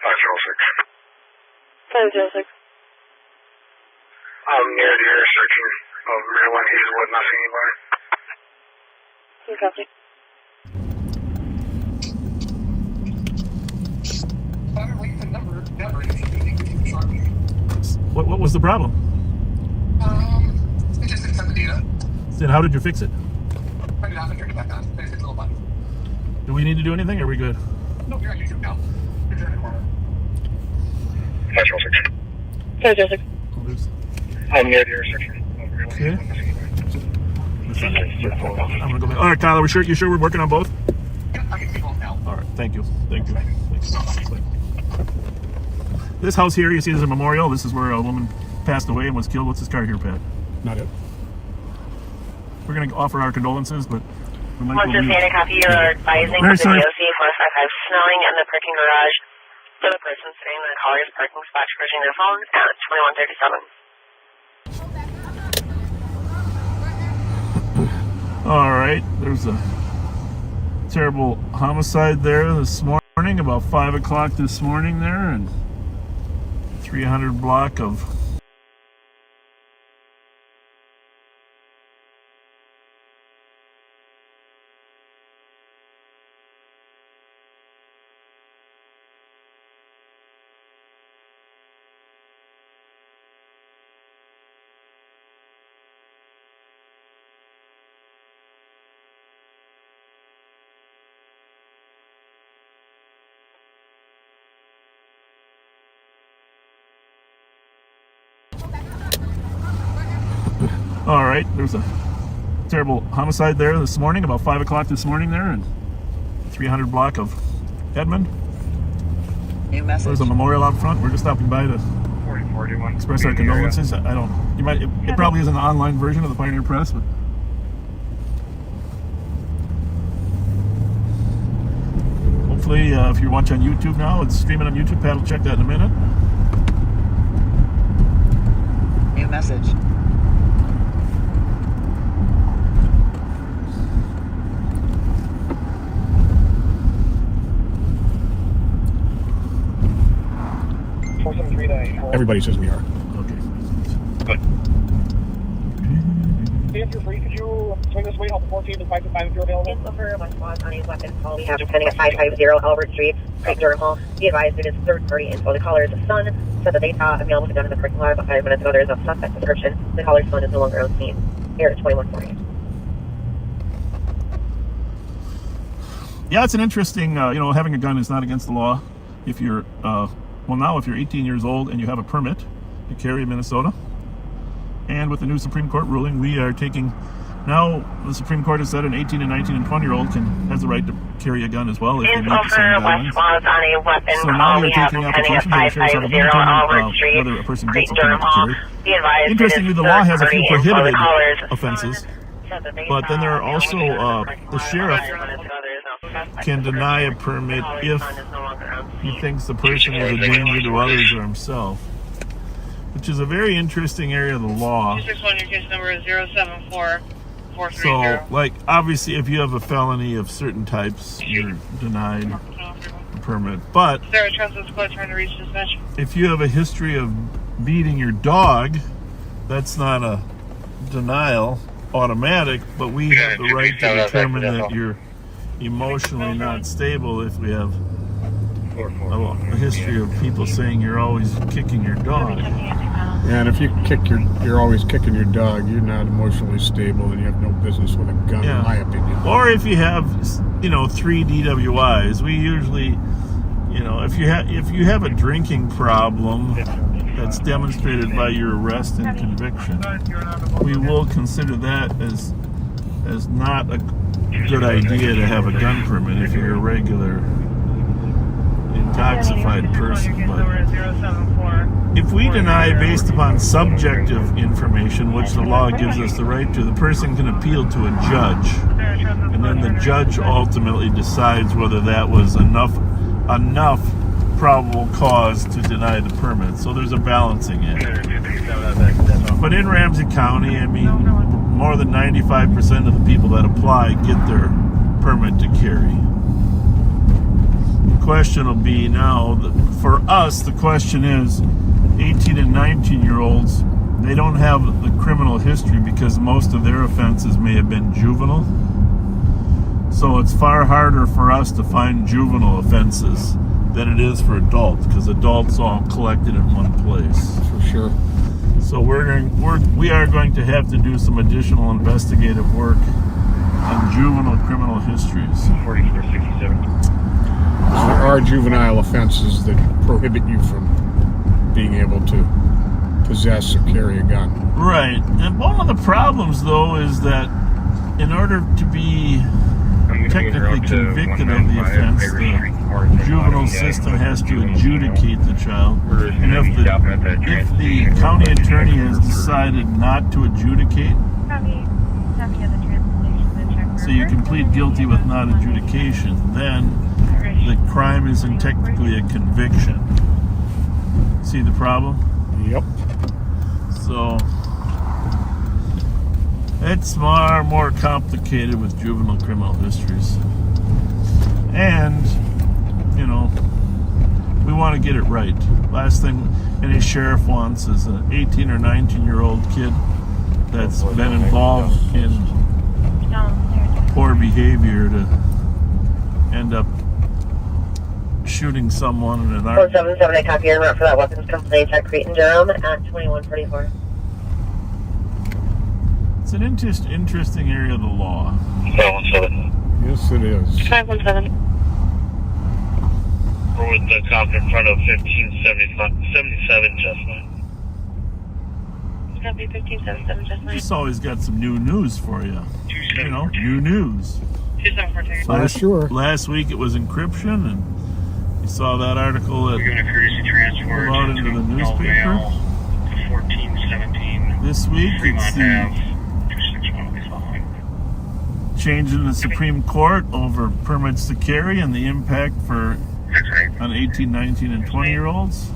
506. I'm near the intersection of Maryland, Hazelwood, not seeing anybody. Copy. What was the problem? It just didn't send the data. Then how did you fix it? Turned it off and turned it back on. There's a little button. Do we need to do anything, or are we good? No, you're on YouTube now. You're in the corner. 506. 506. I'm near the intersection of Maryland, Okay. Hazelwood, not seeing anybody. I'm gonna go back. All right, Tyler, you sure we're working on both? Yeah, I can see both now. All right, thank you. This house here, you see there's a memorial. This is where a woman passed away and was killed. What's this car here, Pat? Not it. We're going to offer our condolences, but we might Once go you're mute. saying a copy, you're advising Very the sorry. DOC 455 snowing in the parking garage for the person sitting in the caller's parking spot charging their phone at 2137. All right, there's a terrible homicide there this morning, about 5 o'clock this morning there, and 300 block of All right, there's a terrible homicide there this morning, about 5 o'clock this morning there, and 300 block of Edmond. New message. There's a memorial out front. We're just stopping by to 4041. express our condolences. I don't, you might, it probably is an online version of the Pioneer Press, but hopefully if you're watching on YouTube now, it's streaming on YouTube. Pat will check that in a minute. New message. Everybody says we are. Okay. Good. If you're free, could you swing this way, help the 14 and 525 if you're available? It's over one spot on a weapons call we have pending at 550 Albert Street, Durham Hall. Be advised it is third-party info. The caller's son said that they saw a male with a gun in the parking lot about 5 minutes ago. There is a suspect description. The caller's son is no longer on scene. Here at 2148. Yeah, it's an interesting, having a gun is not against the law if you're, now if you're 18 years old and you have a permit to carry in Minnesota. And with the new Supreme Court ruling, we are taking, now the Supreme Court has said an 18 and 19 and 20-year-old has the right to carry a gun as well if they It's meet the same over guidelines. West on a weapon So call now we you're have taking pending at applications that the sheriff's 550 Albert Street, whether a person gets a Durham permit to Hall. carry. Be advised it Interestingly, is the law has a few third-party info. The prohibited caller's offenses, son said that they but then saw there are a male also, with a gun in the parking the lot sheriff 5 minutes ago. There is no suspect can deny a description. permit The caller's if son is no longer on he scene. thinks the person is a danger to others or himself, which is a very interesting area of the law. 261, your case number is 074430. So, like, obviously, if you have a felony of certain types, you're denied a permit. But Sarah Trusted Squad trying to reach dispatch. if you have a history of beating your dog, that's not a denial automatic, but we have the right to determine that you're emotionally not stable if we have a history of people saying you're always kicking your dog. And if you're always kicking your dog, you're not emotionally stable, and you have no business with a gun, Yeah. in my opinion. Or if you have, 3 DWIs, we usually, if you have a drinking problem that's demonstrated by your arrest and conviction, we will consider that as not a good idea to have a gun permit if you're a regular intoxicated person. But if we deny based upon subjective information, which the law gives us the right to, the person can appeal to a judge, and then the judge ultimately decides whether that was enough probable cause to deny the permit. So there's a balancing act. But in Ramsey County, I mean, more than 95% of the people that apply get their permit to carry. Of question will be now, for us, the question is 18 and 19-year-olds, they don't have the criminal history because most of their offenses may have been juvenile. So it's far harder for us to find juvenile offenses than it is for adults, because adults all collected in one place. For sure. So we are going to have to do some additional investigative work on juvenile criminal histories. 4467. There are juvenile offenses that prohibit you from being able to possess or carry a gun. Right. And one of the problems, though, is that in order to be technically convicted of the offense, the juvenile system has to adjudicate the child. And if the county attorney has decided not to adjudicate, so you can plead guilty with not adjudication, then the crime isn't technically a conviction. See the problem? Yep. So it's far more complicated with juvenile criminal histories. And, you know, we want to get it right. Last thing any sheriff wants is an 18 or 19-year-old kid that's been involved in poor behavior to end up shooting someone in an argument. 477, I copy your route for that weapons complaint at Crete and Durham at 2144. It's an interesting area of the law. 517. Yes, it is. 517. We're with the cop in front of 1577 Chestnut. It's going to be 1577 just like. Just always got some new news for you. You know, new news. 2742. Last week it was encryption, and you saw that article that We're going to courtesy transfer came out into the newspaper. 1417. This week it's Fremont the Ave. 261 will be following. change in the Supreme Court over permits to carry and the impact for on 18, 19, and 20-year-olds.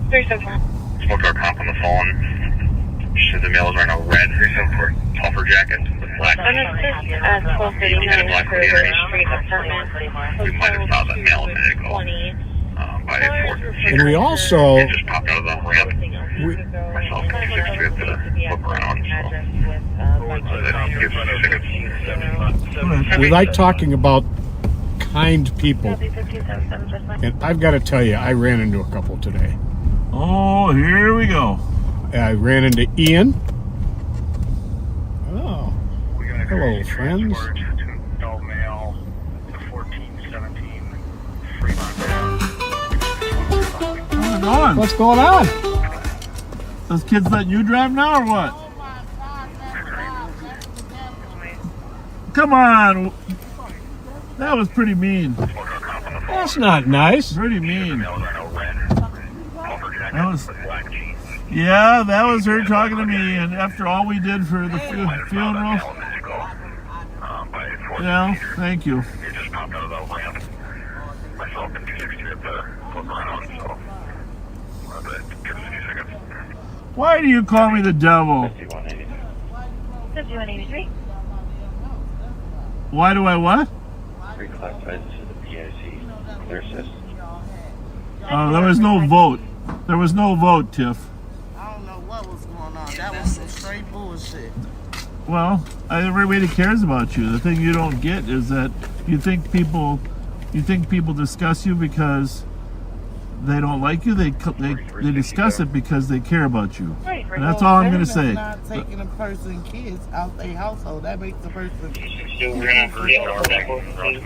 374. Spoke to our cop on the phone. Should the mails are now red. 374. Puffer jacket with black. Understood at 1239 for River Street apartment. We might have saw that mail a minute ago. By 4:15. And we also, It just popped out of the ramp. Myself and 263 have to look around. So we like talking about kind people. And I've got to tell you, I ran into a couple today. Oh, here we go. I ran into Ian. Oh, hello, friends. No mail to 1417 Fremont Ave. What's going on? Those kids letting you drive now or what? Come on. That was pretty mean. That's not nice. Pretty mean. That was, yeah, that was her talking to me, and after all we did for the funeral. Yeah, thank you. It just popped out of the ramp. Myself and 263 have to look around, so give us a few seconds. Why do you call me the devil? 5183. Why do I what? Reclassified to the PIC. Clear assist. There was no vote. There was no vote, Tiff. I don't know what was going on. That was some straight bullshit. Well, everybody cares about you. The thing you don't get is that you think people discuss you because they don't like you. They discuss it because they care about you. And that's all I'm going to say. Not taking a person kids out their household. That makes the person.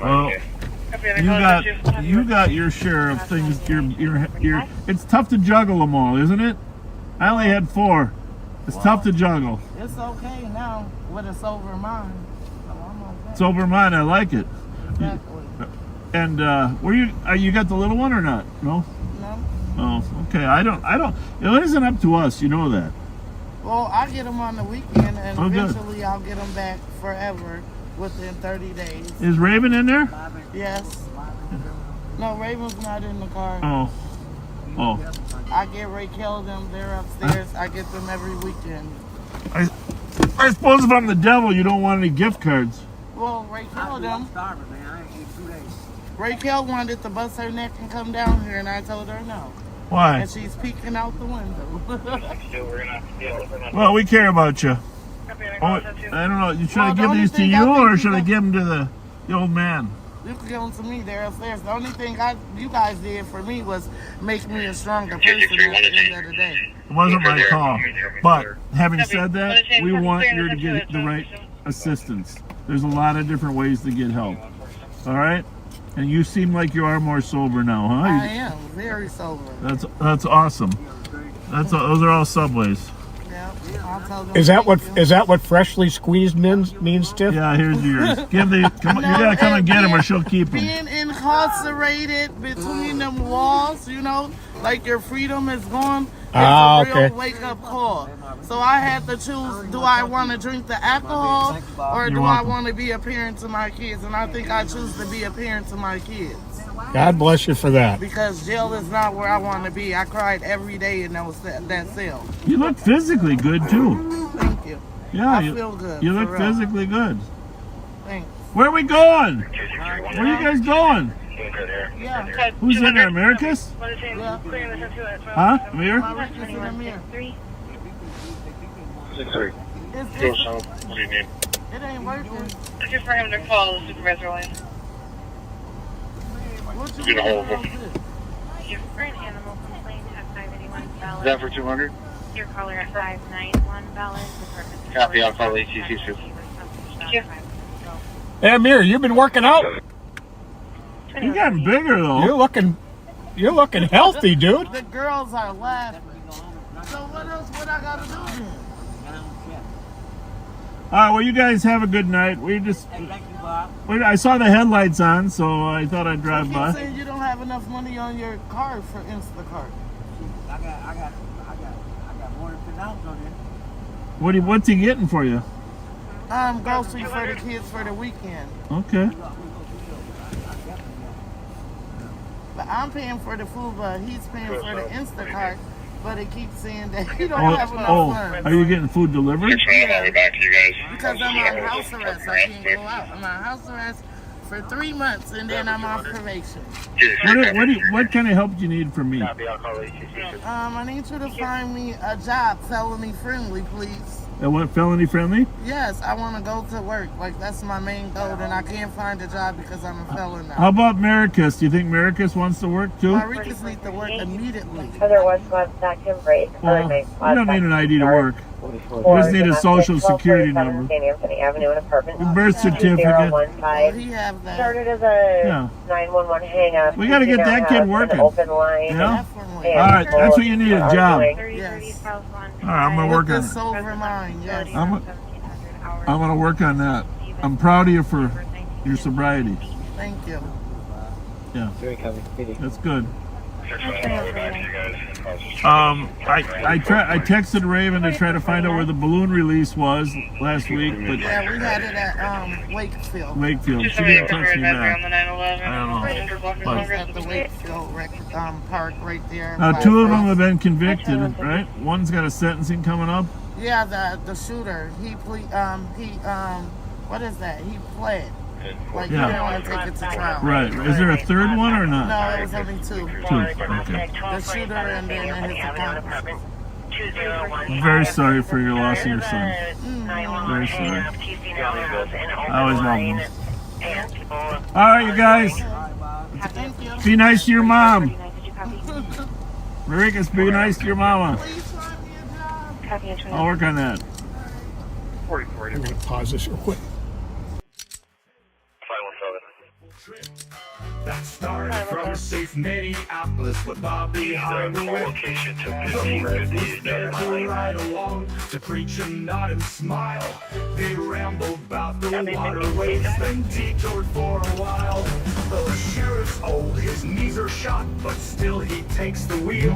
Well, you got your share of things. It's tough to juggle them all, isn't it? I only had 4. It's tough to juggle. It's okay now with a sober mind. So I'm okay. Sober mind, I like it. Exactly. And you got the little one or not? No. No. Oh, okay. I don't. It isn't up to us. You know that. Well, I get them on the weekend, and Oh, good. eventually I'll get them back forever within 30 days. Is Raven in there? Yes. No, Raven's not in the car. Oh. I get Raquel them. They're upstairs. I get them every weekend. I suppose if I'm the devil, you don't want any gift cards. Well, Raquel I'm them. starving, man. I ain't eaten 2 days. Raquel wanted to bust her neck and come down here, and I told her no. Why? And she's peeking out the window. Well, we care about you. Oh, I don't know. Should I Well, the give only these to thing you, I think or you should I got- give them to the old man? You can give them to me. They're upstairs. The only thing you guys did for me was make me a stronger person at the end of the day. It wasn't my call. But having said that, we want you to get the right assistance. There's a lot of different ways to get help. All right? And you seem like you are more sober now, huh? I am very sober. That's awesome. Those are all Subways. Yeah, I'll tell them. Is that thank you. what freshly squeezed means, Tiff? Yeah, here's yours. Come on, you gotta come and get them, or she'll keep them. Being incarcerated between them walls, you know, like your freedom is gone. It's a real okay. wake-up call. So I had to choose, do I want to drink the alcohol or do You're I welcome. want to be a parent to my kids? And I think I choose to be a parent to my kids. God bless you for that. Because jail is not where I want to be. I cried every day in that cell. You look physically good too. Thank you. Yeah, I you feel good, You for look real. physically good. Thanks. Where are we going? Where are you guys going? Yeah. Who's in there, Americus? Yeah. Huh? Amir? My Ricky's in the mirror. 6-3. It's, What do you need? it ain't working. Just for him to call the supervisor line. What you Get a hold of doing him. about this? You're for an animal complaint at 581 Is valid. that for 200? Your caller at 591 valid. Department Copy, I'll call ATC. Hey, Amir, you've been working out. You're getting bigger though. You're looking healthy, dude. The girls are laughing. So what else would I gotta do then? All right, well, you guys have a good night. I saw the headlights on, so I thought I'd drive You by. saying you don't have enough money on your card for Instacart. I got more than $10 on there. What's he getting for you? Groceries for the kids for the weekend. Okay. But I'm paying for the food, but he's paying for the Instacart. But it keeps saying that he don't have enough funds. Are you getting food delivered? I'll be back to you guys. Because I'm on house arrest. I can't go out. I'm on house arrest for 3 months, and then I'm off probation. What kind of help do you need from me? Copy, I'll call ATC. I need you to find me a job, felony friendly, please. And what, felony friendly? Yes, I want to go to work. Like, that's my main goal, and I can't find a job because I'm a felon now. How about Maricus? Do you think Maricus wants to work too? My Ricas need to work immediately. Other one squad back to Vries. Well, you don't need an ID to work. You just need a social security number. Anthony Avenue and apartment. A birth certificate. Oh, he have that. Started as a Yeah. 911 hang-up. We gotta get that kid working. An open line. Yeah? Definitely. All right, that's what you need, a job. Yes. 3030 Southbound. All right, I'm gonna work on This it. sober mind, yes. I'm gonna work on that. I'm proud of you for your sobriety. Thank you. Yeah, that's good. I'll be back to you guys. I texted Raven to try to find out where the balloon release was last week, but Yeah, we had it at Wakefield. Wakefield. She Just didn't over text me on back. the 911. I don't know. It was at the Wakefield park right there. Now, by 2 of them Vries. have been convicted, right? One's got a sentencing coming up. Yeah, the shooter. What is that? He pled. Like, Yeah. he didn't want to take it to trial. Right. Is there a third one or not? No, it was only 2. 2. Okay. The shooter and then his accomplice. I'm very sorry for your loss of your son. Very sorry. I always love him. All right, you guys. Thank you. Be nice to your mom. 39, did you copy? Maricus, be nice to your mama. Please find me a job. Copy and I'll work on that. 44. I'm gonna pause this real quick. 517. That started from safe Minneapolis with Bob behind the wheel. Location to The red was 1550 there to ride along, to preach and nod and smile. They rambled about the waterways, then detoured for a while. The sheriff's old, his knees are shot, but still he takes the wheel.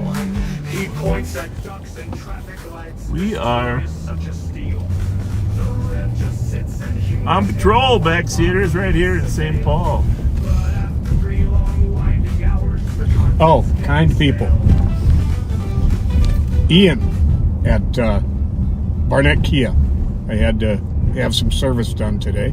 He points at ducks and traffic lights. We are Such a steal. The red just sits and he on patrol, backseaters, right here in St. Paul. Oh, kind people. Ian at Barnett Kia. I had to have some service done today.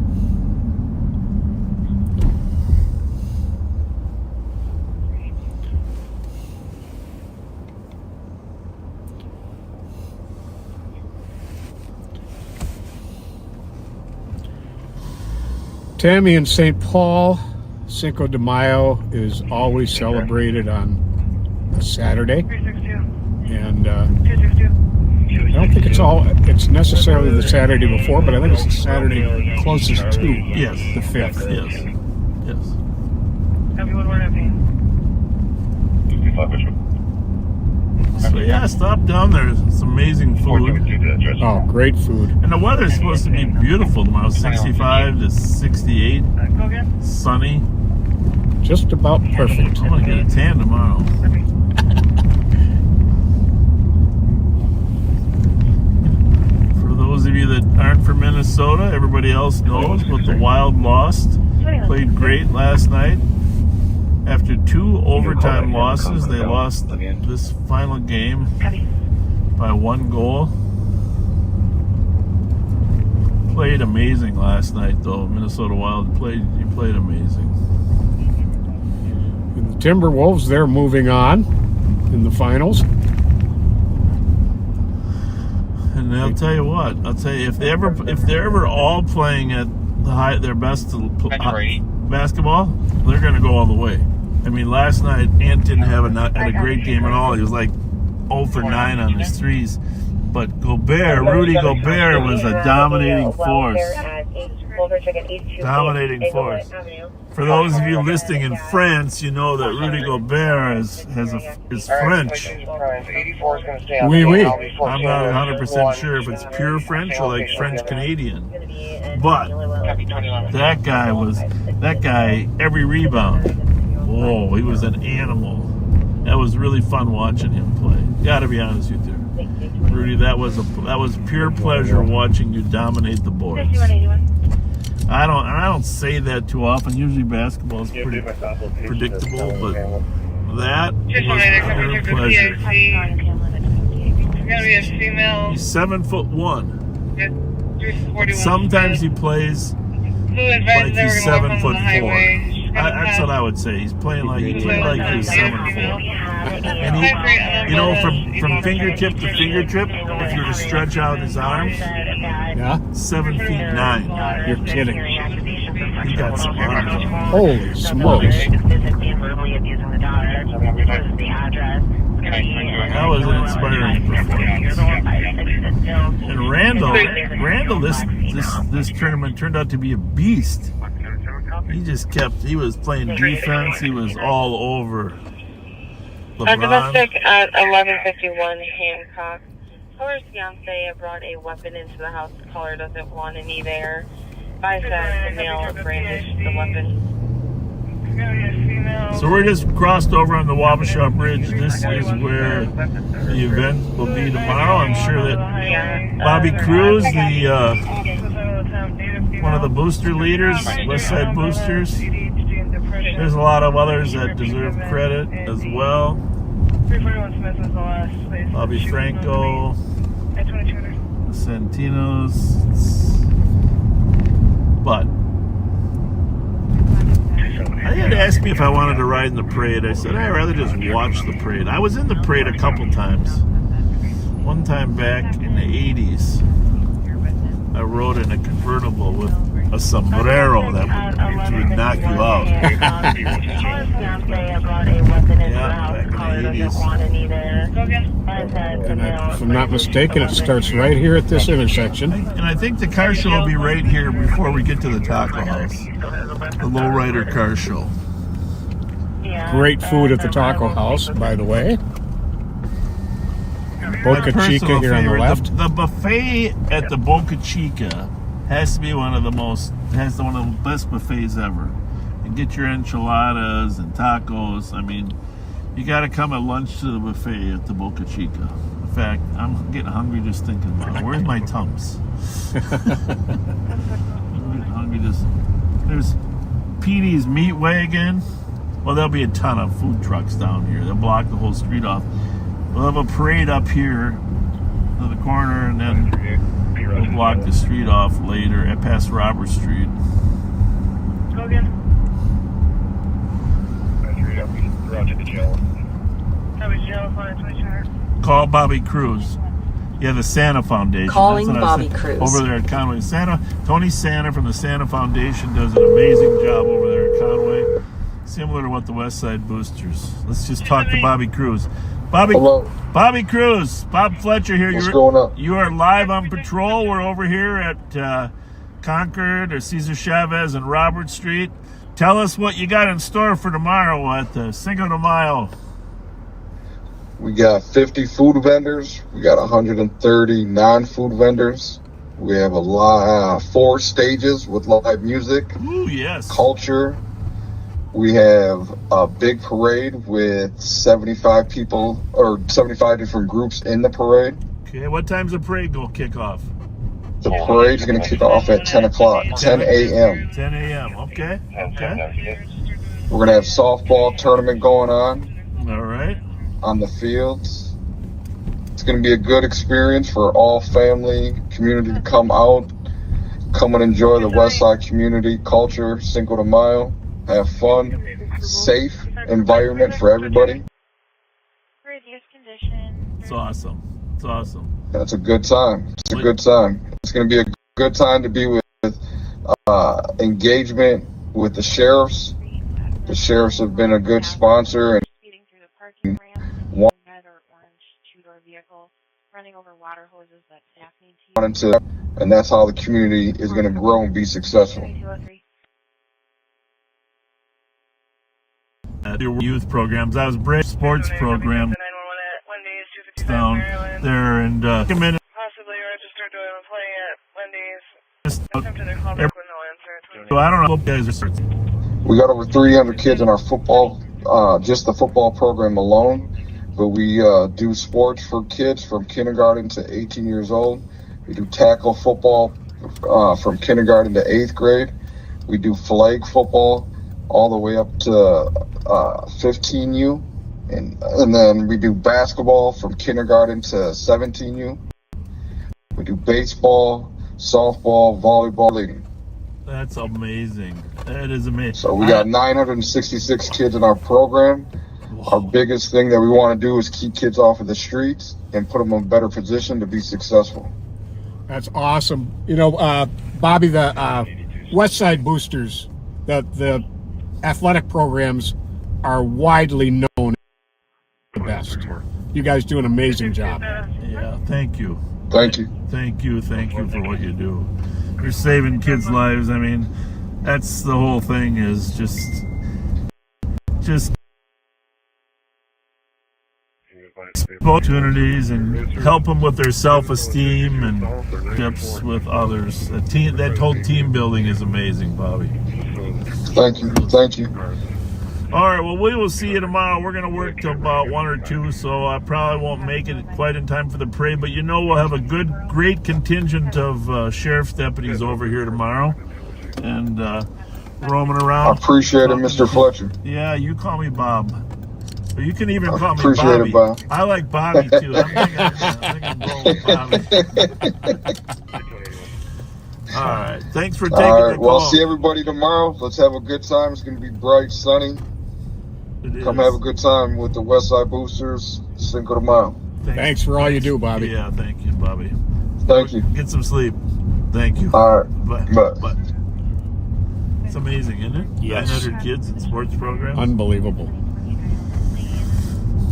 Tammy in St. Paul, Cinco de Mayo is always celebrated on a Saturday. 362. And 262. I don't think it's necessarily the Saturday before, but I think it's the Saturday closest to Yes. the 5th. Yes. Yes. Copy, Woodward, empty. 65 Bishop. So yeah, stop down there. It's amazing food. Oh, great food. And the weather's supposed to be beautiful tomorrow, 65 to 68, Go again. sunny. Just about perfect. I'm gonna get a tan tomorrow. For those of you that aren't from Minnesota, everybody else knows, but the Wild lost. Played great last night. After 2 overtime losses, they lost this final game by 1 goal. Played amazing last night, though. Minnesota Wild played amazing. And the Timberwolves, they're moving on in the finals. And I'll tell you what. I'll tell you if they're ever all playing at their best basketball, they're going to go all the way. I mean, last night Ant didn't have a great game at all. He was like 0 for 9 on his threes. But Rudy Gobert was a dominating force. Dominating force. For those of you listening in France, you know that Rudy Gobert is French. 84 is going to stay on. Oui, oui. I'm not 100% sure if it's pure French or like French Canadian. But that guy, every rebound. Whoa, he was an animal. That was really fun watching him play. Gotta be honest with you, Rudy. That was pure pleasure watching you dominate the boards. 5181. I don't say that too often. Usually basketball is pretty predictable, but that was pure pleasure. It's gonna be a female. He's 7'1". 341. Sometimes he plays like he's 7'4". That's what I would say. He's playing like he's 7'4". And he, you know, from fingertip to fingertip, if you were to stretch out his arms, Yeah? 7'9". You're kidding. He got some arms. Holy smokes. That was an inspiring performance. And Randall, this tournament turned out to be a beast. He was playing defense. He was all over LeBron. Domestic at 1151 Hancock. Caller's fiance brought a weapon into the house. The caller doesn't want any there. Advise that the male brandished the weapon. So we're just crossed over on the Wabasha Bridge. This is where the event will be tomorrow. I'm sure that Bobby Cruz, one of the booster leaders, West Side Boosters. There's a lot of others that deserve credit as well. 341 Smith was the last place. Bobby Franco, At 2200. Santinos. But they had asked me if I wanted to ride in the parade. I said I'd rather just watch the parade. I was in the parade a couple times. One time back in the 80s, I rode in a convertible with a sombrero that would knock you out. Yeah, back in the 80s. And if I'm not mistaken, it starts right here at this intersection. And I think the car show will be right here before we get to the taco house. The lowrider car show. Great food at the taco house, by the way. Boca My Chica personal here on the favorite, left. The buffet at the Boca Chica has to be one of the best buffets ever. And get your enchiladas and tacos. I mean, you got to come at lunch to the buffet at the Boca Chica. In fact, I'm getting hungry just thinking about it. Where's my Tums? I'm getting hungry just. There's Petey's Meat Wagon. Well, there'll be a ton of food trucks down here. They'll block the whole street off. We'll have a parade up here to the corner, and then we'll block the street off later at past Robert Street. Go again. Roger the jail. That was jail, 2200. Call Bobby Cruz. Yeah, the Santa Foundation. Calling That's what I was Bobby saying. Cruz. Over there at Conway. Tony Santa from the Santa Foundation does an amazing job over there at Conway. Similar to what the West Side Boosters. Let's just talk to Bobby Cruz. Hello. Bobby Cruz, Bob Fletcher here. What's going on? You are live on patrol. We're over here at Concord or Cesar Chavez and Robert Street. Tell us what you got in store for tomorrow at the Cinco de Mayo. We got 50 food vendors. We got 130 non-food vendors. We have 4 stages with live music. Ooh, yes. Culture. We have a big parade with 75 people or 75 different groups in the parade. Okay, what time's the parade go kick off? The parade's going to kick off at 10 o'clock, 10 a.m. 10 a.m. Okay. We're going to have softball tournament going on. All right. On the fields. It's going to be a good experience for all family, community to come out, come and enjoy the West Side community culture, Cinco de Mayo, have fun, safe environment for everybody. Reduced condition. It's awesome. It's awesome. That's a good time. It's a good time. It's going to be a good time to be with engagement with the sheriffs. The sheriffs have been a good sponsor and Running over water hoses that staff need to use. and that's how the community is going to grow and be successful. Your youth programs. I was Brave Sports Program down there and possibly registered to playing at Wendy's. I don't know what guys are. We got over 300 kids in our football, just the football program alone. But we do sports for kids from kindergarten to 18 years old. We do tackle football from kindergarten to 8th grade. We do flag football all the way up to 15U. And then we do basketball from kindergarten to 17U. We do baseball, softball, volleyball. That's amazing. That is amazing. So we got 966 kids in our program. Our biggest thing that we want to do is keep kids off of the streets and put them in a better position to be successful. That's awesome. You know, Bobby, the West Side Boosters, the athletic programs are widely known the best. You guys do an amazing job. Yeah, thank you. Thank you. Thank you for what you do. You're saving kids' lives. I mean, that's the whole thing is just opportunities and help them with their self-esteem and tips with others. That whole team building is amazing, Bobby. Thank you. All right, well, we will see you tomorrow. We're going to work till about 1 or 2, so I probably won't make it quite in time for the parade, but you know we'll have a great contingent of sheriff's deputies over here tomorrow and roaming around. I appreciate it, Mr. Fletcher. Yeah, you call me Bob. Or you can even call me appreciate Bobby. it, Bob. I like Bobby, too. I think I'm going with Bobby. All right. Thanks for taking the call. Well, see everybody tomorrow. Let's have a good time. It's going to be bright, sunny. Come have a good time with the West Side Boosters, Cinco de Mayo. Thanks for all you do, Bobby. Yeah, thank you, Bobby. Thank you. Get some sleep. Thank you. All right. But it's amazing, isn't it? Yes. 900 kids in sports programs. Unbelievable.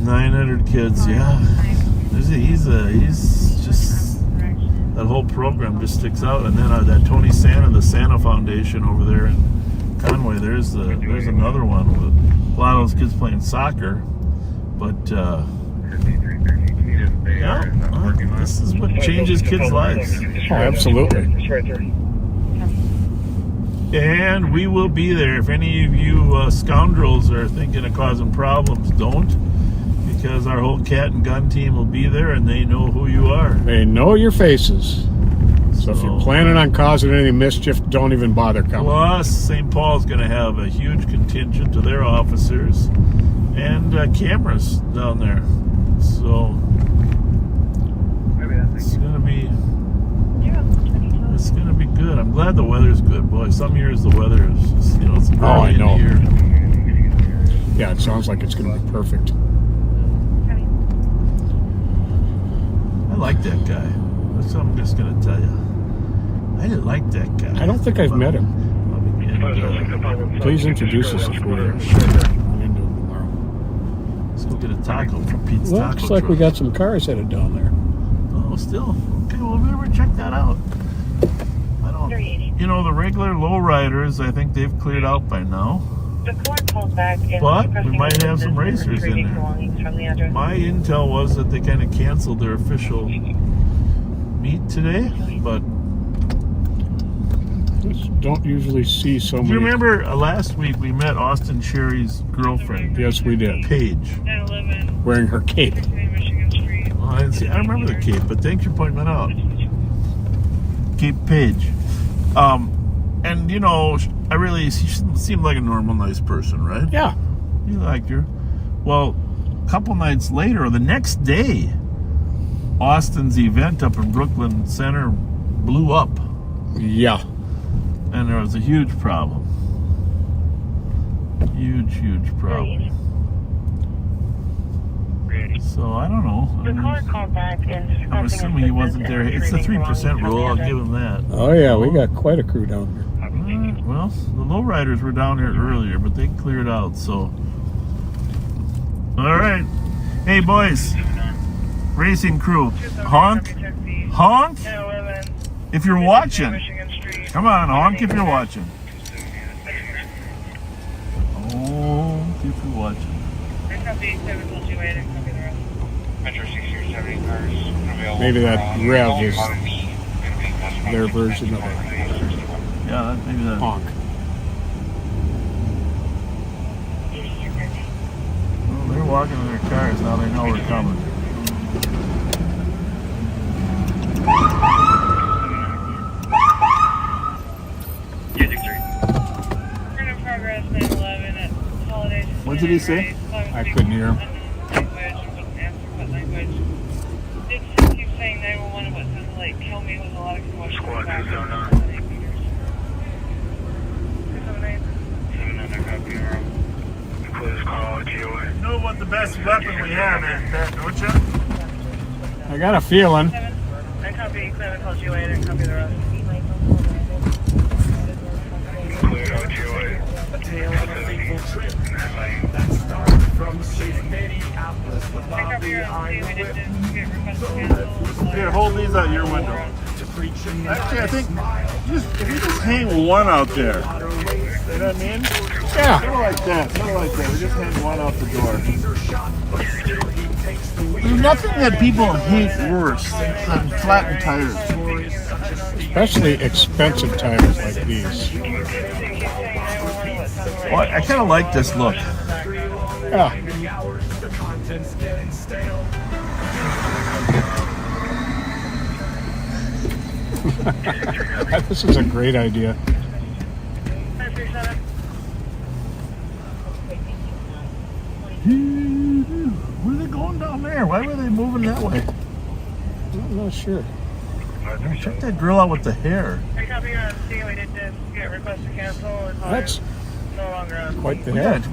900 kids, yeah. He's just, that whole program just sticks out. And then that Tony Santa, the Santa Foundation over there in Conway, there's another one with a lot of those kids playing soccer. But yeah, this is what changes kids' lives. Oh, absolutely. And we will be there. If any of you scoundrels are thinking of causing problems, don't. Because our whole cat and gun team will be there and they know who you are. They know your faces. So if you're planning on causing any mischief, don't even bother coming. Plus, St. Paul's going to have a huge contingent of their officers and cameras down there. So it's going to be good. I'm glad the weather's good, boy. Some years the weather is just, it's I know. Here. Yeah, it sounds like it's going to be perfect. I like that guy. That's what I'm just gonna tell you. I didn't like that guy. I don't think I've met him. And, Please introduce us if we're into him tomorrow. let's go get a taco from Pete's Well, Taco looks like we Truck. got some cars headed down there. Oh, still. Okay, well, we never check that out. I don't. You know, the regular lowriders, I think they've cleared out by now. The court pulled back in But we might have some racers in there. belongings from the address. My intel was that they kind of canceled their official meet today, but Don't usually see so do many. you remember last week we met Austin Sherry's girlfriend? Yes, we did. Paige. Wearing her cape. Well, I didn't see. I remember the Cape, but thanks for pointing that out. Cape Paige. And you know, she seemed like a normal, nice person, right? Yeah. You liked her. Well, a couple nights later, or the next day, Austin's event up in Brooklyn Center blew up. Yeah. And there was a huge problem. Huge problem. So I don't know. The court called back in. I'm assuming he wasn't there. It's the 3% rule. I'll give him that. Oh yeah, we got quite a crew down here. Well, the lowriders were down here earlier, but they cleared out. So, all right. Hey boys, racing crew, honk, honk. If you're watching, come on, honk if you're watching. Oh, if you're watching. Metro 6070 cars available. Maybe that for rev all is RV, gonna be customized their to version of one it. Yeah, maybe that. Honk. Well, they're walking in their cars now. They know we're coming. What did he say? I couldn't hear him. You know what the best weapon we have is, Pat, don't you? I got a feeling. I copy 7, call GOA, and copy the rest. Here, hold these out your window. Actually, I think if you just hang one out there, you know what I mean? Yeah. Sort of like that. We just hang one out the door. There's nothing that people hate worse than flattened tires. Especially expensive tires like these. Well, I kind of like this look. Yeah. This is a great idea. Where are they going down there? Why were they moving that way? I'm not sure. Check that girl out with the hair. That's quite the We head.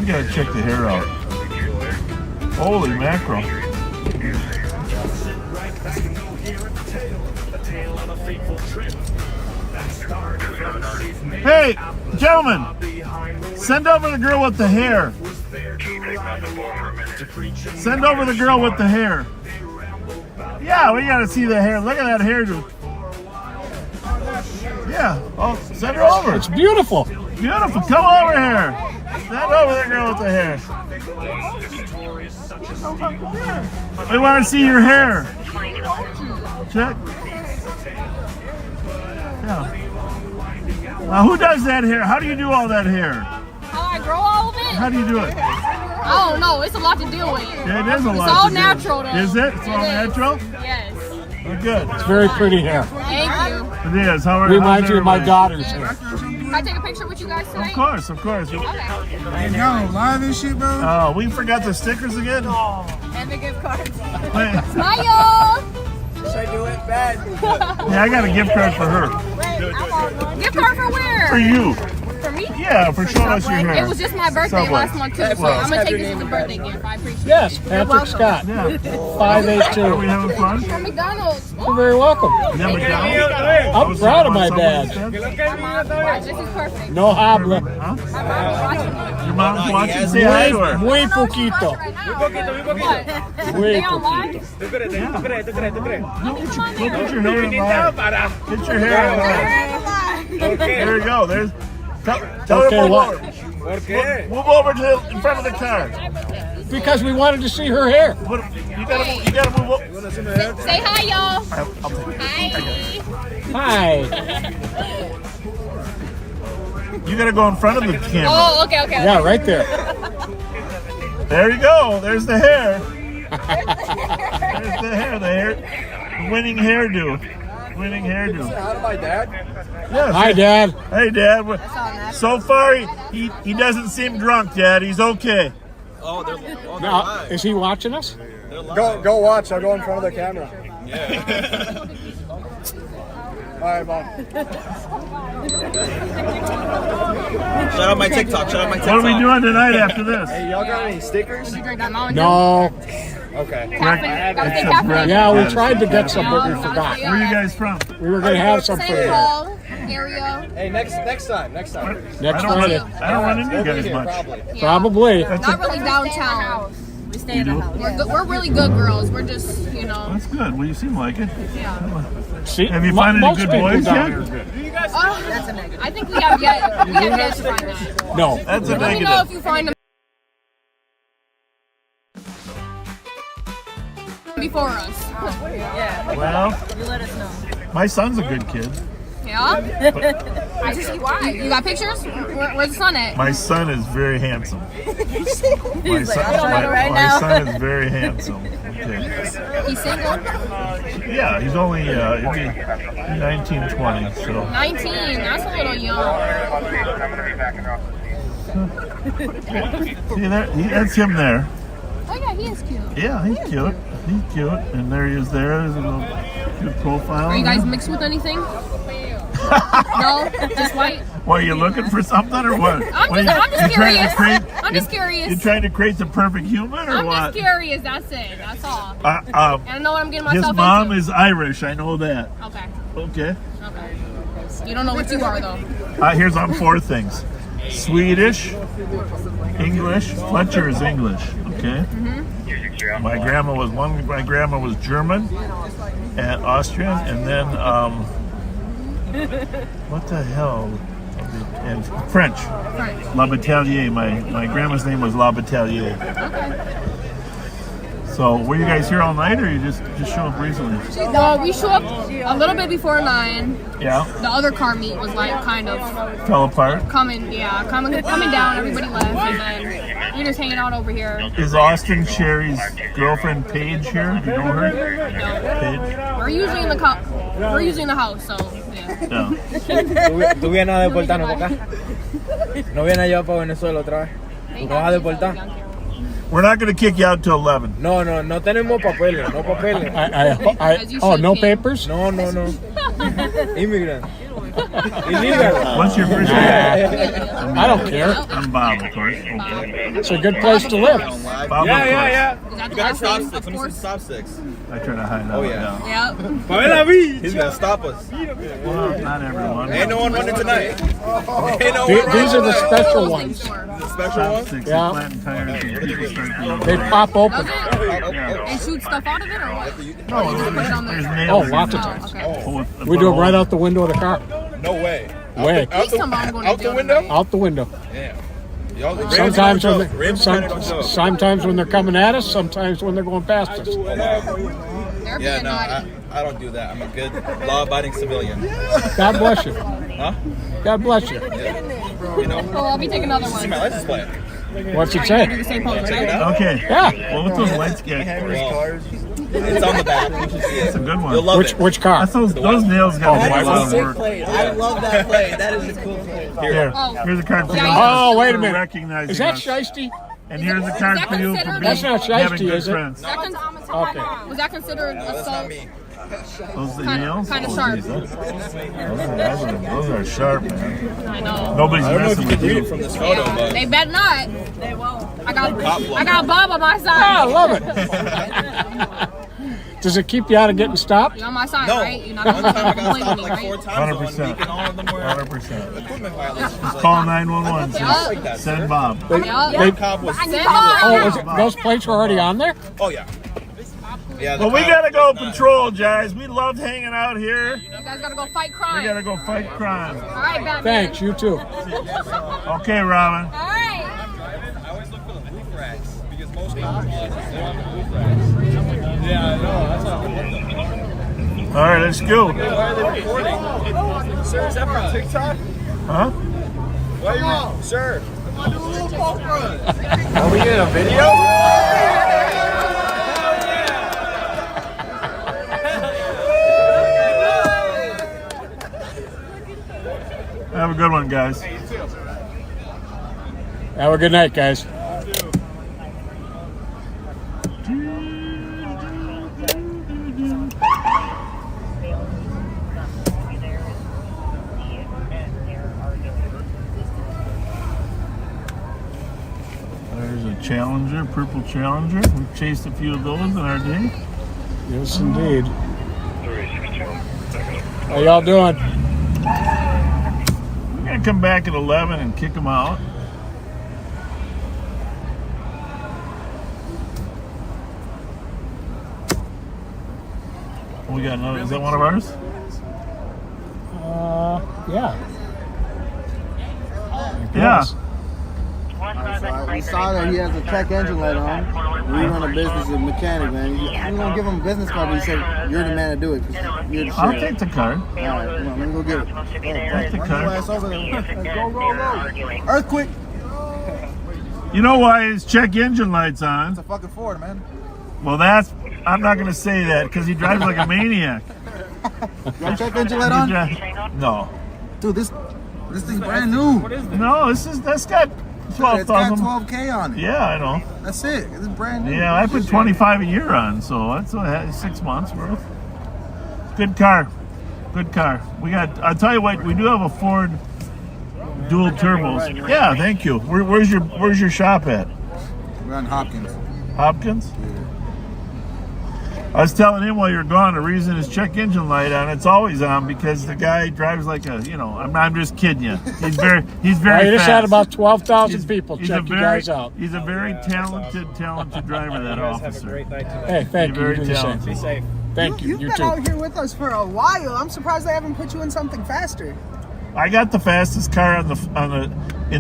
gotta check the hair out. Holy mackerel. Hey, gentlemen, send over the girl with the hair. Send over the girl with the hair. Yeah, we gotta see the hair. Look at that hairdo. Yeah, oh, send her over. It's beautiful. Beautiful. Come over here. Send over the girl with the hair. We want to see your hair. Check. Yeah. Now, who does that hair? How do you do all that hair? How I grow all of it? How do you do it? I don't know. It's a lot to deal with. Yeah, it is a lot. It's all to do. natural, though. Is it? It's all natural? Yes. Oh, good. It's very pretty hair. Thank you. It is. How are Reminds you of my daughter's hair. Can I take a picture with you guys today? Of course. Okay. Hey, y'all live and shit, bro? Oh, we forgot the stickers again? And the gift cards. Wait. Smile! Should I do it bad? Yeah, I got a gift card for her. Gift card for where? For you. For me? Yeah, for showing us your hair. It was just my birthday Subway. last month too, so Well. I'm gonna take this as a birthday gift. I appreciate it. Yes, Patrick Scott. Yeah. Are we 582. having fun? From McDonald's. You're very welcome. Yeah, McDonald's. I'm proud of my dad. This is perfect. No habla. Huh? My mom is watching me. Your mom's watching. Say hi to her. Muy poquito. What? Muy They on poquito. live? ¿Tú crees? ¿Tú crees? ¿Tú crees? ¿Tú crees? Go put your hair in line. Get your hair in line. There you go. There's. Tell her Okay, to move what? over. ¿Por qué? Move over to in front of the car. Because we wanted to see her hair. You gotta move over. Say hi, y'all. Hi. Hi. You gotta go in front of the camera. Oh, okay. Yeah, right there. There you go. There's the hair. There's the hair. The hair. Winning hairdo. Winning hairdo. How to my dad? Yes. Hi, Dad. Hey, Dad. So far, he doesn't seem drunk, Dad. He's okay. Oh, they're Now, is he watching us? Go watch. I'll go in front of the camera. Yeah. All right, Mom. Shout out my TikTok. What are we doing tonight after this? Hey, y'all got any stickers? Did you drink that Mountain Dew? No. Okay. Caffeine. Yeah, we tried to get some, but we forgot. Where are you guys from? We were going to have some for St. you. Paul area. Hey, next time. Next I Friday. don't run into you guys much. Probably. Not really downtown. We stay in the house. We're really good girls. We're just, That's good. Well, you seem like it. Yeah. See, Have you found any most good people boys down yet? here are good. That's a negative. I think we have yet to find that. No. That's a Let me know if negative. you find them before us. Well, You let us know. my son's a good kid. Yeah? I just see why. You got pictures? Where's the sun at? My son is very handsome. My son, I don't know right my now. son is very handsome. Okay. He's single? Yeah, he's only he'll be 19, 20. So 19. That's a little young. see there, that's him there. Oh yeah, he is cute. Yeah, he's cute. He's cute, and there he is. There, there's a little cute profile. Are you guys mixed with anything? No? Just white? What, are you looking for something or what? I'm What, just you trying to curious. create- I'm just curious. You trying to create the perfect human or I'm what? just curious. That's it. That's all. Uh, And I know what I'm getting myself his mom into. is Irish. I know that. Okay. Okay. Okay. You don't know what you are though. Here's on 4 things: Swedish, English. Fletcher is English. Okay. My grandma was German and Austrian, and then what the hell? And French. La Batelier. My grandma's name was La Batelier. So were you guys here all night, or you just show up recently? Well, we show up a little bit before 9. Yeah. The other car meet was like kind of Fell apart. coming down. Everybody left, and then we're just hanging out over here. Is Austin Sherry's girlfriend Paige here? Do you know her? Paige. We're usually in the we're usually in the house, so yeah. No. ¿Tú vienes a deportarnos para acá? ¿No vienes allá para Venezuela otra vez? ¿Tú vas a deportar? We're not going to kick you out till 11. No tenemos papeles, no papeles. No papers? No. Immigrant. Illegal. What's your first name? I don't care. I'm Bob, of course. Okay. It's a good place to live. Bob, Yeah. Is that You the got last stop name? sticks. Of Let me see course. stop sticks. I try to hide that. Oh, yeah. Yep. Pamela B. He's gonna stop us. Well, not everyone. Ain't no one running tonight. Ain't no one These are the running special Those ones. things for. The special one? Chopsticks Yeah. and flattened tires and people start doing They pop open. Does it? And shoot stuff out of it or what? No, You just put it on there's there. nails. Oh, in lots of there. times. Okay. We do it right out the window of the car. No way. Way. Please tell me I'm going to Out do the it window? tonight. Out the window. Damn. Y'all, Sometimes Sometimes when they're coming at us, sometimes when they're going past us. They're Yeah, being no, naughty. I don't do that. I'm a good, law-abiding civilian. God bless you. Huh? God bless you. You know? Oh, I'll be taking another See one. my license plate. What's it Do the say? same pose, Check it right? out. Okay. Yeah. Well, what's those lights get? Well, it's on the back. You should see it. That's a good one. You'll love it. Which car? That's those nails got a lot of work. plate. I love that plate. That is a cool plate. Here, Oh. here's a card for you. Oh, wait a minute. Recognizing Is that us. shiesty? And here's a card for you for considered- being That's not having shiesty, good is it? friends. Okay. Was that considered No, that's assault? not me. Those the nails? Kind of sharp. Geez, those are sharp, man. I know. Nobody's I don't know if messing you can with read you. it from this photo, but They better not. They won't. I got Bob on my Oh, side. I love it. Does it keep you out of getting stopped? You're on my side, no. right? You're not One gonna time I complain got with stopped me, like 4 right? times on 100%. week, and all of them were 100%. equipment violations. Call 911. Like that, Send sir. Bob. Your cop was. Oh, was it, those plates were already on there? Oh yeah. Yeah. Well, we gotta go patrol, guys. We loved hanging out here. You guys gotta go fight crime. We gotta go fight crime. All right, Batman. Thanks, you too. Okay, Robin. All right. I always look for the roof racks because most cops Yeah, I know. That's not All right, let's go. Why are they recording? Sir, is that for TikTok? Huh? Why are you, sir? Want to do a little poke run? Are we in a video? Have a good one, guys. Have a good night, guys. There's a Challenger, purple Challenger. We've chased a few of those in our day. Yes, indeed. How y'all doing? We're gonna come back at 11 and kick them out. We got another. Is that one of ours? Yeah. Yeah. We saw that he has a check engine light on. We run a business as a mechanic, man. We don't give him a business card, but he said, you're the man to do it. 'Cause you're the I'll shit. take the card. All right, come on, let me go get it. Take the Run your card. ass over there. Go, go, go. Earthquake. You know why his check engine light's on? It's a fucking Ford, man. Well, that's. I'm not gonna say that because he drives like a maniac. You got a check engine light He on? No. Dude, this thing's brand new. No, that's got It's got 12,000. 12K on it. Yeah, I know. That's it. It's brand new. Yeah, I put 25 a year on, so that's 6 months worth. Good car. Good car. We got. I'll tell you what. We do have a Ford dual turbos. Yeah, thank you. Where's your shop at? We're on Hopkins. Hopkins? I was telling him while you're gone, the reason his check engine light on, it's always on because the guy drives like a, I'm just kidding you. He's very I just fast. had about 12,000 people check you guys out. He's a very talented driver, that officer. Hey, thank you. Very You do the same. talented. Be safe. Thank you. You've You been too. out here with us for a while. I'm surprised they haven't put you in something faster. I got the fastest car in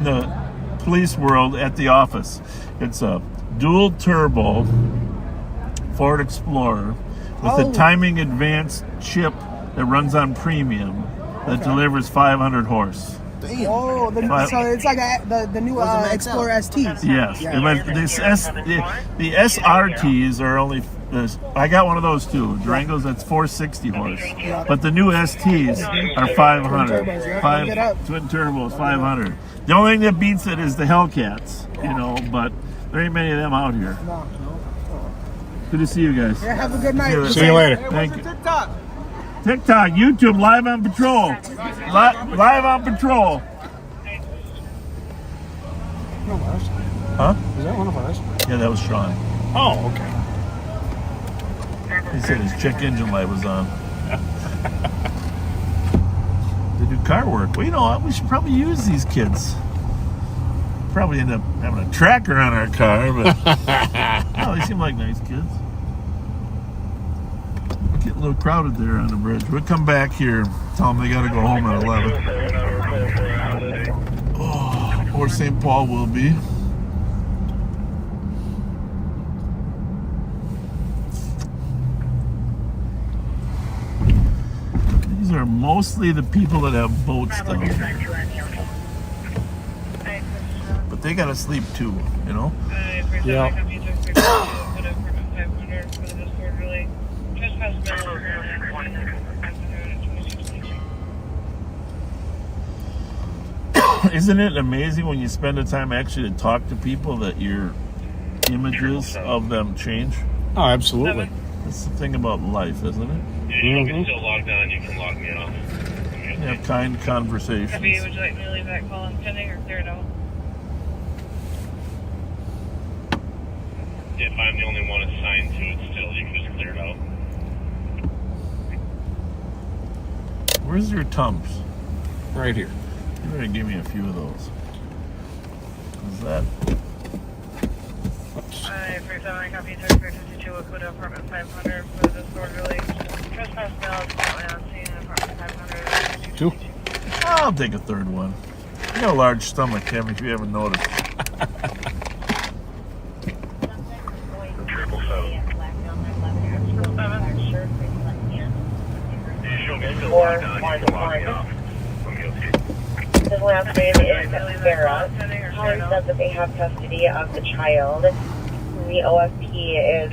the police world at the office. It's a dual turbo Ford Explorer with a timing advanced chip that runs on premium that delivers 500 horse. Damn. Oh, so it's like the new Explorer STs. Yes. Yeah. The SRTs are only. I got one of those too. Durangos, that's 460 horse. But the new STs are 500. Twin turbos, yeah. Twin turbos, 500. The only thing that beats it is the Hellcats, but there ain't many of them out here. No. Good to see you guys. Yeah, have a good night. See you later. Thank you. TikTok, YouTube, live on patrol. Live on patrol. One of ours. Huh? Is that one of ours? Yeah, that was Sean. Oh, okay. He said his check engine light was on. They do car work. Well, you know what? We should probably use these kids. Probably end up having a tracker on our car, but no, they seem like nice kids. Get a little crowded there on the bridge. We'll come back here. Tell them they got to go home at 11. Oh, or St. Paul will be. These are mostly the people that have boats down here. But they gotta sleep too, Yeah. Isn't it amazing when you spend the time actually to talk to people that your images of them change? Oh, absolutely. That's the thing about life, isn't it? can still log on. You can log me off. Have kind conversations. Copy. Would you like me to leave that call on pending or clear it out? If I'm the only one assigned to it still, you can just clear it out. Where's your Tums? Right here. You better give me a few of those. Is that? I for 7 copy 3352 Wakuda apartment 500 for the disorderly trespass bill. Currently on scene apartment 500. 2. I'll take a third one. You got a large stomach, Kevin, if you haven't noticed. His last name is Vera. Holly says that they have custody of the child. The OFP is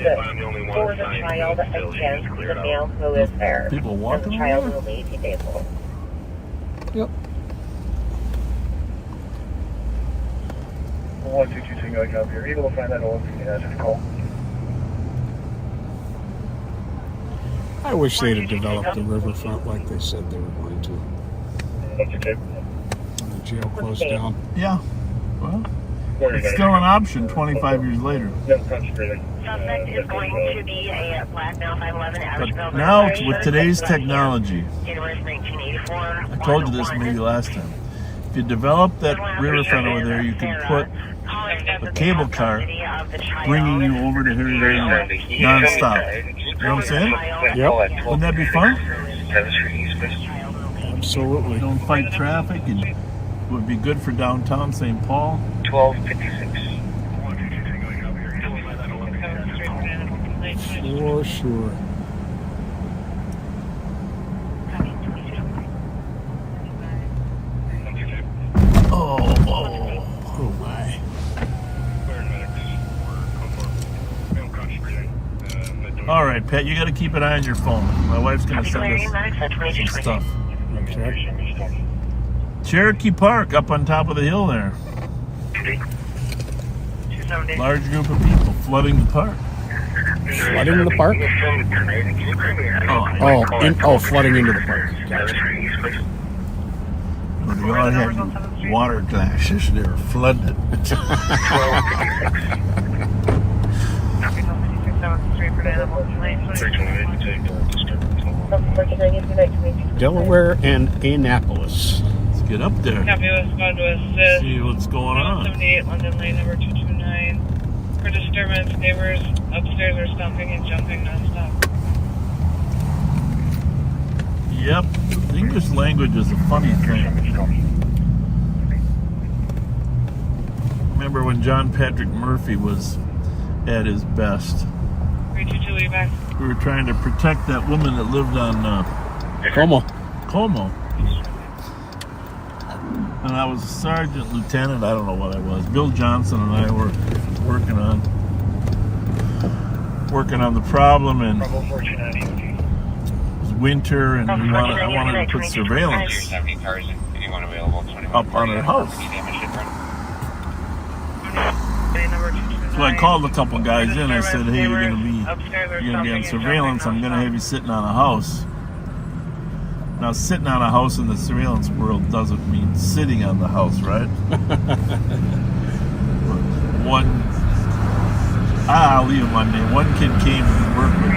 for the child against the male who is there. People And walking the child around? will be 18 days old. Yep. 122 Cinco de Mayo. You're able to find that OFP as a call. I wish they'd have developed the Riverfront like they said they were going to. The jail closed down. Yeah. Well, it's still an option 25 years later. Suspect is going to be a black male 5'11" average But build. now, with today's technology, January 1984. I told you this maybe last time. If you develop that riverfront over there, you can put a cable car bringing you over to here non-stop. You know what I'm saying? Yep. Wouldn't that be fun? Absolutely. Don't fight traffic, and it would be good for downtown St. Paul. 1256. For sure. Oh my. All right, Pat, you got to keep an eye on your phone. My wife's going to send us some stuff. Okay. Cherokee Park up on top of the hill there. Large group of people flooding the park. Flooding the park? Flooding into the park. Gotcha. Well, they all had water glasses. They were flooded. Delaware and Annapolis. Let's get up there. Copy respond to assist. See what's going on. 78 London Lane, number 229. For disturbance, neighbors upstairs are stomping and jumping nonstop. Yep, the English language is a funny thing. Remember when John Patrick Murphy was at his best? 322, we back. We were trying to protect that woman that lived on Como. And I was a sergeant, lieutenant, I don't know what I was. Bill Johnson and I were working on the problem, and it was winter, and I wanted to put surveillance up on her house. So I called a couple guys in. I said, "Hey, you're gonna be on surveillance. I'm gonna have you sitting on a house." Now, sitting on a house in the surveillance world doesn't mean sitting on the house, right? I'll leave him on name. One kid came and worked with,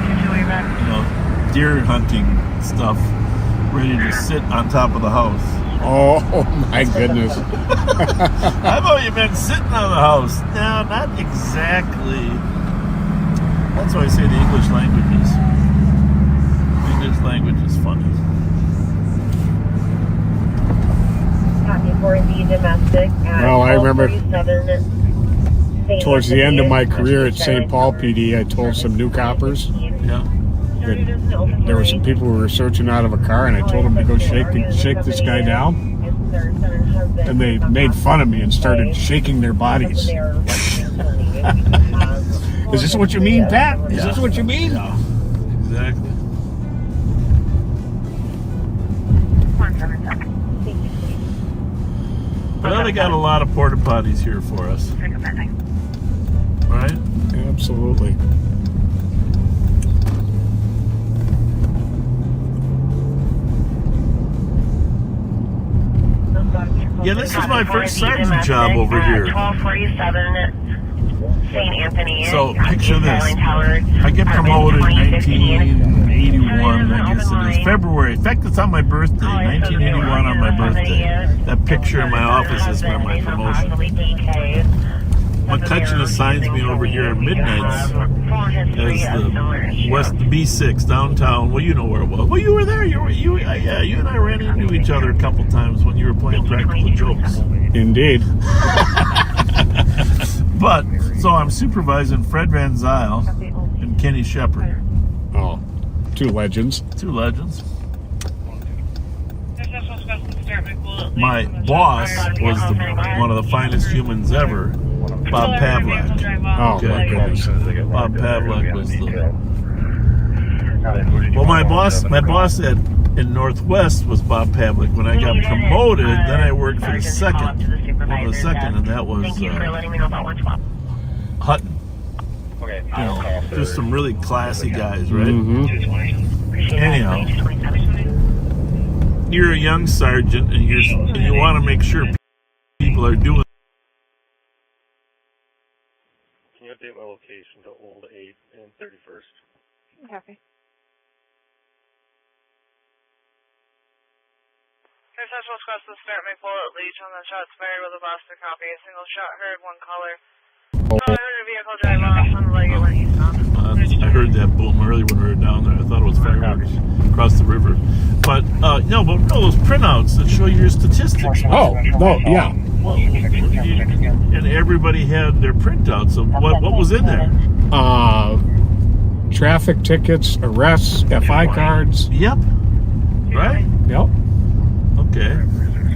deer hunting stuff, ready to sit on top of the house. Oh my goodness. I thought you meant sitting on the house. No, not exactly. That's why I say the English language is funny. For the domestic. Well, I remember towards the end of my career at St. Paul PD, I told some new coppers that there were some people who were searching out of a car, and I told them to go shake this guy down. And they made fun of me and started shaking their bodies. Is this what you mean, Pat? Is this what you mean? Yeah, exactly. But now they got a lot of porta potties here for us. Right? Absolutely. Yeah, this is my first sergeant job over here. 1247 St. Anthony. So, picture this. I get promoted in 1981, I guess it is. February. In fact, it's on my birthday. 1981 on my birthday. That picture in my office is for my promotion. McCutcheon assigns me over here at midnights as the B6 downtown. Well, you know where it was. Well, you were there. You and I ran into each other a couple times when you were playing Practical Jokes. Indeed. But so I'm supervising Fred Van Zyl and Kenny Shepard. Oh, two legends. Two legends. My boss was one of the finest humans ever. Bob Pavlak. Oh, my goodness. Bob Pavlak was the... Well, my boss in Northwest was Bob Pavlak. When I got promoted, then I worked for the second, and that was Hutton. You know, just some really classy guys, right? Anyhow, you're a young sergeant, and you want to make sure people are doing. Can you update my location to Old 8 and 31st? Okay. Central Quest with Spirit McBullet Leach on the shots fired with a blaster copy. A single shot heard, one caller. I heard a vehicle drive off on the leg when he stopped. I heard that boom earlier when we were down there. I thought it was fireworks across the river. But no, those printouts that show your statistics. Oh, no, yeah. And everybody had their printouts of what was in there. Traffic tickets, arrests, FI cards. Yep. Right? Yep. Okay.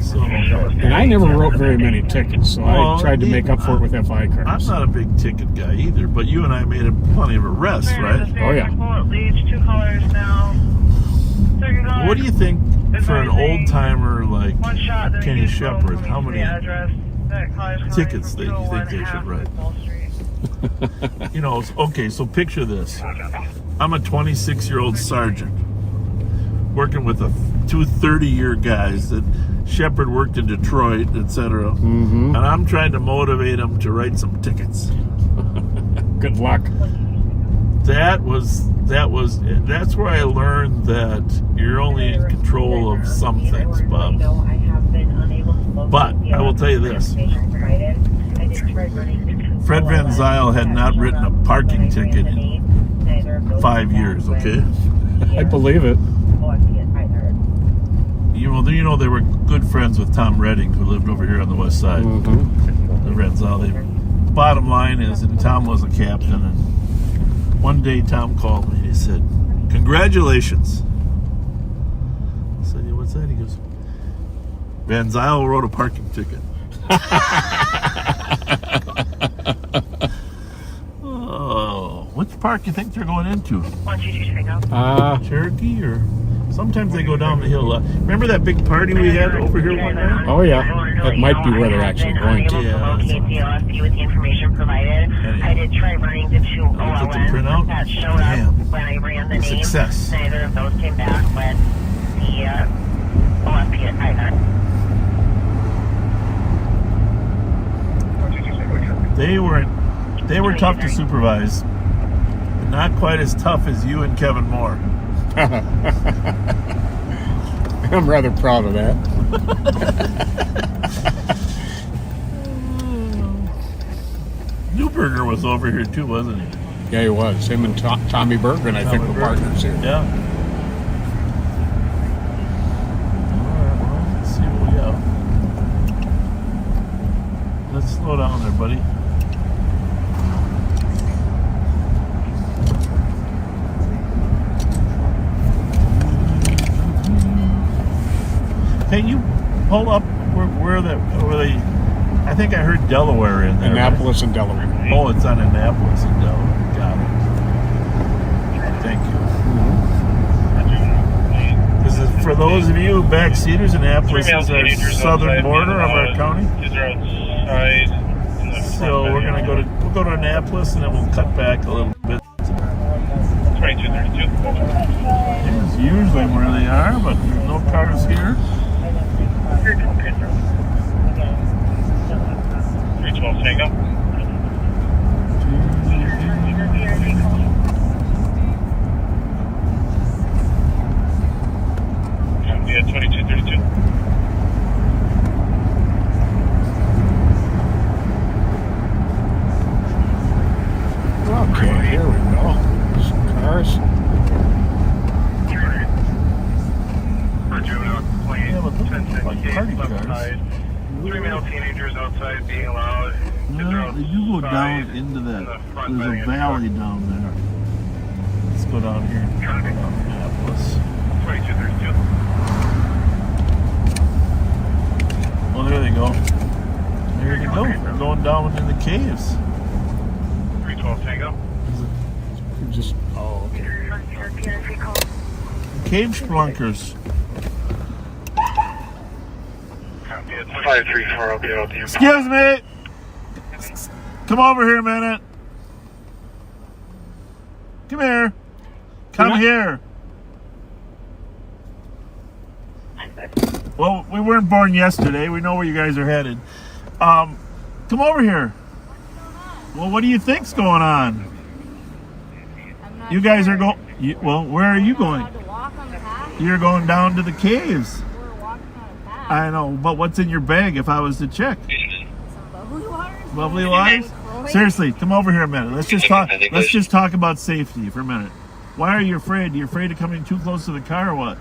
So, and I never wrote very many tickets, so I tried to make up for it with FI cards. I'm not a big ticket guy either, but you and I made plenty of arrests, right? Oh, yeah. Two callers now. What do you think for an old timer like Kenny Shepard? How many tickets that you think they should write? You know, okay, so picture this. I'm a 26-year-old sergeant working with two 30-year guys that Shepard worked in Detroit, etc. And I'm trying to motivate them to write some tickets. Good luck. That's where I learned that you're only in control of some things, Bob. But I will tell you this. Fred Van Zyl had not written a parking ticket in 5 years, okay? I believe it. You know they were good friends with Tom Redding, who lived over here on the west side. The Van Zyl. Bottom line is, and Tom was a captain, and one day Tom called me and he said, "Congratulations." I said, "Yeah, what's that?" He goes, "Van Zyl wrote a parking ticket." Oh, which park you think they're going into? Cherokee, or sometimes they go down the hill. Remember that big party we had over here one night? Oh yeah, that might be where they're actually going to. Yeah. With the information provided, I did try running to two OLNs that showed up when I ran the name. Success. Neither of those came back with the OFP either. They were tough to supervise, but not quite as tough as you and Kevin Moore. I'm rather proud of that. Newberger was over here too, wasn't he? Yeah, he was. Him and Tommy Bergman, I think, were partners here. Yeah. Alright, well, let's see what we have. Let's slow down there, buddy. Hey, you pull up where they? I think I heard Delaware in there. Annapolis right? and Delaware. Oh, it's on Annapolis and Delaware. Got it. Thank you. This is for those of you backseaters. Annapolis is our southern border of our county. So we're gonna we'll go to Annapolis and then we'll cut back a little bit. It's usually where they are, but there's no cars here. party cars. Outside. 3 male teenagers outside being allowed. No, they do go down into that. There's a valley down there. Let's go down here. Minneapolis. 2232. Oh, there they go. There they go. They're going down in the caves. 312 Tango. Just, oh, okay. Cave splunkers. 534, okay, okay. Excuse me. Come over here a minute. Come here. Come here. Well, we weren't born yesterday. We know where you guys are headed. Come over here. Well, what do you think's going on? You guys are going. Well, where are you going? You're going down to the caves. I know, but what's in your bag if I was to check? Bubbly waters? Seriously, come over here a minute. Let's just talk. Let's just talk about safety for a minute. Why are you afraid? Are you afraid of coming too close to the car or what?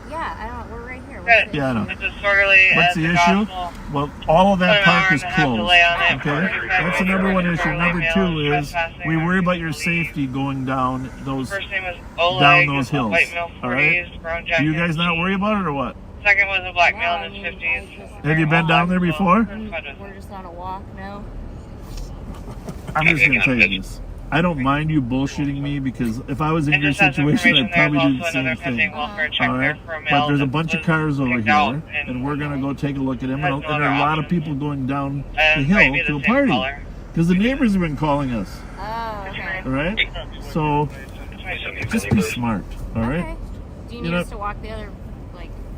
Yeah, I don't. We're right here. Yeah, I know. Disorderly. What's the issue? Well, all of that park is closed. Okay, that's the number one issue. Number two is we worry about your safety going down those hills. All right? Do you guys not worry about it or what? Second was a black male in his 50s. Have you been down there before? We're just on a walk now. I'm just gonna tell you this. I don't mind you bullshitting me because if I was in your situation, I'd probably do the same thing. All right, but there's a bunch of cars over here, and we're gonna go take a look at them. And there are a lot of people going down the hill to a party because the neighbors have been calling us. Oh, okay. All right, so just be smart. All right. Okay. Do you need us to walk the other?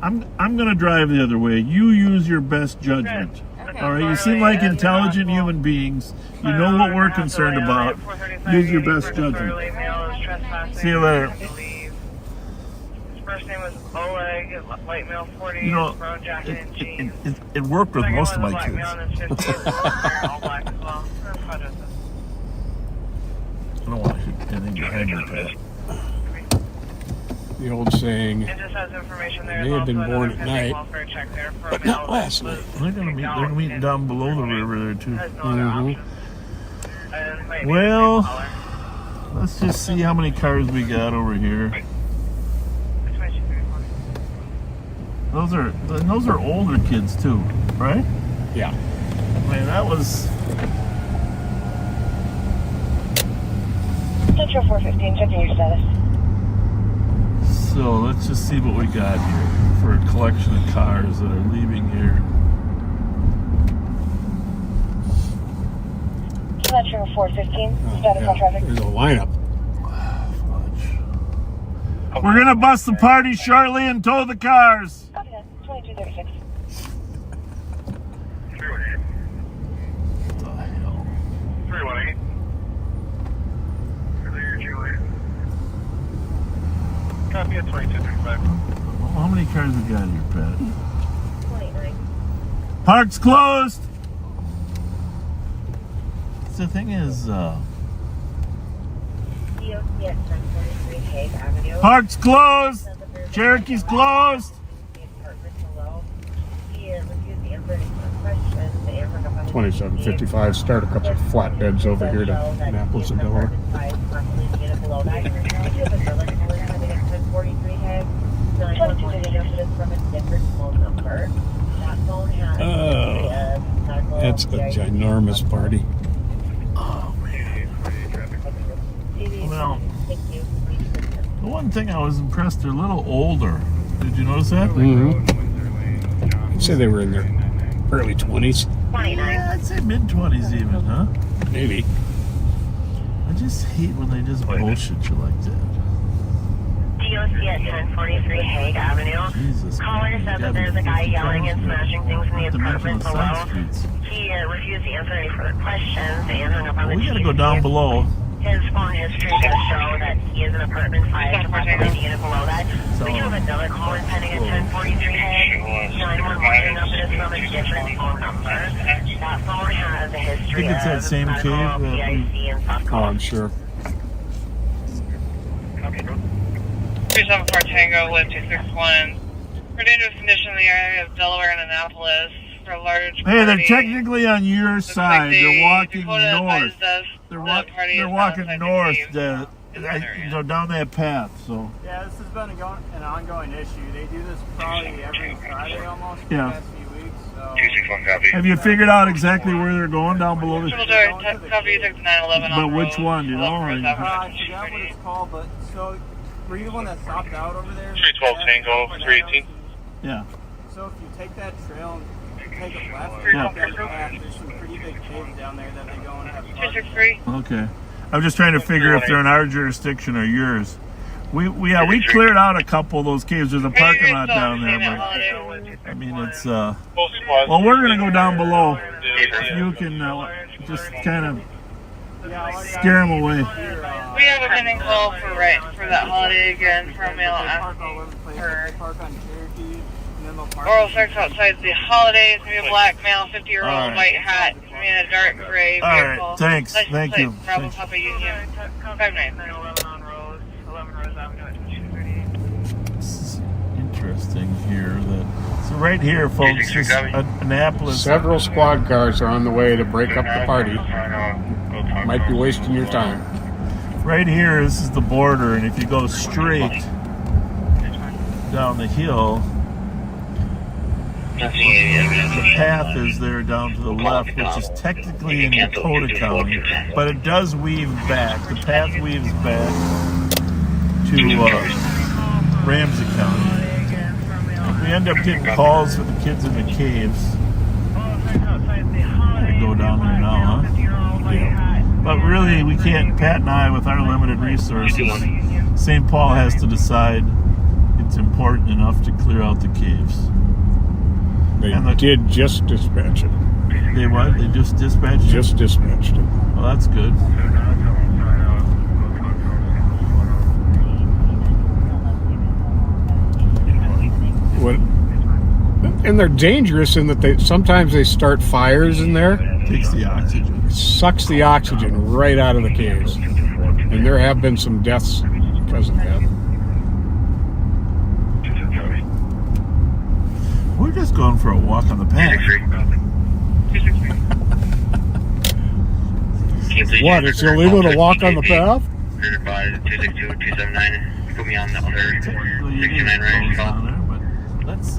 I'm gonna drive the other way. You use your best judgment. Okay. All right. You seem like intelligent human beings. You know what we're concerned about. Use your best judgment. See you later. His first name was Oleg, white male 40, You know, brown jacket and jeans. it worked with most of my Second was a black kids. male in his 50s, all black as well. I don't want to hit anything behind your head. The old saying, It just has information there. may have been born at night, but not last night. They're gonna meet down below the river there too. Mm-hmm. Well, let's just see how many cars we got over here. Those are older kids too, right? Yeah. I mean, that was. Central 415, checking your status. So let's just see what we got here for a collection of cars that are leaving here. Metro 415, status on traffic. There's a lineup. We're gonna bust the party shortly and tow the cars. Copy that, 2236. What the hell? 318. Clear, Julie. Copy at 2235. How many cars we got here, Pat? 29. Park's closed. The thing is, DOC at 1043 Hague Avenue. park's closed. Cherokee's closed. The apartment below. He refused the answer to questions. The answer to 2755. Start a couple of flatbeds over here to Annapolis and Delaware. Oh, that's a ginormous party. Well, the one thing I was impressed, they're a little older. Did you notice that? Mm-hmm. I'd say they were in their early 20s. Yeah, I'd say mid-20s even, huh? Maybe. I just hate when they just bullshit you like that. DOC at 1043 Hague Avenue. Jesus. Caller said that there's a guy yelling and smashing things in the apartment below. Streets. He refused to answer any further questions and hung up on the We gotta go down below. His phone history does show that he is in apartment 5, approximately unit below that. We do have another call in pending at 1043 Hague. 911 number is from a different phone number. That phone has a history I think it's that same cave that we... Oh, I'm sure. 374 Tango, live 261. For dangerous condition in the area of Delaware and Annapolis for a large Hey, party. they're technically on your side. They're walking Dakota north. advised us They're is walking outside the north. cave. Go down that path. So Yeah, this has been an ongoing issue. They do this probably every Friday almost for Yeah. the past few weeks. So 261 copy. have you figured out exactly where they're going down below the? Triple door, copy, you took the 911 But on which road. one, you know? 11 I forgot what it's called, but so were you the one that stopped out over there? 312 Tango, 318. Yeah. So if you take that trail and take a left Yeah. down the path, there's some pretty big caves down there that they go and have. 263. Okay. I'm just trying to figure if they're in our jurisdiction or yours. We cleared out a couple of those caves. There's a parking lot down there, but I mean it's well, we're gonna go down below. If you can just kind of scare them away. We have a pending call for that holiday again for a male asking for oral sex outside the holidays. It's gonna be a black male, 50-year-old, All right. white hat, it's gonna be in a dark gray All vehicle. right, thanks. License Thank plate, you. Bravo Thanks. Papa Union 59. 911 on Rose, 11 Rose Avenue at 238. It's interesting here that so right here, folks, this Annapolis. Several squad cars are on the way to break up the party. Might be wasting your time. Right here, this is the border, and if you go straight down the hill, the path is there down to the left, which is technically in Dakota County, but it does weave back. The path weaves back to Ramsey County. We end up getting calls for the kids in the caves. I go down there now, huh? Yeah. But really, we can't, Pat and I, with our limited resources, St. Paul has to decide it's important enough to clear out the caves. They did just dispatch it. They what? They just dispatched it? Just dispatched it. Well, that's good. And they're dangerous in that sometimes they start fires in there. Takes the oxygen. Sucks the oxygen right out of the caves. And there have been some deaths because of that. We're just going for a walk on the path. What, it's illegal to walk on the path? Put me on the other 69 range call. Let's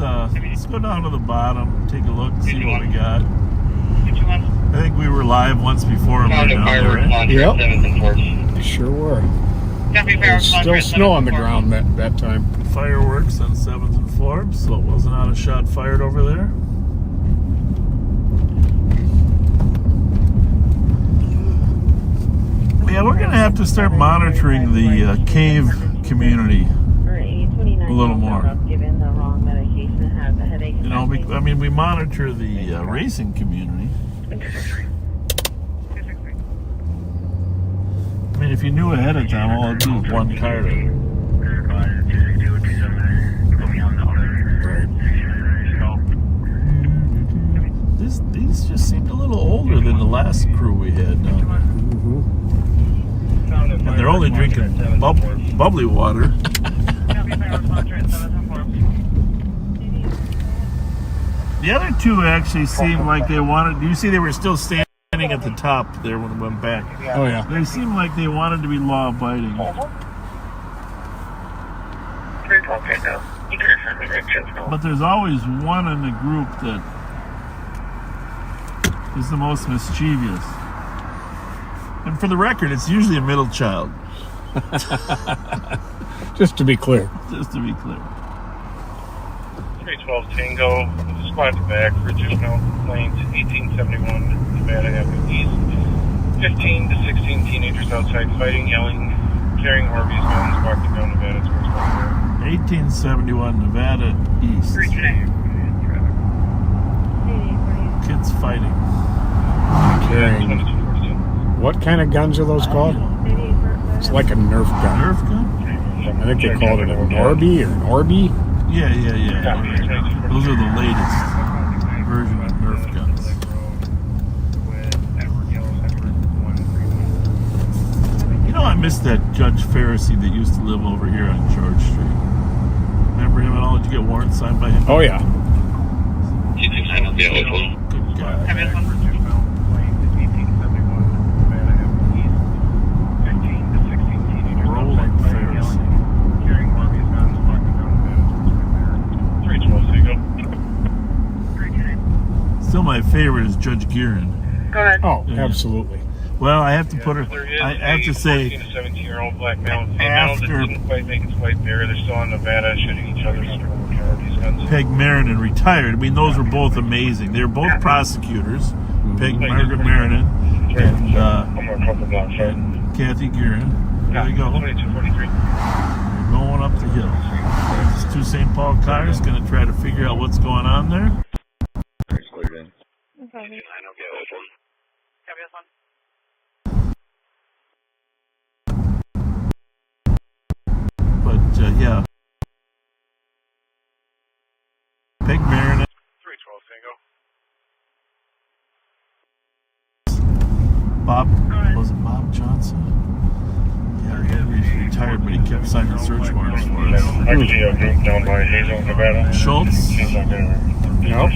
go down to the bottom, take a look, see what we got. I think we were live once before. Yep. They sure were. There's still snow on the ground that time. Fireworks on 7th and Forbes, so it wasn't out a shot fired over there. Yeah, we're going to have to start monitoring the cave community a little more. You know, I mean, we monitor the racing community. I mean, if you knew ahead of time, all it'd do is one car to... These just seemed a little older than the last crew we had down there. And they're only drinking bubbly water. The other two actually seemed like they wanted... You see they were still standing at the top there when it went back. Oh, yeah. They seemed like they wanted to be law-abiding. But there's always one in the group that is the most mischievous. And for the record, it's usually a middle child. Just to be clear. Just to be clear. 312 Tango, the squad at the back, original complaint, 1871 Nevada Avenue East. 15 to 16 teenagers outside fighting, yelling, carrying Harvey's guns, walking down Nevada towards Burrill. 1871 Nevada East. Kids fighting. Carrying. What kind of guns are those called? It's like a Nerf gun. Nerf gun? I think they called it a Norby or Norby. Yeah. Those are the latest version of Nerf guns. You know, I miss that Judge Pharisee that used to live over here on George Street. Remember for him at all? Did you get warrants signed by him? Oh yeah. Good guy. Rolling Pharisee. Still, my favorite is Judge Gearin. Go ahead. Oh, absolutely. Well, I have to put her. I have to say, 14 to 17-year-old black male and female that didn't quite make its way there. They're still in Nevada shooting each other these guns. Peg Marinan retired. I mean, those were both amazing. They were both prosecutors. Peg Margaret Marinan and Kathy Gearin. There we go. 2243. We're going up the hill. There's two St. Paul cars going to try to figure out what's going on there. Okay. But yeah, Peg Marinan. 312 Tango. Bob, was it Bob Johnson? Yeah, he's retired, but he kept signing search warrants for us. Actually, a group down by Hazel, Nevada. Schultz? Yep.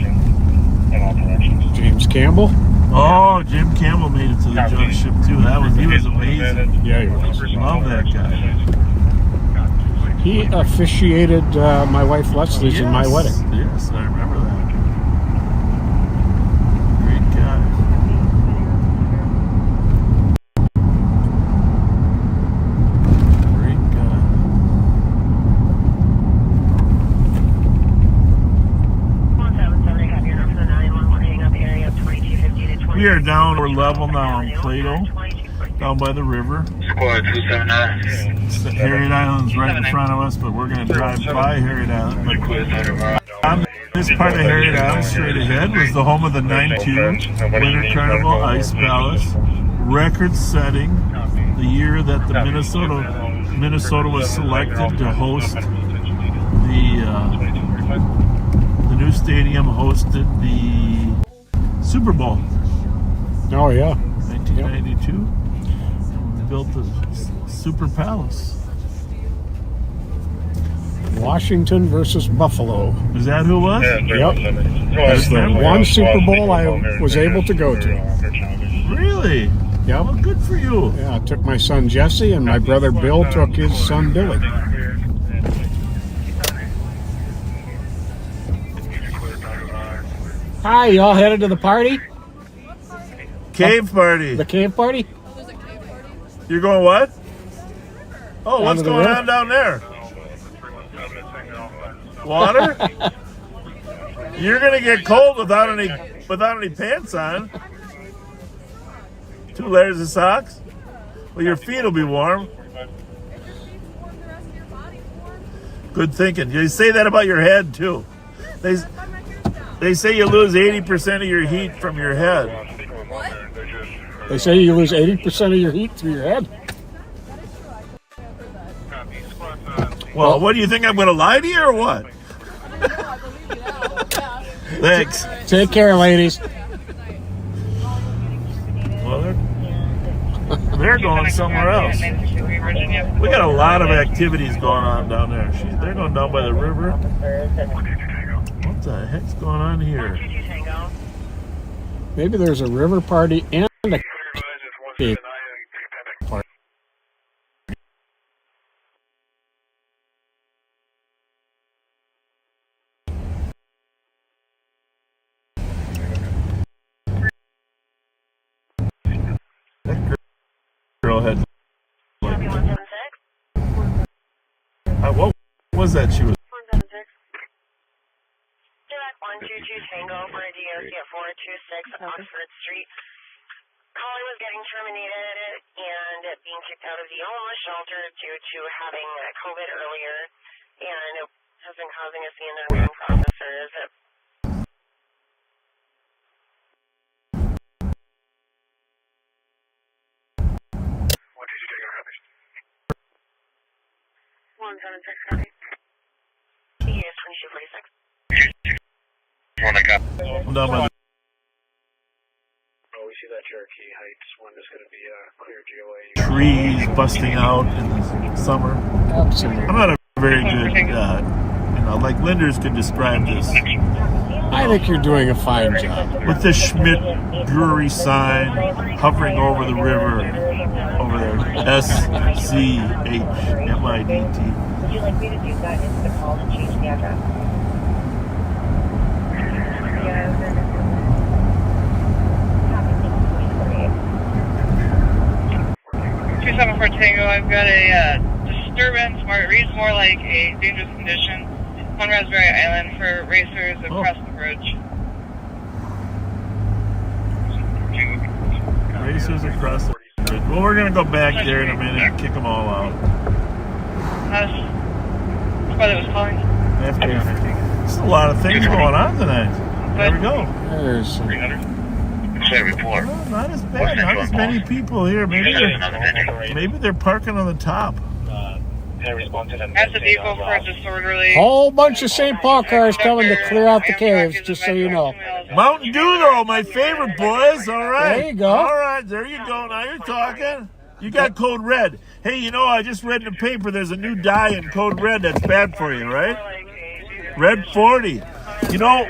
James Campbell. Oh, Jim Campbell made it to the judgeship too. He was amazing. Yeah, he was. Love that guy. He officiated my wife Leslie's in my wedding. Yes, I remember that. Great guy. Great guy. We are down. We're level now on Plato, down by the river. Squad 279. Harriet Island's right in front of us, but we're going to drive by Harriet Island. But on this part of Harriet Island, straight ahead, was the home of the 9-2 Winter Carnival Ice Palace, record-setting the year that the Minnesota was selected to host the new stadium hosted the Super Bowl. Oh yeah, 1992. We built the Super Palace. Washington versus Buffalo. Is that who it was? Yep. That's the one Super Bowl I was able to go to. Really? Yep. Well, good for you. Yeah, I took my son Jesse, and my brother Bill took his son Billy. Hi, y'all headed to the party? Cave party. The cave party? You're going what? Oh, what's going on down there? Water? You're gonna get cold without any pants on. 2 layers of socks? Well, your feet will be warm. Good thinking. You say that about your head too. They say you lose 80% of your heat from your head. They say you lose 80% of your heat through your head. Well, what do you think? I'm going to lie to you or what? Thanks. Take care, ladies. Well, they're going somewhere else. We got a lot of activities going on down there. They're going down by the river. What the heck's going on here? Maybe there's a river party and a cave party. Girl had what was that she was? 122 Tango for a DOC at 426 Oxford Street. Caller was getting terminated and being kicked out of the homeless shelter due to having COVID earlier, and it has been causing a scene unknown for officers. What did you take your habit? 176 copy. He is 2246. One I got. I'm down by the Oh, we see that Cherokee Heights one is going to be a clear GOA. trees busting out in the summer. Absolutely. I'm not a very good know, like Linders could describe this. I think you're doing a fine job. With the Schmidt Brewery sign hovering over the river, over there, SCHMIDT. Would you like me to do that into the call and change the address? Yeah. 274 Tango, I've got a disturbance, or it reads more like a dangerous condition on Raspberry Island for racers across the bridge. Racers across the bridge. Well, we're going to go back there in a minute and kick them all out. That's why that was calling. There's a lot of things going on tonight. There we go. There's 300. Report. Well, not as bad. Not as many people here. Maybe they're parking on the top. That's a vehicle for a disorderly. whole bunch of St. Paul cars coming to clear out the caves, just so you know. Mountain Dew, though, my favorite, boys. All right. There you go. All right, there you go. Now you're talking. You got Code Red. Hey, you know, I just read in the paper there's a new dye in Code Red that's bad for you, right? Red 40. You know,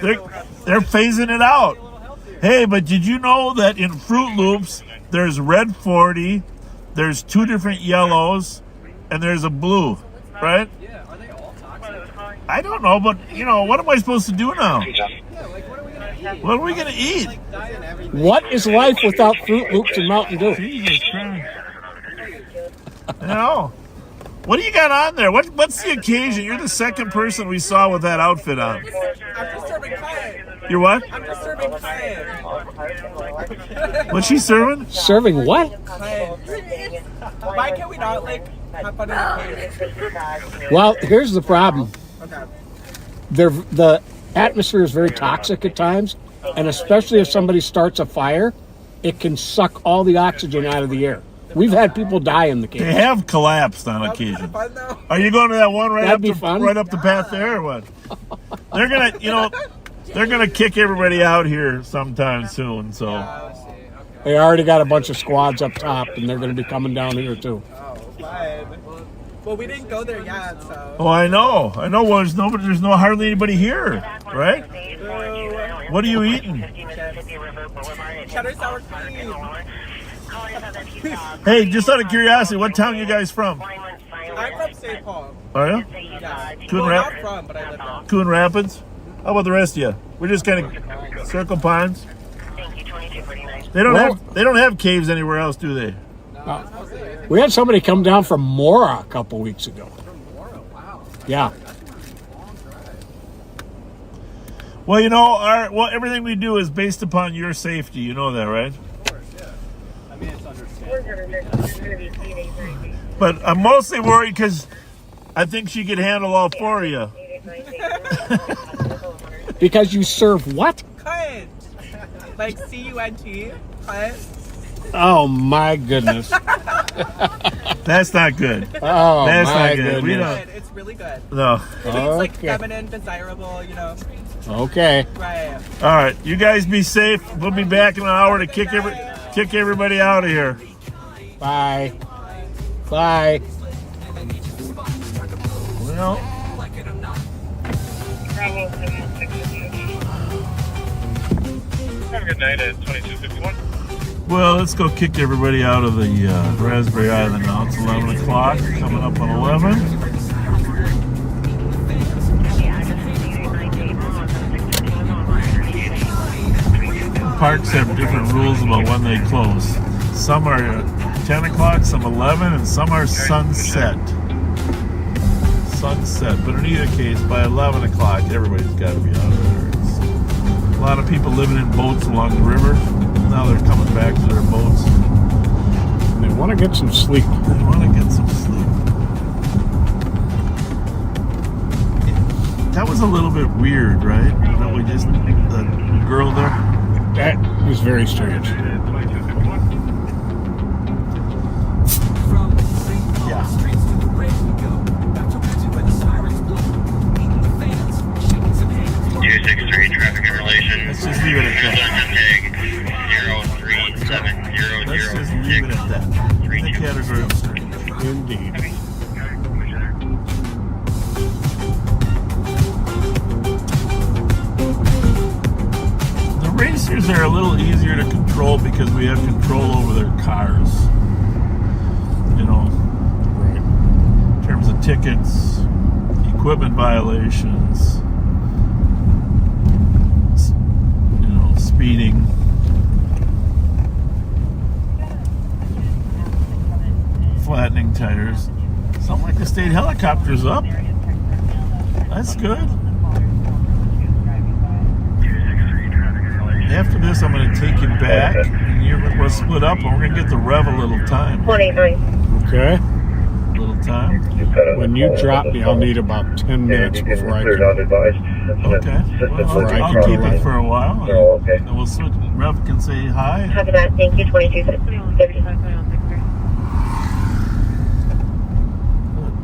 they're phasing it out. Hey, but did you know that in Fruit Loops, there's Red 40, there's 2 different yellows, and there's a blue, right? I don't know, but, you know, what am I supposed to do now? What are we going to eat? What is life without Fruit Loops and Mountain Dew? Jesus Christ. You know, what do you got on there? What's the occasion? You're the second person we saw with that outfit on. I'm just serving cayenne. You're what? I'm just serving cayenne. What's she serving? Serving what? Cayenne. Why can't we not, like, have fun in the cave? Well, here's the problem. Okay. The atmosphere is very toxic at times, and especially if somebody starts a fire, it can suck all the oxygen out of the air. We've had people die in the cave. They have collapsed on occasion. Are you going to that one right up the path there, or what? They're gonna, you know, they're gonna kick everybody out here sometime soon. So they already got a bunch of squads up top, and they're going to be coming down here too. Well, we didn't go there yet, so. Oh, I know. Well, there's hardly anybody here, right? What are you eating? Cheddar sour cream. Hey, just out of curiosity, what town you guys from? I'm from St. Paul. Are you? Yeah. Not from, but I live there. Coon Rapids? How about the rest of you? We're just kind of Circle Pines. They don't have caves anywhere else, do they? We had somebody come down from Mora a couple weeks ago. Yeah. Well, you know, everything we do is based upon your safety. You know that, right? But I'm mostly worried because I think she could handle all 4 of you. Because you serve what? Cunt. Like C-U-N-T. Cunt. Oh my goodness. That's not good. Oh, that's my not good. goodness. It's really good. No. It's like feminine, desirable, you know. Okay. Right. All right, you guys be safe. We'll be back in an hour to kick everybody out of here. Bye. Bye. Well, Have a good night at 2251. well, let's go kick everybody out of the Raspberry Island now. It's 11 o'clock, coming up on 11. Parks have different rules about when they close. Some are 10 o'clock, some 11, and some are sunset. But in either case, by 11 o'clock, everybody's got to be out of there. It's a lot of people living in boats along the river. Now they're coming back to their boats. They want to get some sleep. That was a little bit weird, right? That we just, the girl there. That was very strange. Yeah. 263 traffic in relation. Let's just leave it at that. Let's just leave it at that. In the category of strange. Indeed. Seniors are a little easier to control because we have control over their cars. You know, Right. in terms of tickets, equipment violations, you know, speeding. Flattening tires. Something like the state helicopter's up. That's good. After this, I'm going to take you back, and we'll split up, and we're going to get the rev a little time. 189. Okay. A little time. When you drop me, I'll need about 10 minutes before I can. Okay. Well, I'll keep it for a while. And we'll switch. Rev can say hi. Copy that. Thank you. 2250.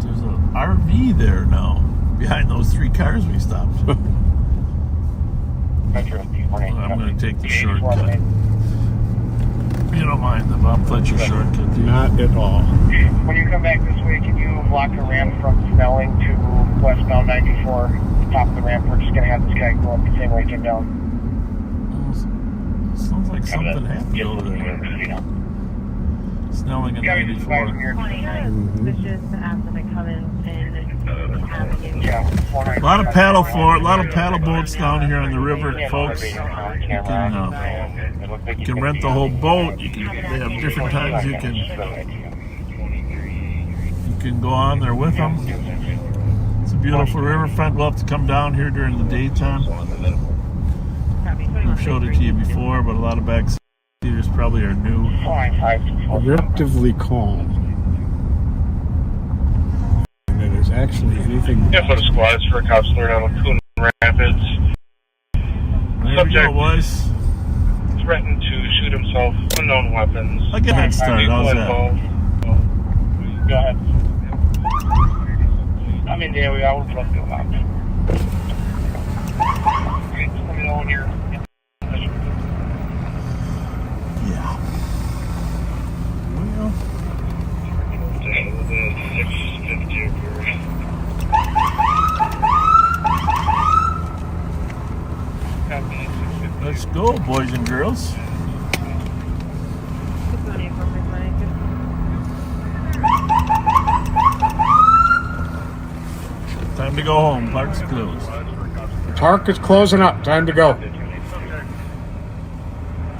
There's an RV there now, behind those 3 cars we stopped. I'm going to take the shortcut. You don't mind the Bob Fletcher shortcut, do you? Not at all. When you come back this way, can you block the ramp from Snelling to westbound 94? Top of the ramp, we're just going to have this guy go up the same way he came down. Sounds like something happened over there. Snelling at 94. A lot of paddle boats down here on the river, folks. You can rent the whole boat. They have different times you can go on there with them. It's a beautiful riverfront. We'll have to come down here during the daytime. I've showed it to you before, but a lot of backseaters probably are new. Relatively calm. And it is actually anything. Yeah, for the squads for a cops alert out of Coon Rapids. There we go, boys. Threatened to shoot himself, unknown weapons. I'll get that started. How's that? Go ahead. I'm in the area. I will drop you out. Okay, just let me know when you're. Yeah. Well. 650. Let's go, boys and girls. Time to go home. Park's closed. Park is closing up. Time to go.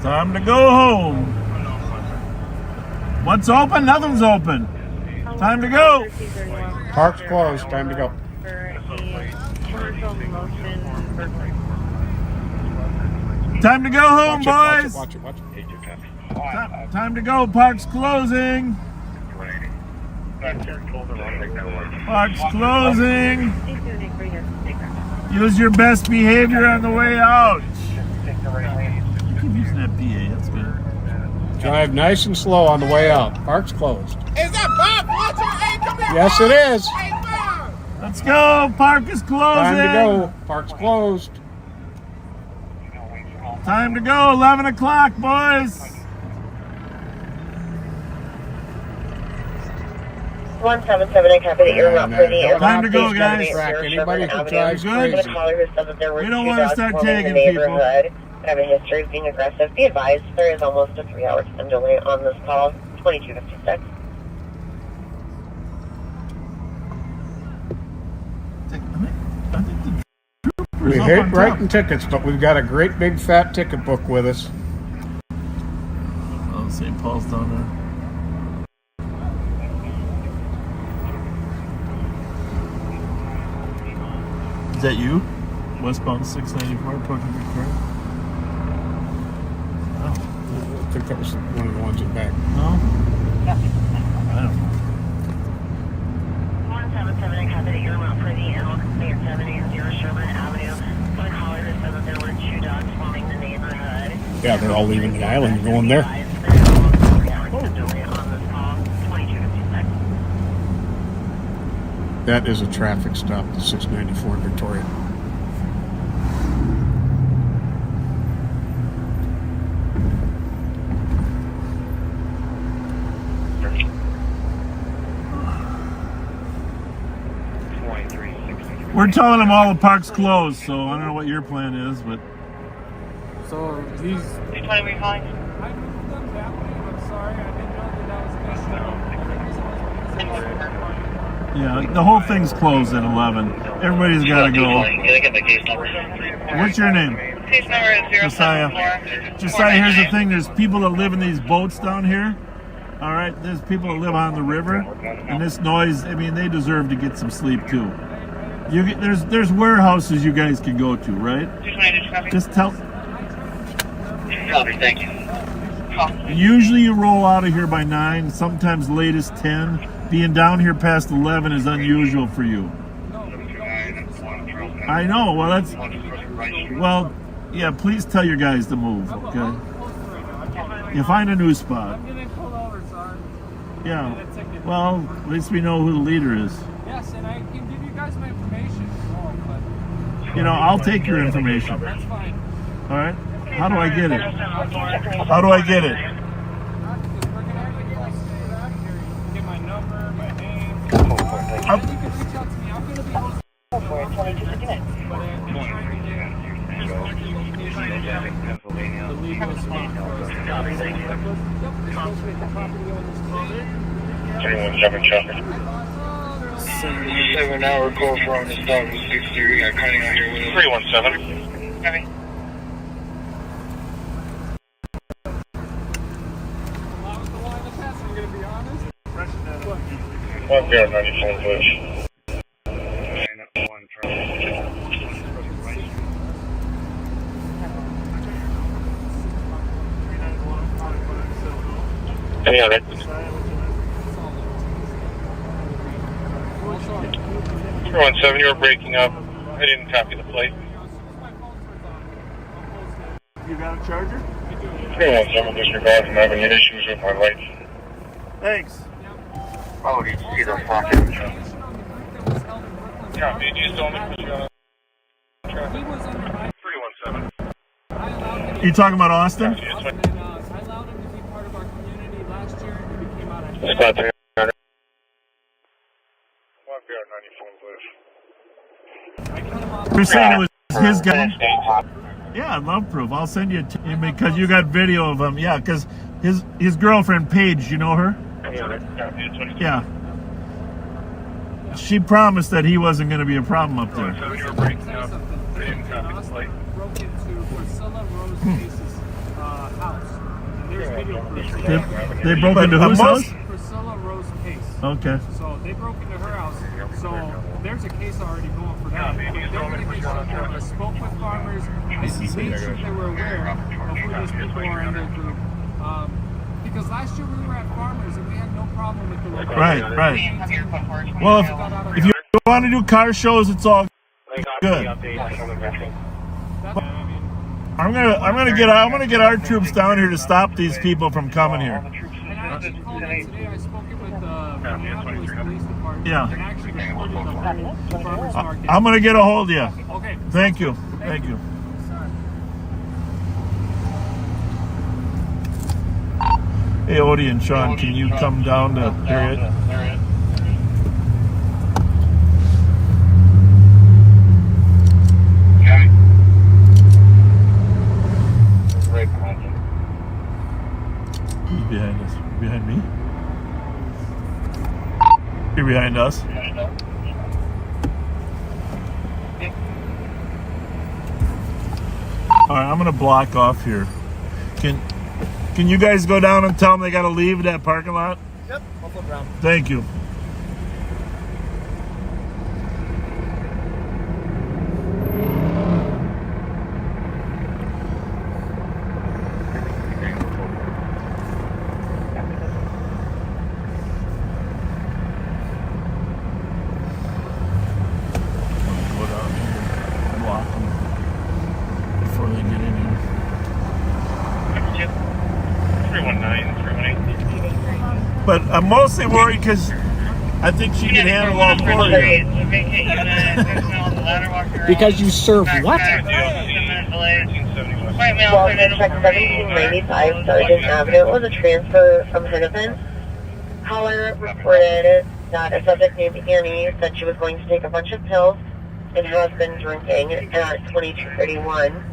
Time to go home. What's open? Nothing's open. Time to go. Park's closed. Time to go. Time to go home, boys. Watch it. Time to go. Park's closing. Park's closing. Use your best behavior on the way out. You keep using that PA. That's good. Drive nice and slow on the way out. Park's closed. Is that Bob Fletcher? Hey, come here. Yes, it is. Hey, Bob. Let's go. Park is closing. Time to go. Park's closed. Time to go. 11 o'clock, boys. 177, I copy that you're not for the Time to go, guys. Anybody who drives Good. crazy. We don't want to start tagging people. Have a history of being aggressive. Be advised, there is almost a 3-hour time delay on this call. 2256. We hate writing tickets, but we've got a great big fat ticket book with us. Oh, St. Paul's down there. Is that you? Westbound 694, approaching Victoria? I think that was one of the ones in back. No? I don't know. 177, I copy that you're not for the Elk, Mayor 780 Sherman Avenue. For the caller who said that there were 2 dogs swarming the neighborhood. Yeah, they're all leaving the island and going there. That is a traffic stop to 694 Victoria. We're telling them all the park's closed, so I don't know what your plan is, but So he's. Which one are we calling? I moved them that way. I'm sorry. I didn't know that was an issue. Yeah, the whole thing's closed at 11. Everybody's got to go. What's your name? Case number is 074. Josiah, here's the thing. There's people that live in these boats down here. All right, there's people that live on the river, and this noise. I mean, they deserve to get some sleep too. There's warehouses you guys can go to, right? Just tell. Copy, thank you. Usually you roll out of here by 9. Sometimes latest 10. Being down here past 11 is unusual for you. I know. Well, that's. Well, yeah. Please tell your guys to move. Okay. You find a new spot. Yeah. Well, at least we know who the leader is. Yes, and I can give you guys my information. You know, I'll take your information. That's fine. All right. How do I get it? How do I get it? Get my number, my name. You can reach out to me. I'm going to be hosting. The legal spot for us. 317 traffic. 7-hour call from the start with 6-3. Got cutting out here with 317. Copy. One bear 94 Bush. Any other? 317, you were breaking up. I didn't copy the plate. You got a charger? 317, disregard. I'm having issues with my lights. Thanks. Oh, did you see the fucking? Yeah, did you still need to 317. You talking about Austin? I allowed him to be part of our community last year. He became out of Spot 300. 1 bear 94 Bush. You're saying it was his guy? Yeah, love proof. I'll send you because you got video of him. Yeah, because his girlfriend Paige, you know her? Yeah. She promised that he wasn't going to be a problem up there. So you were breaking up. I didn't copy the plate. broke into Priscilla Rose Case's house. And there's video proof. They broke into whose house? Priscilla Rose Case. Okay. So they broke into her house. So there's a case already going for that. But they're going to get something. I spoke with farmers. I made sure they were aware of who these people are in their group. Because last year we were at farmers and we had no problem with the local. Right. Well, if you want to do car shows, it's all good. I'm gonna get our troops down here to stop these people from coming here. And I actually called in today. I spoke with the Minneapolis Police Department. Yeah. And actually reported the whole farmers market. I'm gonna get a hold of you. Okay. Thank you. Hey, Odie and Sean, can you come down to Harriet? Right behind you. He's behind us. Behind me? You're behind us. Alright, I'm gonna block off here. Can you guys go down and tell them they gotta leave that parking lot? Yep, I'll flip around. Thank you. Go down here, block them before they get in here. 319. But I'm mostly worried because I think she can handle all four of you. Because you serve what? Well, in check 1795 Sergeant Avenue was a transfer from Hennepin. Caller reported that a subject named Annie said she was going to take a bunch of pills and has been drinking at 2231.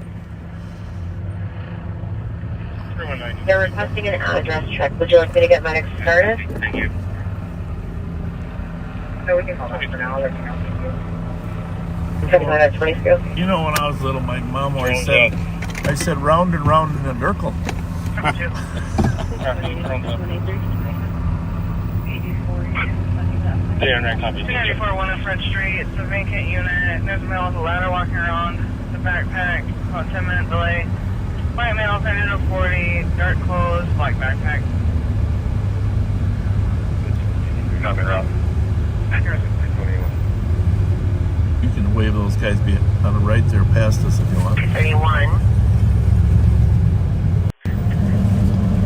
They're requesting an address check. Would you like me to get medics started? Thank you. No, we can hold on for now. I'll let you know. 29 at 20 scale. You know, when I was little, my mom always said, I said round and round in a circle. Yeah, copy. 294-1 on French Street. It's a vacant unit. There's a male with a ladder walking around the backpack. About 10-minute delay. White male, 30 to 40. Dark clothes, black backpack. Copy, Rob. You can wave those guys be on the right there past us if you want. 31.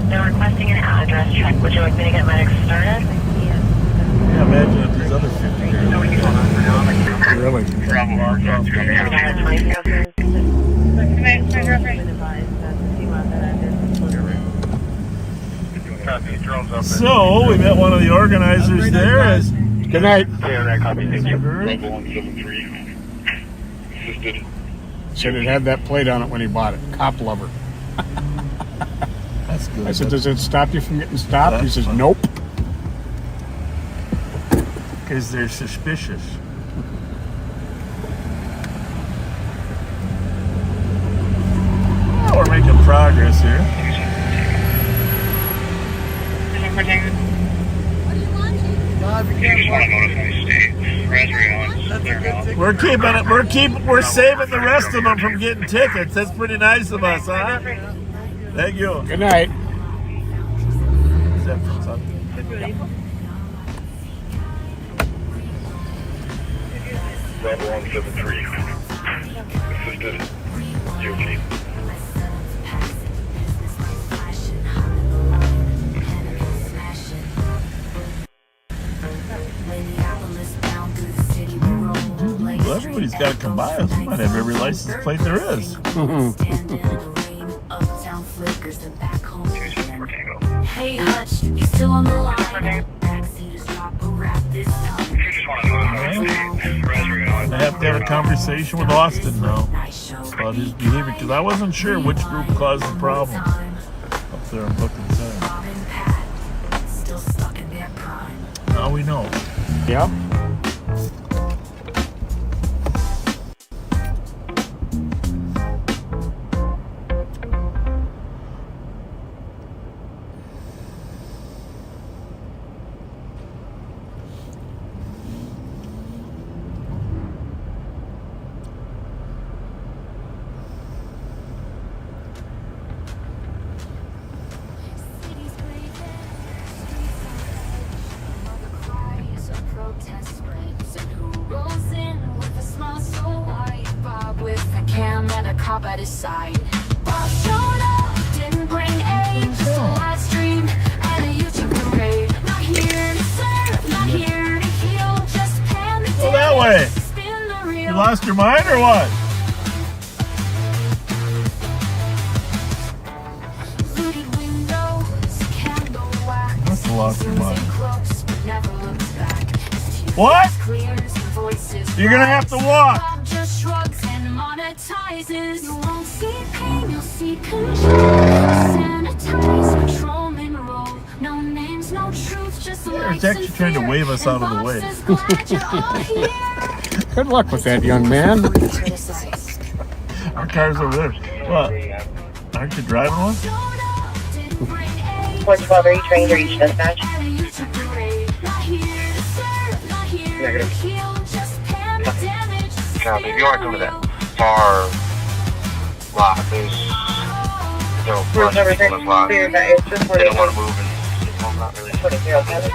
They're requesting an address check. Would you like me to get medics started? Yeah, imagine if there's other 50 here. Really? So, we met one of the organizers there. As Good night. Said it had that plate on it when he bought it. Cop lover. That's good. I said, does it stop you from getting stopped? He says, nope. Because they're suspicious. Well, we're making progress here. We're saving the rest of them from getting tickets. That's pretty nice of us, huh? Thank you. Good night. Is that from something? 173. Assisted. GOT. Well, everybody's got to come by us. We might have every license plate there is. Hey Hutch, you still on the line? Backseaters drop a wrap this time. I have to have a conversation with Austin now about his behavior because I wasn't sure which group caused the problem up there in Brooklyn Center. Now we know. Yep. At his side. Bob showed up, didn't bring aid, just a live stream and a YouTube parade. Not here to serve, not here to heal, just pan the Go that way. Spin the reel. You lost your mind or what? Looted windows, candle wax. Must have lost your mind. Close, but never looks back. What? Voices You're gonna have to walk. Bob just shrugs and monetizes. You won't see pain, you'll see control. Sanitize, patrolman roll. No names, no truth, just It's actually trying to wave us out of the way. Good luck with that, young man. Our car's over there. What? Aren't you driving one? 112, are you trying to reach dispatch? Negative. Copy. If you want to come to that far lot, there's no Room number people in 6, this lot. clear that is just They don't want to move and well, not really. 20, Kevin.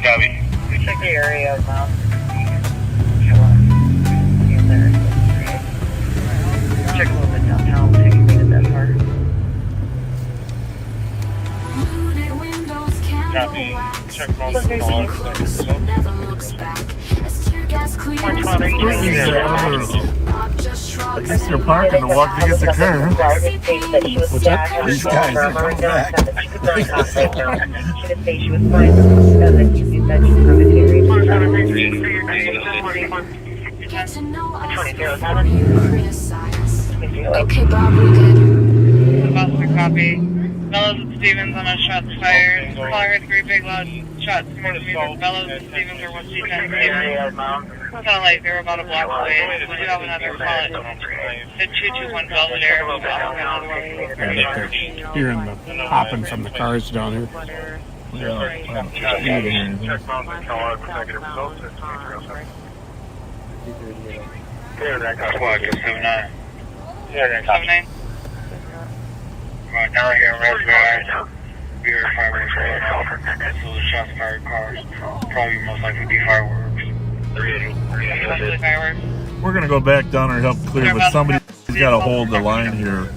Copy. Check the area now. Check a little bit downtown, see if you made it that far. Copy. Check most of the calls. Never looks back. As tear gas clears. I guess they're parking to walk to get the car. What's that? These guys are coming back. She did say she was fine. She said that she said she was cemetery. Get to know us before you criticize. Okay, Bob, we good. Buster copy. Bellows and Stevens on a shots fired. Caller heard 3 big loud shots towards me. Bellows and Stevens are 1C10. Sounded like they were about a block away. We do have another call at 221 Belvedere. Hearing the hopping from the cars down here. Check bound and call out consecutive results. Clear that car. Squad 79. Clear that car. 79. Now here in Redbird. Beer fireworks going off. So the shots fired cars. Probably most likely be fireworks. Possibly fireworks. We're gonna go back down and help clear, but somebody's got to hold the line here.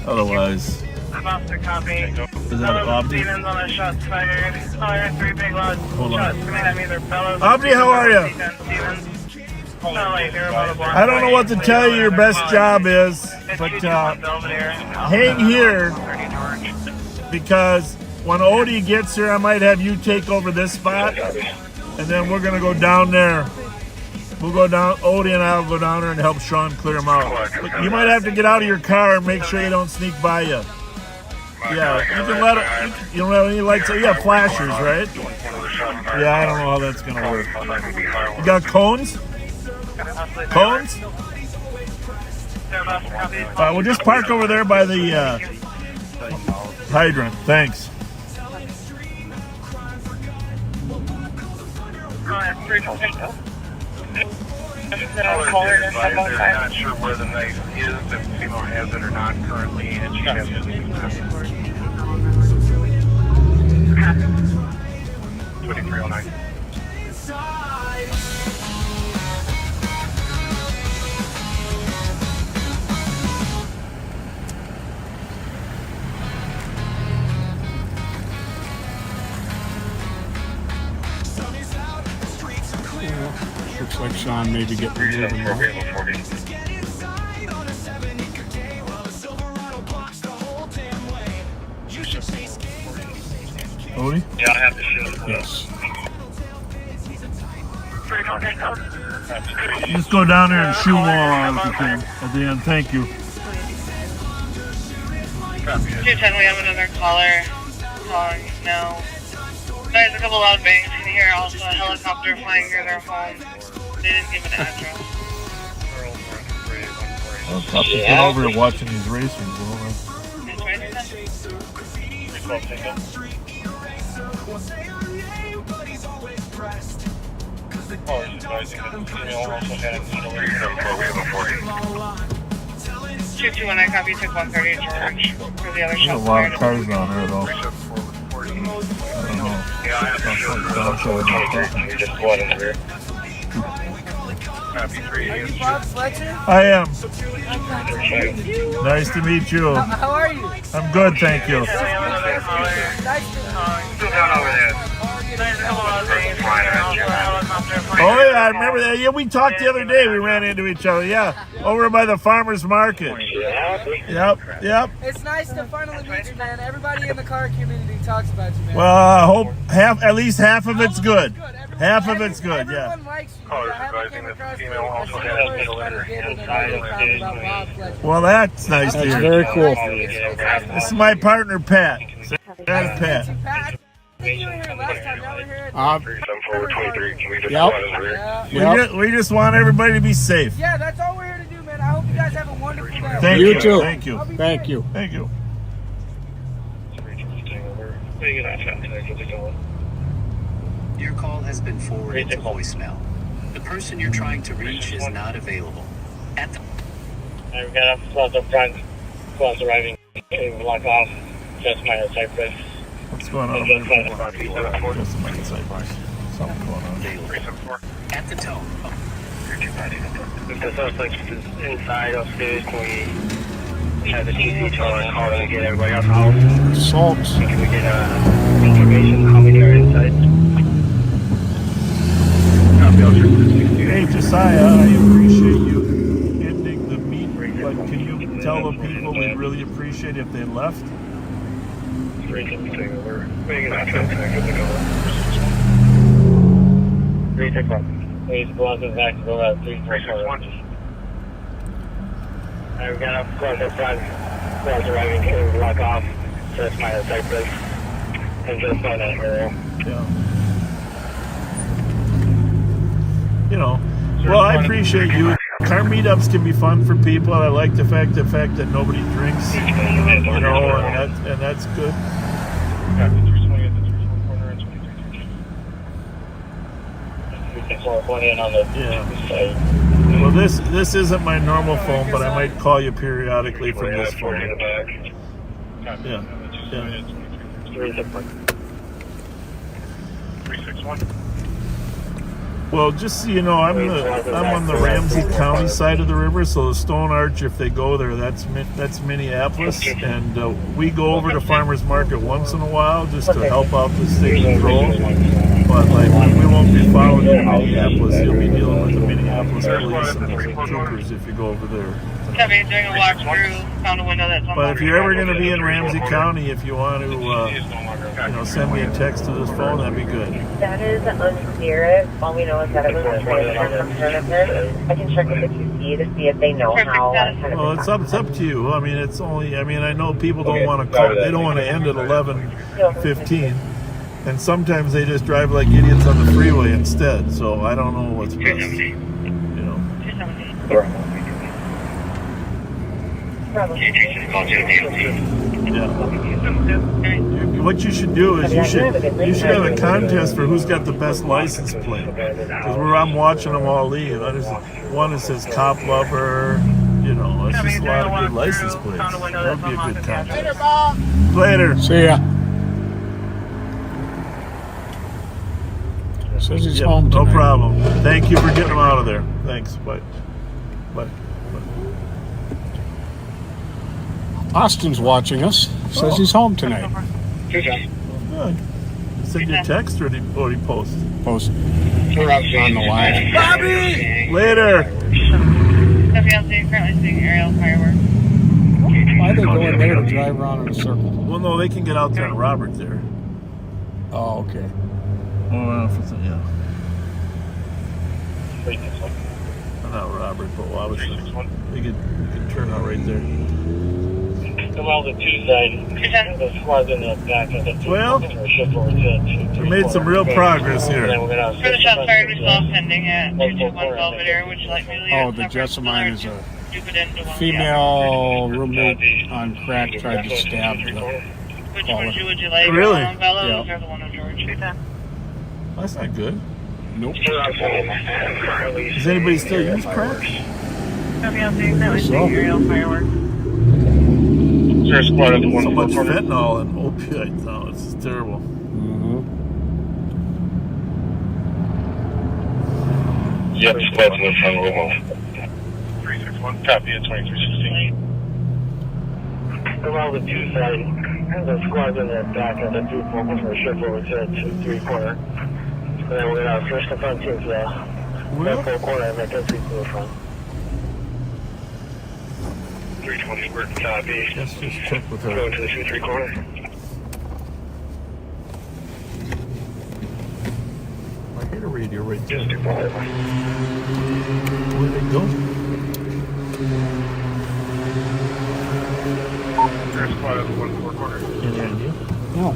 Otherwise, Buster copy. is that Abdi? Stevens on a shots fired. Caller heard 3 big loud shots coming at me. They're Bellows. Abdi, how are you? I don't know what to tell you your best job is, but hang here, because when Odie gets here, I might have you take over this spot, and then we're gonna go down there. We'll go down, Odie and I will go down there and help Sean clear them out. But you might have to get out of your car and make sure you don't sneak by you. Yeah, you can let it, you don't have any lights, you have flashers, right? Yeah, I don't know how that's gonna work. You got cones? Cones? We'll just park over there by the hydrant. Thanks. They're not sure where the knife is, if female has it or not currently, and she has it. 2309. Looks like Sean maybe getting moving now. Odie? Yeah, I have to shoot. Yes. Just go down there and shoot them all out if you can at the end. Thank you. 210, we have another caller calling now. There's a couple loud bangs. You can hear also a helicopter flying near their home. They didn't give an address. I'll have to get over here watching these racers. Callers advising that the female also had a needle in her throat. 221, I copy, took 130 George for the other There's a shot. lot of cars down there though. I don't know. Yeah, I have to shoot. You just go out in the rear. Copy 3. Are you Bob Fletcher? I am. Nice Nice to meet you. How are you? I'm good, thank you. Nice Still down over there. Oh yeah, I remember that. Yeah, we talked the other day. We ran into each other. Yeah, over by the farmers market. Yep. It's nice to finally meet you, man. Everybody in the car community talks about you, man. Well, I hope at least half of it's good. Half of it's good. Yeah. Everyone likes you. Callers advising that the female also had a needle in her inside of the Well, that's nice to hear. Very cool. This is my partner, Pat. That's Pat. I think you were here last time. Now we're here. We just want everybody to be safe. Yeah, that's all we're here to do, man. I hope you guys have a wonderful day. Thank You you. too. Thank you. Thank you. Thank you. Your call has been forwarded to voicemail. The person you're trying to reach is not available. At the I've got a plus up front, plus arriving in block off, just minus Cypress. What's going on? Just a minute, Cypress. Something going on. At the tone. If the suspect is inside upstairs, can we have the TC call and get everybody else out? Salts. Can we get information how many are inside? Hey, Josiah, I appreciate you ending the meeting, but can you tell the people we'd really appreciate if they left? Please go out to the back and go out 341. I've got up close outside. Close arriving here, block off. So that's my site place. And just on that area. Yeah. You know, well, I appreciate you. Car meetups can be fun for people. I like the fact that nobody drinks, you know, and that's good. Yeah. Well, this isn't my normal phone, but I might call you periodically from this phone. Yeah. Yeah. 361. Well, just so you know, I'm on the Ramsey County side of the river, so the Stone Arch, if they go there, that's Minneapolis, and we go over to Farmers Market once in a while just to help out the state patrol. But like, we won't be following you in Minneapolis. You'll be dealing with the Minneapolis police and the troopers if you go over there. Kevin, doing a walk through, found a window that's on. But if you're ever going to be in Ramsey County, if you want to, send me a text to this phone, that'd be good. That is unclear. All we know is that it was a tournament. I can check with the QC to see if they know how. Well, it's up to you. I mean, it's only. I mean, I know people don't want to call. They don't want to end at 11:15, and sometimes they just drive like idiots on the freeway instead. So I don't know what's best. You know. Yeah. What you should do is you should have a contest for who's got the best license plate. Because I'm watching them all leave. One that says Cop Lover. You know, it's just a lot of good license plates. That'd be a good contest. Later. See ya. Says he's home tonight. No problem. Thank you for getting him out of there. Thanks. Bye. Bye. Austin's watching us. Says he's home tonight. Good. Send you a text or did he post? Post. We're out on the line. Bobby! Later. currently seeing aerial fireworks. Why are they going there to drive around in a circle? Well, no, they can get out there on Robert there. Oh, okay. Oh, if it's yeah. Not Robert, but Wabasha. We could turn out right there. Come on the 2 side. The squad's in the back of the 2. Well, we made some real progress here. For the shots fired, we saw pending at 221 Belvedere. Would you like me to leave? Oh, the Jessamine is a female roommate on crack tried to stab the Which one would you like? Really? The one on Bellows Yeah. or the one on George? That's not good. Nope. Does anybody still use crack? Aerial fireworks. So much fentanyl and opioids now. It's terrible. Yep, squad's in the front row. 361, copy at 2316. Come on the 2 side. The squad's in the back of the 2 for shift over to 2-3 corner. And then we're going to first and front to the left 4 corner and make us to the front. 320 square, copy. Let's just check with her. Go to the 2-3 corner. I hear the radio right there. Where'd it go? There's squad at the 1-4 corner. In there, and you? No.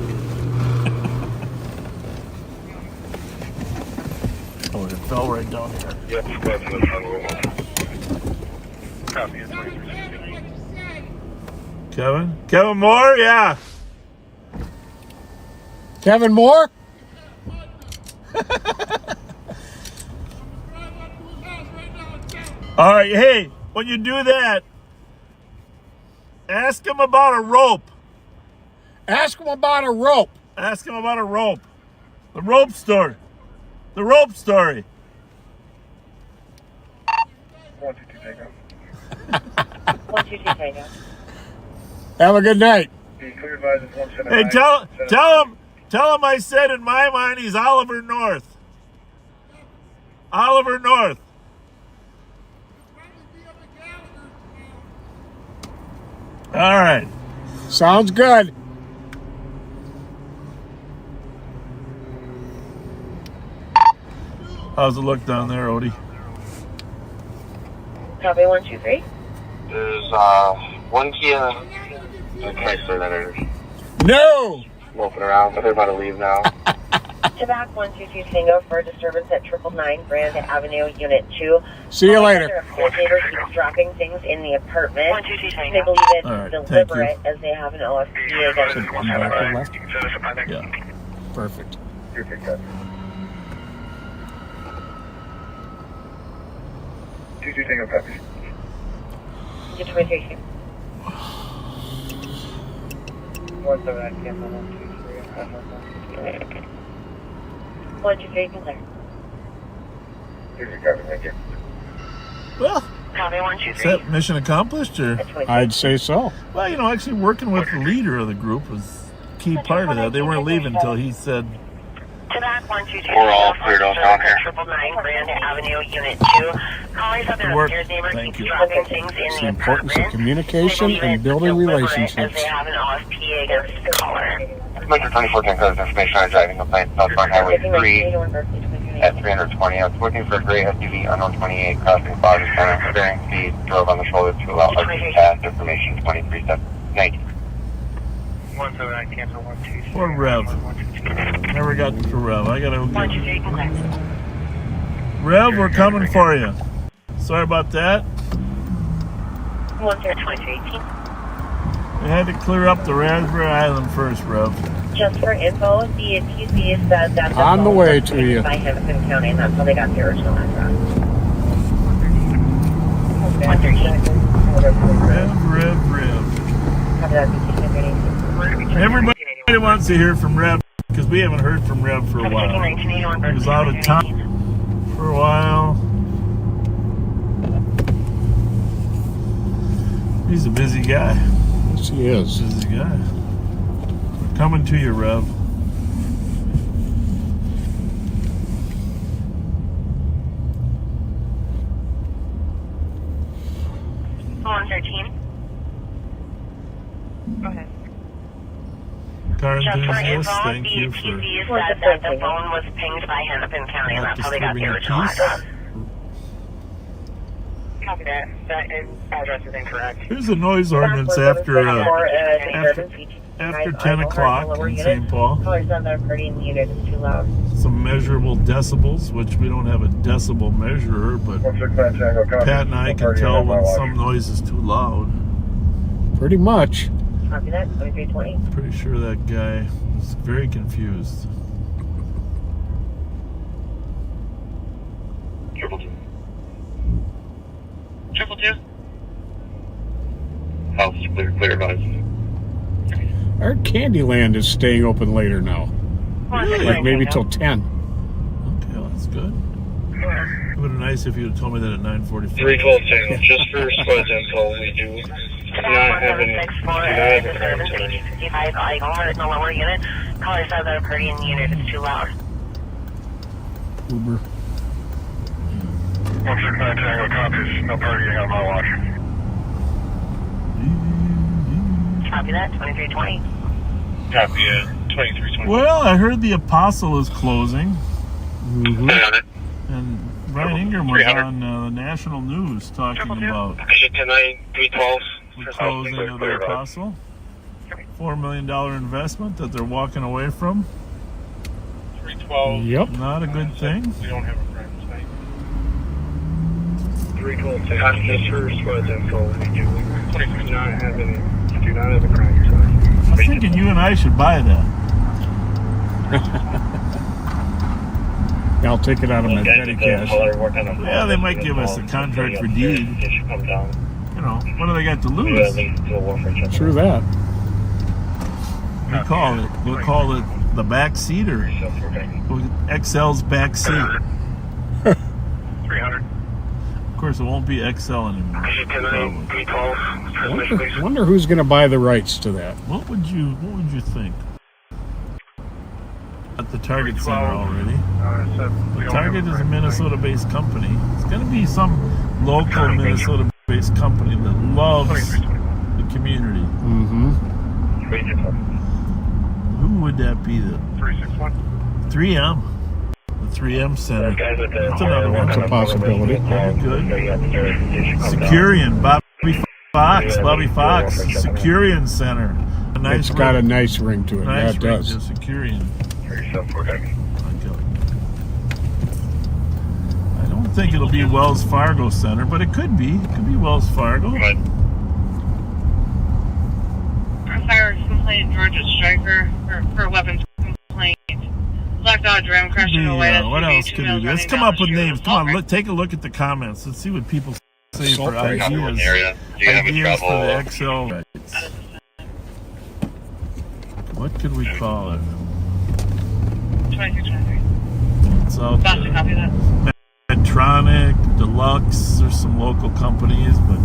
Oh, it fell right down here. Yep, squad's in the front row. Copy at 2316. Kevin Moore? Yeah. Kevin Moore? All right, hey, when you do that, ask him about a rope. Ask him about a rope. Ask him about a rope. The rope story. The rope story. 122 Tango. 122 Tango. Have a good night. Hey, tell him I said in my mind he's Oliver North. Oliver North. All right. Sounds good. How's it look down there, Odie? Copy 123. There's one Kia Chrysler that are No! moping around, but they're about to leave now. Tobacco 122 Tango for disturbance at 999 Grand Avenue, Unit 2. See you later. A neighbor keeps dropping things in the apartment. 122 Tango. They believe it's All right, thank deliberate you. as they have an OSP against Left? Yeah. Perfect. Two Tango copy. Get 23. 179 cancel 123. 123, clear. Thank you. Well, Copy is 123. that mission accomplished, or? I'd say so. Well, you know, actually working with the leader of the group was a key part of that. They weren't leaving until he said, Tobacco 122 We're all cleared off down here. 999 Grand Avenue, Unit 2. Callers have been Good work. upstairs. Neighbor Thank keeps you. dropping things in It's the the importance of apartment. communication They believe and it's building deliberate as relationships. they have an OSP against the caller. Metro 24 10 codes information on a driving complaint southbound Highway 3 at 320. I was looking for a gray SUV unknown 28 crossing Boggs Center. Bearing speed, drove on the shoulder to allow exit pass information 2379. 179 cancel 123. or Rev. Never got to Rev. I gotta go get 123, clear. Rev, we're coming for you. Sorry about that. 123. We had to clear up the Raspberry Island first, Rev. Just for info, the TC said that On the phone way was to taken you. by Hennepin County, and that's how they got the original address. 113. Rev. Copy that, BT 1080. Everybody wants to hear from Rev because we haven't heard from Rev for a while. He was out of town for a while. He's a busy guy. Yes, he is. Busy guy. We're coming to you, Rev. Phone 13. Go ahead. Car Just for enthusiast, info, thank you the for TC said that the phone was pinged by Hennepin County, and not that's how they got the disturbing the original peace. address. Copy that. That address is incorrect. Here's a noise ordinance after 10 o'clock in St. Paul. Callers on their party in the unit is too loud. Some measurable decibels, which we don't have a decibel measurer, but Pat and I can tell when some noise is too loud. Pretty much. Copy that, 2320. Pretty sure that guy was very confused. Triple two. 222. House is clear advised. Our Candyland is staying open later now. Really? Like maybe till 10. Okay, well, that's good. It would have been nice if you had told me that at 9:45. 312 Tango. Just for squad info, we do not have any. Do not have a crime today. 55 Eagle, in the lower unit. Callers on their party in the unit is too loud. Uber. 169 Tango copies. No partying on my watch. Copy that, 2320. Copy it. 2320. Well, I heard the Apostle is closing, Mm-hmm. and Brian Ingram was 300. on the national news talking about Vision 10-9, 312. the closing of the Apostle. $4 million investment that they're walking away from. 312. Yep. Not a good thing. We don't have a crime tonight. 312 Tango. Just for squad info, we do not have any. Do not have a crime tonight. I was thinking you and I should buy that. I'll take it out of my petty cash. Yeah, they might give us a contract for deed. You know, what do they got to lose? True that. We'll call it the back seat or XL's back seat. 300. Of course, it won't be XL anymore. Vision 10-9, 312. Wonder who's going to buy the rights to that. What would you think? At the Target Center already. The Target is a Minnesota-based company. It's going to be some local Minnesota-based company that loves the community. Mm-hmm. Who would that be? The 361. 3M. The 3M Center. That's another one. That's a possibility. That'd be good. Securian, Bobby Fox, Securian Center. It's got a nice ring to it. Nice Yeah, it ring does. to Securian. I don't think it'll be Wells Fargo Center, but it could be. It could be Wells Fargo. Fireworks complaint, Georgia Striker for weapons complaint. Black Dodge Ram crashed into a white SUV. What else could we do? Let's come up with names. Come on, take a look at the comments. Let's see what people say for ideas. Ideas for the XL rights. What could we call it? 2223. It's out About to copy that. Medtronic, Deluxe. There's some local companies, but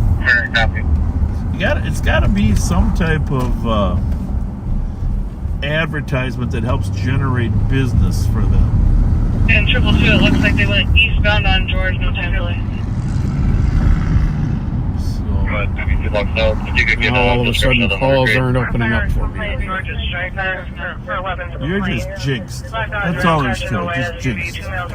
it's got to be some type of advertisement that helps generate business for them. And 222, it looks like they went eastbound on George, no time delay. All of a sudden, calls aren't opening up for me. You're just jinxed. That's all there's to it. Just jinxed. Copy,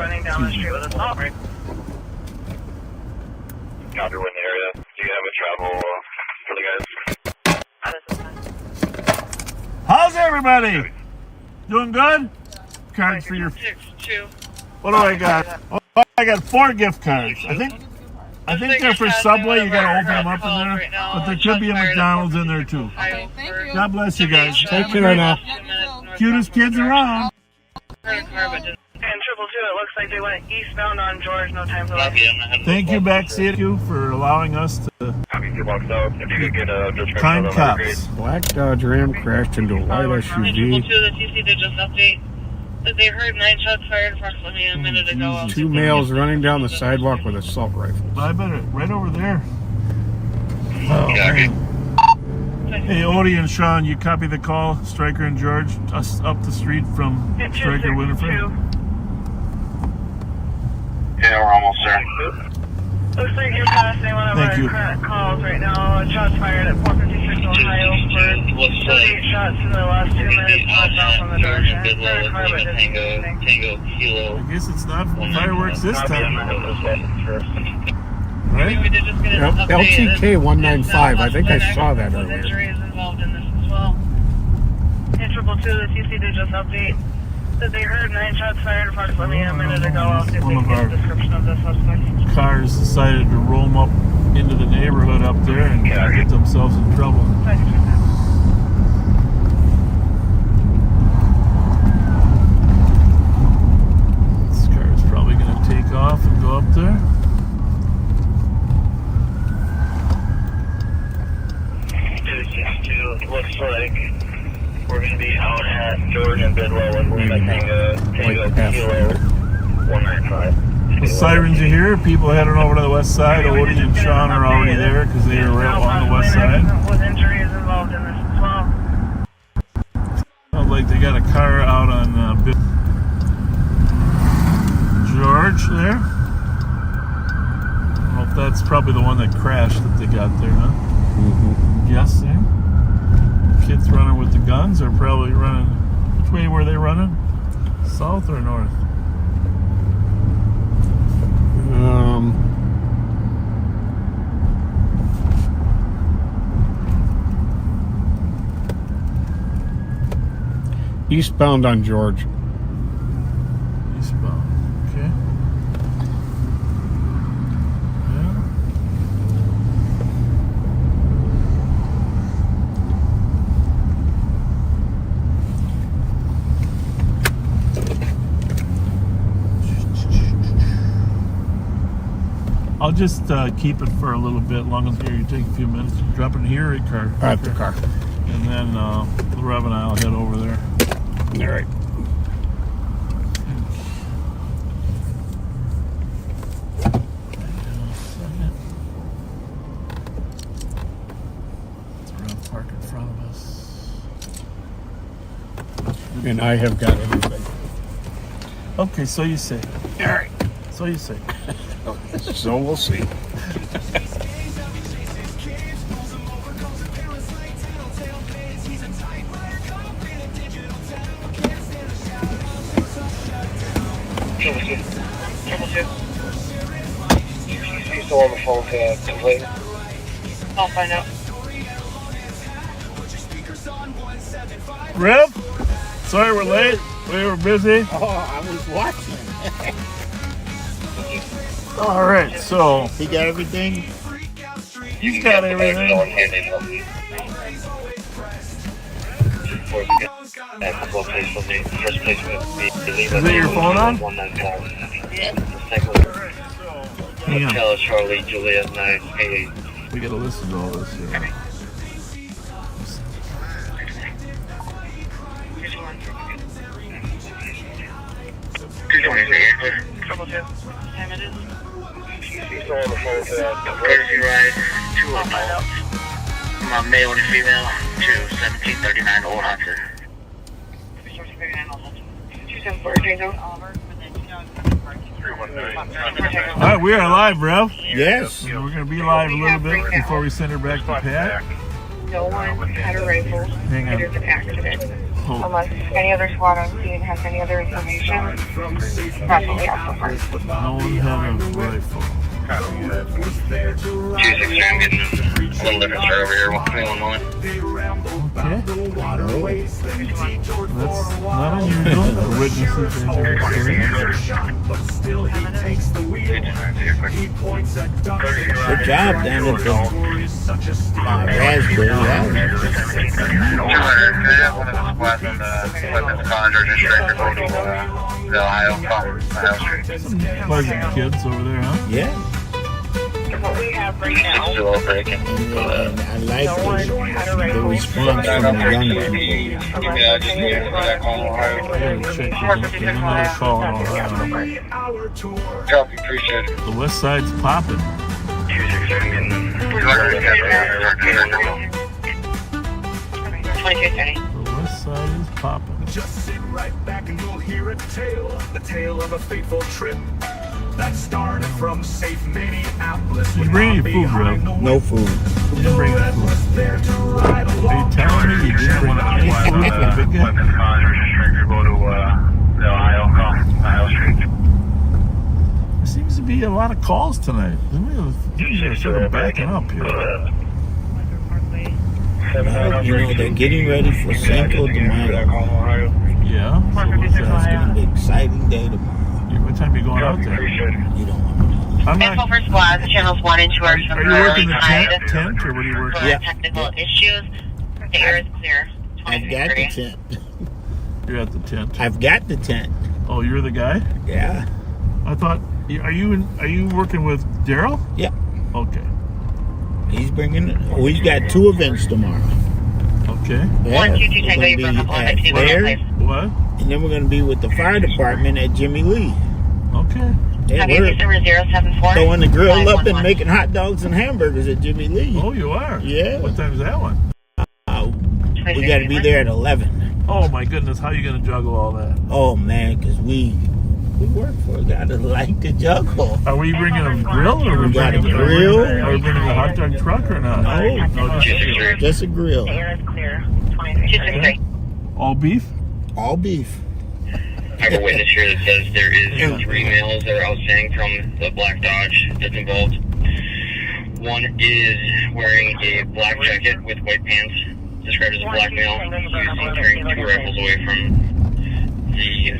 we're in the area. Do you have a travel for the guys? How's everybody? Doing good? Cards for your... What do I got? Oh, I got 4 gift cards. I think they're for Subway. You got to open them up in there. But there could be a McDonald's in there too. Okay, thank you. God bless you guys. Take care now. Cutest kids around. And 222, it looks like they went eastbound on George, no time delay. Thank you, Backseat, for allowing us to time cops. Black Dodge Ram crashed into a white SUV. 222, the TC did just update that they heard 9 shots fired approximately a minute ago. 2 males running down the sidewalk with assault rifles. I bet it right over there. Oh, man. Hey, Odie and Sean, you copy the call? Stryker and George, us up the street from Stryker Winifred. Yeah, we're almost there. Looks like you're passing one of our current calls right now. Shots fired at 456 Ohio for 38 shots in the last 2 minutes. South on the direction. Tango Kilo. I guess it's not fireworks this time. Right? LTK 195. I think I saw that earlier. Injuries involved in this as well. And 222, the TC did just update that they heard 9 shots fired approximately a minute ago. I'll see if they can get a description of the suspect. Cars decided to roam up into the neighborhood up there and get themselves in trouble. This car is probably going to take off and go up there. It looks like we're going to be out at George and Bidwell with Lima Tango Kilo 195. The sirens are here. People heading over to the west side. Odie and Sean are already there because they are right on the west side. With injuries involved in this as well. Sounds like they got a car out on George there. I don't know if that's probably the one that crashed that they got there, huh? Guessing. Kids running with the guns are probably running. Which way were they running? South or north? Eastbound on George. Eastbound. Okay. Yeah. I'll just keep it for a little bit, long as you take a few minutes. Drop it here at car. At the car. And then Rob and I will head over there. All right. Park in front of us. And I have got everything. Okay, so you say. All right. So you say. So we'll see. He's still on the phone to complain. I'll find out. Rev? Sorry we're late. We were busy. Oh, I was watching. All right, so he got everything. He's got everything. Is it your phone on? Hang on. Charlie, Juliet, 988. We gotta listen to all this here. Courtesy ride, 2 adults. From a male and a female to 1739 Old Hunter. All right, we are live, Rev. Yes. We're gonna be live a little bit before we send her back to Pat. No one had a rifle. Hang on. There's an accident. Oh. Unless any other SWAT on scene has any other information, that's what we have so far. No one had a rifle. 263, I'm getting a little difference right over here. One moment. Okay. That's not unusual. The witnesses in their Good job, Dan. Raspberry. One of the squads on the weapons conjure just straight to the Ohio Street. Pleasant kids over there, huh? Yeah. What we have right now, Still breaking. And I like the response from the young people. Yeah, just need to that call in Ohio. Check another call in Ohio. Copy, appreciate it. The west side's popping. 2230. The west side is popping. Just sit right back and you'll hear a tale of a fateful trip that started from safe Minneapolis. Did you bring any food, Rev? No food. You didn't bring any food. Are you telling me you didn't bring any food for the big guy? Weapons conjure just straight to the Ohio Street. There seems to be a lot of calls tonight. They're sort of backing up here. You know, they're getting ready for Cinco de Mayo. Yeah? So what's It's going to be an exciting day tomorrow. What time are you going out there? You don't want to know. I'm not. Info for squads, channels 1 and 2 are Are you working the tent or what are you working? Yeah. Technical issues. The air is clear. I've got the tent. You're at the tent. I've got the tent. Oh, you're the guy? Yeah. I thought. Are you working with Daryl? Yeah. Okay. He's he's got 2 events tomorrow. Okay. Yeah. 1, 2, 2, Tango, you broke up on that table. What? And then we're going to be with the fire department at Jimmy Lee. Okay. Yeah, we're throwing the grill up and making hot dogs and hamburgers at Jimmy Lee. Oh, you are? Yeah. What time is that one? We got to be there at 11. Oh, my goodness. How are you going to juggle all that? Oh, man, because we work for a guy that like to juggle. Are we bringing a grill or we got a grill? Are we bringing a hot dog truck or not? No, just a grill. The air is clear. 263. All beef? All beef. I have a witness here that says there is 3 males that are outstanding from the black Dodge that's involved. One is wearing a black jacket with white pants, described as a black male. He was seen carrying 2 rifles away from the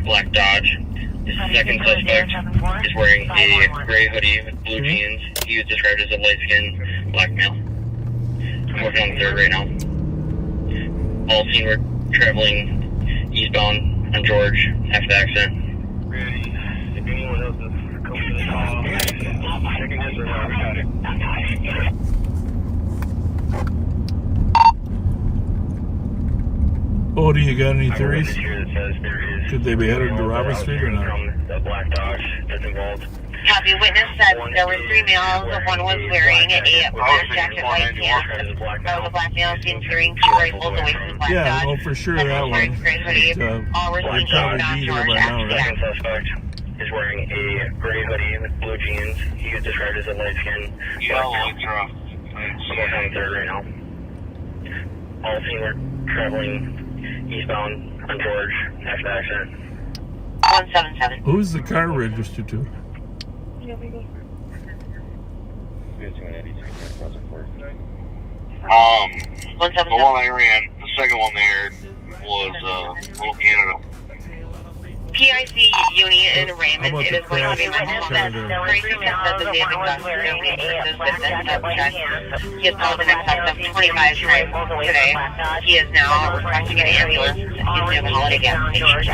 black Dodge. The second suspect is wearing a gray hoodie with blue jeans. He was described as a light-skinned black male. I'm working on the third right now. All seen were traveling eastbound on George after the accident. If anyone else is coming to Oh, do you got any theories? Could they be headed to Robert Street or not? The black Dodge that's involved. Copy. Witness said there were 3 males. One was wearing a black jacket, white pants. That was a black male seen carrying 2 rifles away from the black Yeah, Dodge. well, for sure that one. All were seen probably on be George there by now, after the right? accident. Suspect is wearing a gray hoodie with blue jeans. He was described as a light-skinned black male. I'm working on the third right now. All seen were traveling eastbound on George after the accident. 177. Who's the car registered to? 177. The one I ran, the second one there was Little Canada. PIC Uni in Raymond. It is going to be witnessed that Tracy said the damage done to witnesses with this subject. He has called in excess of 25 times today. He is now requesting an ambulance. He's near the Holiday gas station.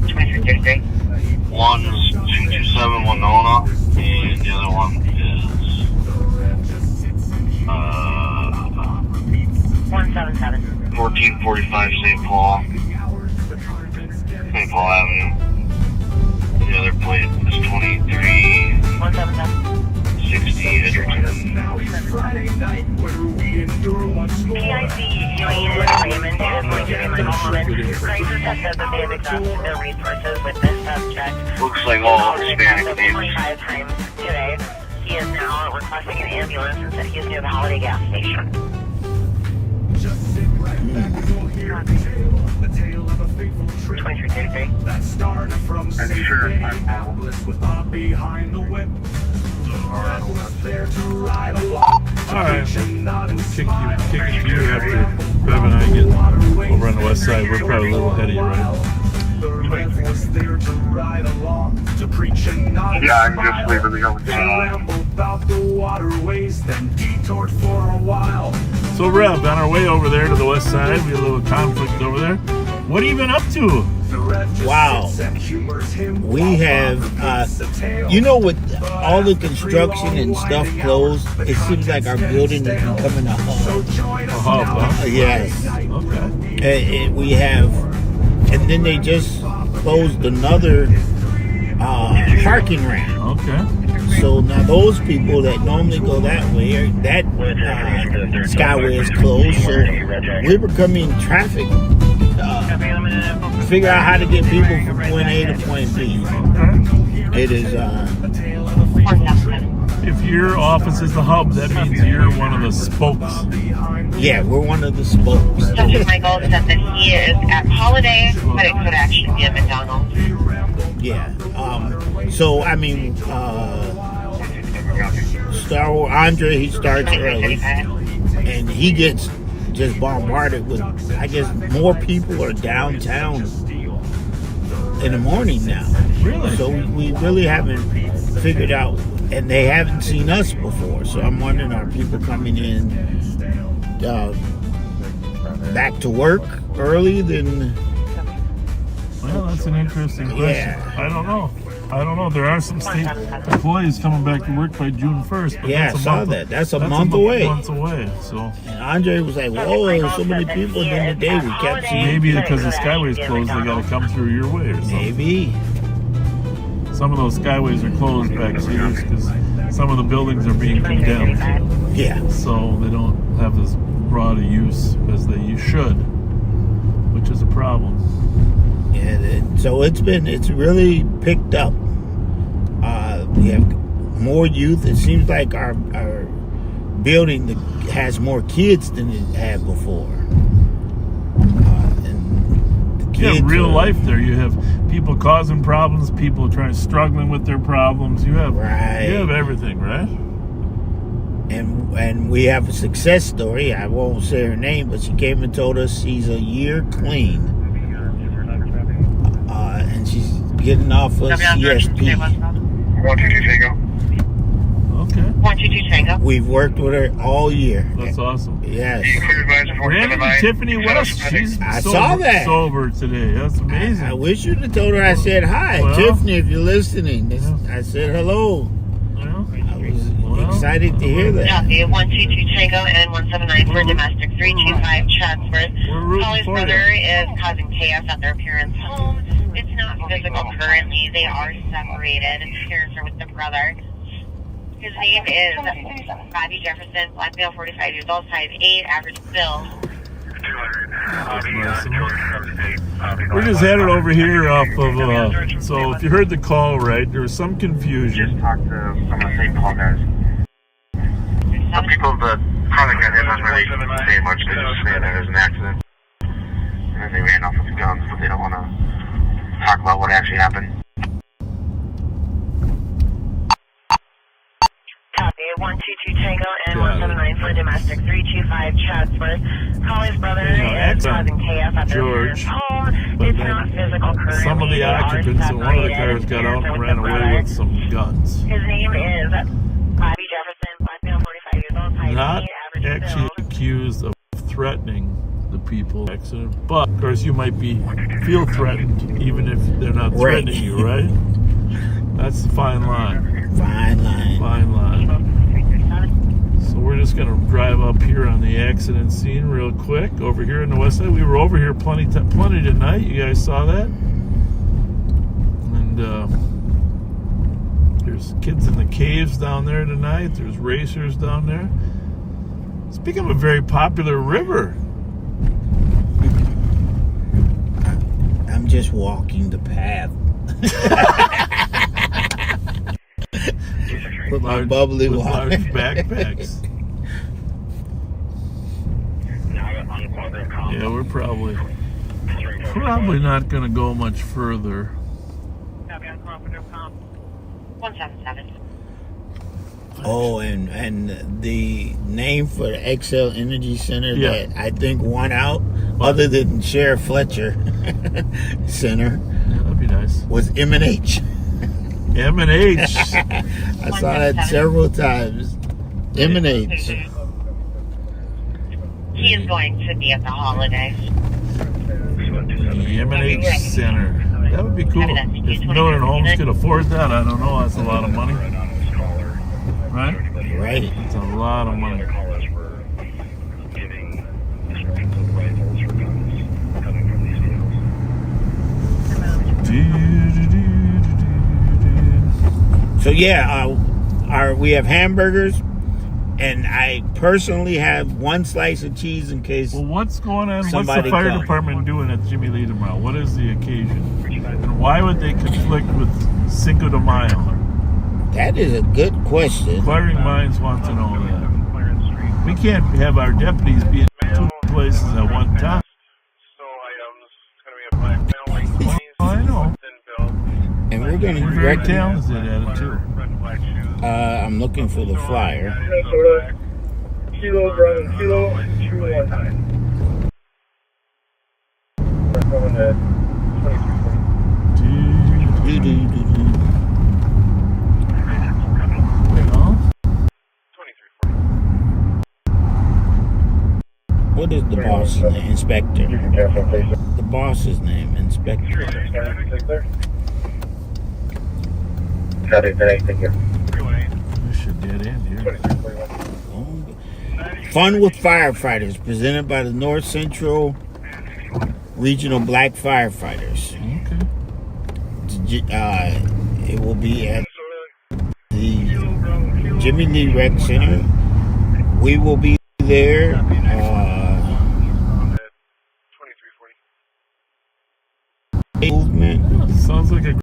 2333. One's 227 Winona, and the other one is 177. 1445 St. Paul Avenue. The other plate is 2360 Edgerton. PIC Union Raymond is going to be my home. Crisis has said that they have exhausted their resources with this subject. Looks like all Hispanic names. 25 times today. He is now requesting an ambulance and said he is near the Holiday gas station. That started from behind the whip. There to ride along. Alright, kick it to you after Bev and I get over on the west side. We're probably a little ahead of you right now. Was there to ride along, to preach and not Yeah, I'm just leaving the open ramble about the waterways, then detoured for a while. So Rev, on our way over there to the west side, we had a little conflict over there. What have you been up to? Wow. We have, you know, with all the construction and stuff closed, it seems like our building is becoming a hub. A hub, huh? Yes. Okay. We have, and then they just closed another parking ramp. Okay. So now those people that normally go that way, that skyway is closed. So we're becoming traffic. Figure out how to get people from point A to point B. It is. If your office is the hub, that means you're one of the spokes. Yeah, we're one of the spokes. Dr. Michael said that he is at Holiday, but it could actually be a McDonald's. Yeah. So I mean, Star Wars Andre, he starts early, and he gets just bombarded with, I guess, more people are downtown in the morning now. Really? So we really haven't figured out, and they haven't seen us before. So I'm wondering, are people coming in back to work early than? Well, that's an interesting question. Yeah. I don't know. There are some state employees coming back to work by June 1st. But Yeah, I saw that. That's a month away. Months away. So. And Andre was like, "Whoa, there's so many people." And then the day we kept seeing. Maybe because the skyway's closed, they got to come through your way or something. Maybe. Some of those skyways are closed back here because some of the buildings are being condemned. Yeah. So they don't have as broad a use as they should, which is a problem. And so it's really picked up. We have more youth. It seems like our building has more kids than it had before. And the kids real life there. You have people causing problems, people struggling with their problems. You have everything, right? And we have a success story. I won't say her name, but she came and told us she's a year clean. And she's getting off of CSP. 122 Tango. Okay. 122 Tango. We've worked with her all year. That's awesome. Yes. Randy Tiffany West, she's saw that. Sober today. That's amazing. I wish you'd have told her I said hi. Well, Tiffany, if you're listening. I said hello. Well, I was excited to hear that. Copy. 122 Tango and 179 for domestic 325 Chatsworth. Holly's brother is causing chaos at their parents' home. It's not physical currently. They are separated. Parents are with the brother. His name is Bobby Jefferson, black male, 45 years old, size 8, average build. We're just headed over here off of, so if you heard the call right, there was some confusion. Talked to some of the St. Paul guys. Some people that probably got hit doesn't really say much. They just say that there's an accident. about what actually happened. Copy, 122 Tango and 179 for domestic 325 Chatsworth. Collie's brother is causing chaos at their home. It's not physical currently. Some of the occupants in one of the cars got out and ran away with some guns. His name is Bobby Jefferson, black male, 45 years old, height Not 8, average actually build. accused of threatening the people accident, but of course you might feel threatened even if they're not threatening you, right? That's the fine line. Fine line. Fine line. So we're just gonna drive up here on the accident scene real quick over here in the west side. We were over here plenty tonight. You guys saw that? And there's kids in the caves down there tonight. There's racers down there. It's become a very popular river. I'm just walking the path. With my bubbly water. Large backpacks. Yeah, we're probably not going to go much further. 177. Oh, and the name for the XL Energy Center that I think won out, other than Sheriff Fletcher Center, that'd be nice, was M&H. M&H. I saw that several times. M&H. He is going to be at the holidays. The M&H Center. That would be cool. If Miller and Holmes could afford that, I don't know. That's a lot of money. Right? Right. It's a lot of money. So yeah, we have hamburgers, and I personally have one slice of cheese in case. Well, what's going on? What's the fire department doing at Jimmy Lee tomorrow? What is the occasion? And why would they conflict with Cinco de Mayo? That is a good question. Inquiring minds want to know that. We can't have our deputies be in two places at one time. I know. And we're going to be very talented at it too. I'm looking for the flyer. Kilo, Bravo, Kilo, 219. We're going to 2340. What is the boss's name? Inspector. The boss's name, Inspector. Got it, thank you. We should get in here. Fun with Firefighters, presented by the North Central Regional Black Firefighters. Okay. It will be at the Jimmy Lee Rec Center. We will be there. Movement. Sounds like a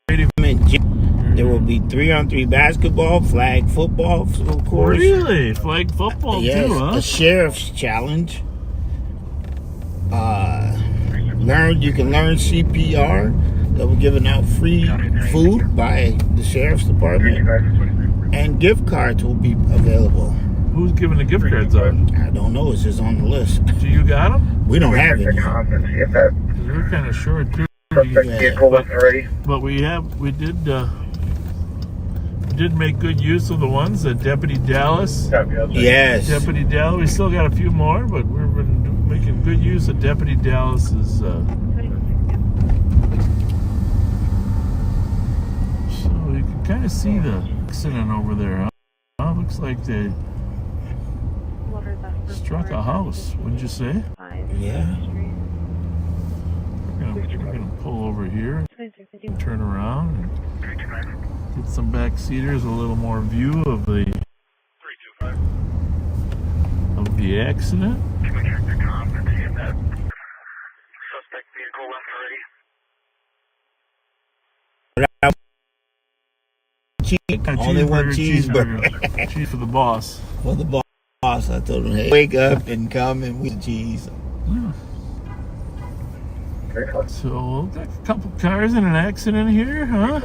great event. There will be 3-on-3 basketball, flag football, of course. Really? Flag football yes, too, huh? A sheriff's challenge. You can learn CPR. They'll be giving out free food by the sheriff's department, and gift cards will be available. Who's giving the gift cards out? I don't know. It's just on the list. Do you got them? We don't have it. We're kind of short too. But we did make good use of the ones that Deputy Dallas. Yes. Deputy Dallas. We still got a few more, but we've been making good use of Deputy Dallas's. So you can kind of see the accident over there. Huh? Looks like they struck a house. Wouldn't you say? Yeah. We're gonna pull over here, turn around, and get some back seaters, a little more view of the accident. Only one cheeseburger. Cheese for the boss. For the boss, I told him, hey, wake up and come and with cheese. So, got a couple cars in an accident here, huh?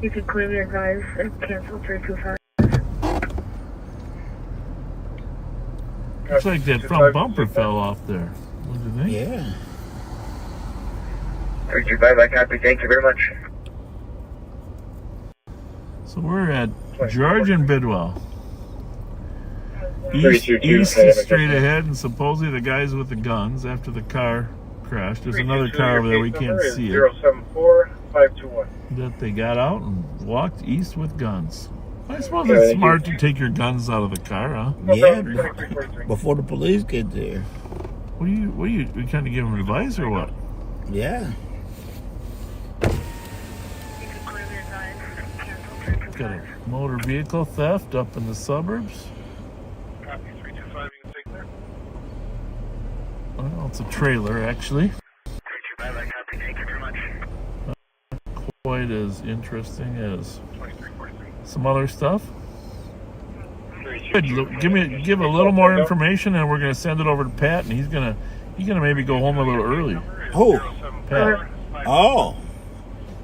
You can claim your advice and cancel 325. Looks like that front bumper fell off there. What do you think? Yeah. 325, I copy. Thank you very much. So we're at George and Bidwell. East 322, is straight ahead, and supposedly the guys with the guns after the car crashed. There's another car over there, we can't see it. 074521. That they got out and walked east with guns. I suppose it's smart to take your guns out of the car, huh? Yeah, before the police get there. What are you trying to give them advice or what? Yeah. Got a motor vehicle theft up in the suburbs. Copy 325, you can take there. Well, it's a trailer, actually. 325, I copy. Thank you very much. Quite as interesting as some other stuff. Good. Give a little more information, and we're gonna send it over to Pat, and he's gonna maybe go home a little early. Who? Pat. Oh.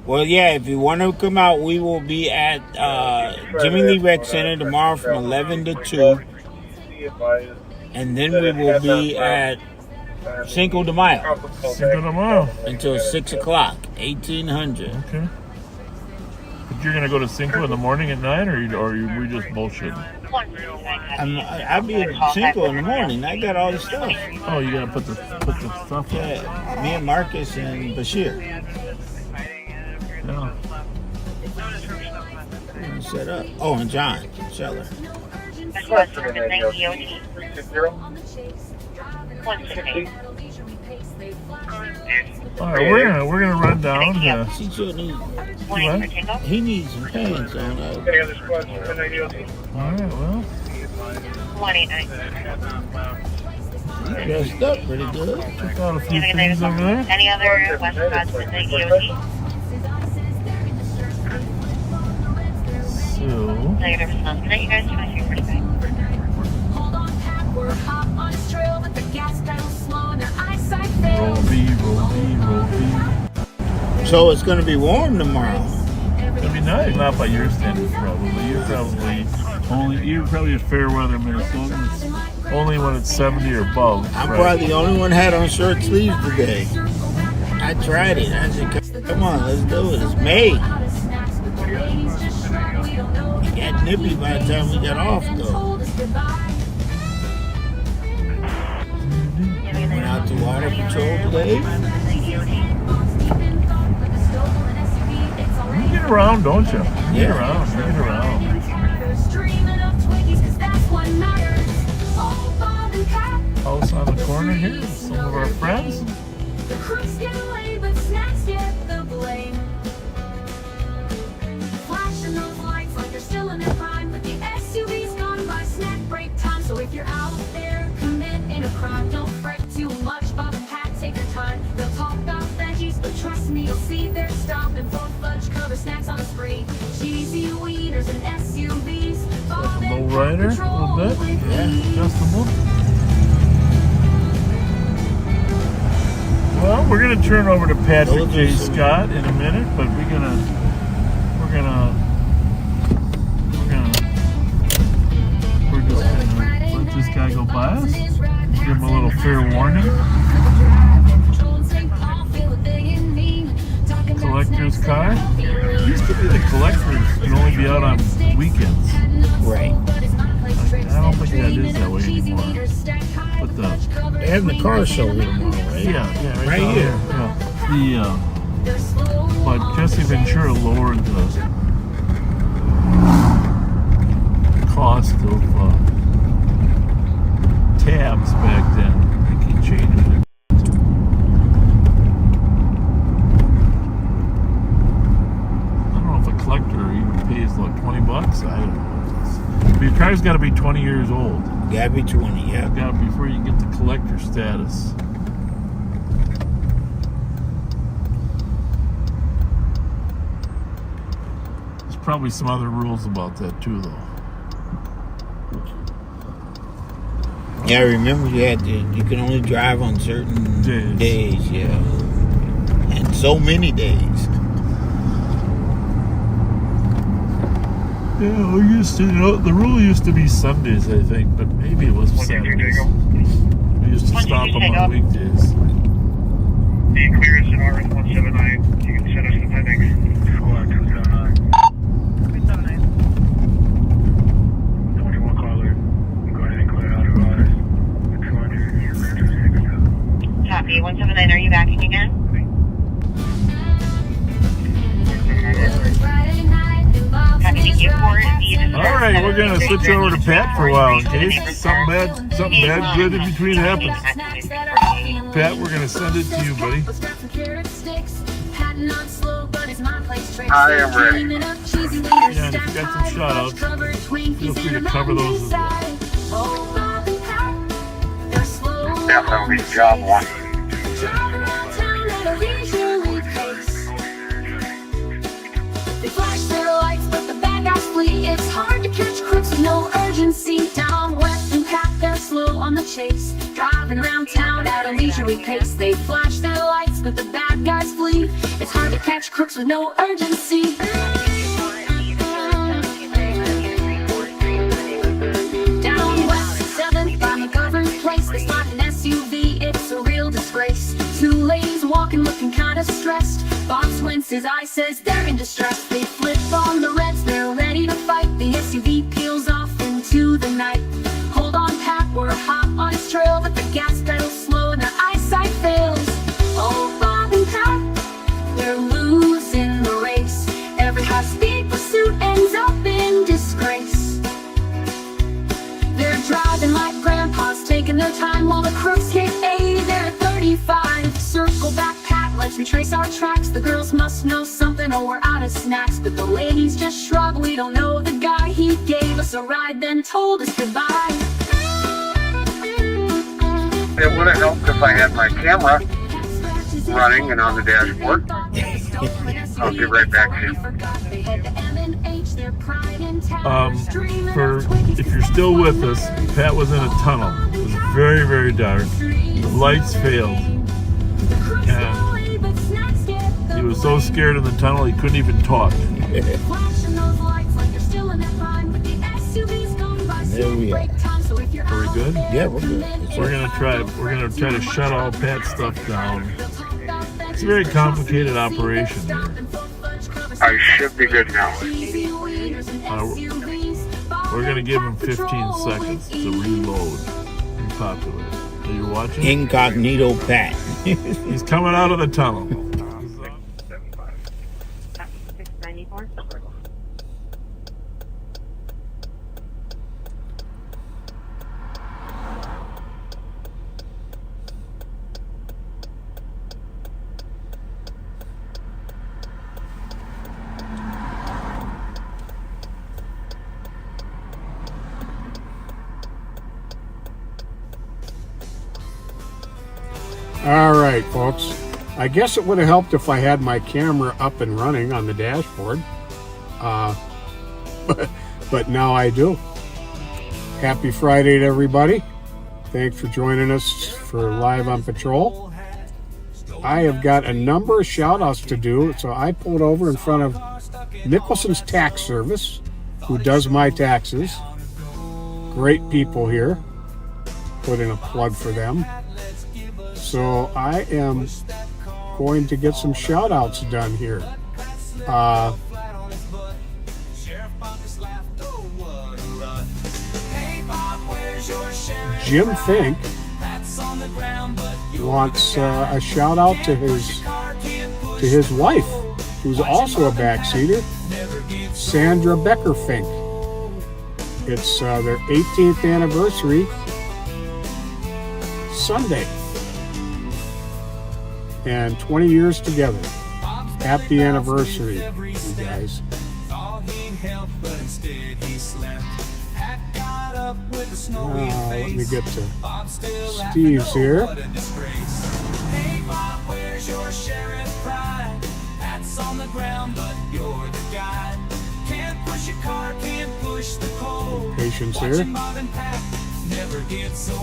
Well, yeah, if you want to come out, we will be at Jimmy Lee Rec Center tomorrow from 11 to 2. And then we will be at Cinco de Mayo. Cinco de Mayo. Until 6 o'clock, 1800. Okay. But you're going to go to Cinco in the morning at 9, or we just bullshitting? I'll be at Cinco in the morning. I got all the stuff. Oh, you got to put the stuff in? Yeah, me and Marcus and Bashir. Yeah. Set up. Oh, and John Scheller. All right, we're gonna run down. He needs some pants on. All right, well. 189. He dressed up pretty good. Took out a few things over there. Any other West Coast with the EOT? Negative response. That you guys 23%. Roll B. So it's going to be warm tomorrow. It'll be nice. Not by your standards, probably. You're probably a fair weather Minnesotan. It's only when it's 70 or above. I'm probably the only one had on short sleeves today. I tried it. I said, come on, let's do it. It's May. It got nippy by the time we got off, though. Went out to water patrol today. You get around, don't you? You get around. House on the corner here with some of our friends. Flashing those lights like you're still in the prime, but the SUV's gone by snack break time. So if you're out there committing a crime, don't fret too much. Bob and Pat, take your time. They'll talk about veggies, but trust me, you'll see they're stopping for fudge cover snacks on the spree. Cheesy wieners and SUVs. Bob Low rider, a little bit. Yeah, adjustable. Well, we're gonna turn over to Patrick J. Scott in a minute, but we're gonna let this guy go by us. Give him a little fair warning. Collector's car. Used to be the collectors can only be out on weekends. Right. I don't think that is that way anymore. But they have the car show here tomorrow, right? Yeah, right here. Yeah. But Jesse Ventura lowered the cost of tabs back then. I think he changed it. I don't know if a collector even pays like $20. I don't know. But your car's got to be 20 years old. Gotta be 20, yeah. Got before you get the collector status. There's probably some other rules about that too, though. Yeah, I remember you can only drive on certain days, yeah. And so many days. Yeah, we used to, the rule used to be Sundays, I think, but maybe it was Saturdays. We used to stop them on weekdays. The clearance at RS-179. You can send us the pending. Squad 279. 279. 21 caller. Go ahead and clear out of ours. 200. Copy. 179, are you backing again? All right, we're gonna switch over to Pat for a while in case something bad, good in between happens. Pat, we're gonna send it to you, buddy. I am ready. Yeah, and if you got some shout outs, feel free to cover those as well. Definitely job one. They flash their lights, but the bad guys flee. It's hard to catch crooks with no urgency. Down west and pack, they're slow on the chase. Driving around town at a leisurely pace. They flash their lights, but the bad guys flee. It's hard to catch crooks with no urgency. Down west, 7th on the governed place. They spot an SUV, it's a real disgrace. Two ladies walking, looking kinda stressed. Bob squints his eye, says they're in distress. They flip on the reds, they're ready to fight. The SUV peels off into the night. Hold on, Pat, we're hot on his trail, but the gas pedal's slow and their eyesight fails. Oh, Bob and Pat, they're losing the race. Every high-speed pursuit ends up in disgrace. They're driving like grandpas, taking their time while the crooks hit 80, they're at 35. Circle back, Pat, let's retrace our tracks. The girls must know something or we're out of snacks. But the ladies just shrug, we don't know the guy. He gave us a ride, then told us goodbye. It would have helped if I had my camera running and on the dashboard. I'll get right back to you. If you're still with us, Pat was in a tunnel. It was very, very dark. The lights failed. And he was so scared in the tunnel he couldn't even talk. There we are. Are we good? Yeah, we're good. We're gonna try to shut all Pat's stuff down. It's a very complicated operation here. I should be good now. We're gonna give him 15 seconds to reload and populate. Are you watching? Incognito Pat. He's coming out of the tunnel. 694. All right, folks. I guess it would have helped if I had my camera up and running on the dashboard. But now I do. Happy Friday to everybody. Thanks for joining us for Live on Patrol. I have got a number of shout-outs to do, so I pulled over in front of Nicholson's Tax Service, who does my taxes. Great people here. Put in a plug for them. So I am going to get some shout-outs done here. Jim Fink wants a shout-out to his wife, who's also a backseater, Sandra Becker Fink. It's their 18th anniversary Sunday. And 20 years together. Happy anniversary, you guys. Let me get to Steve's here. Patience here.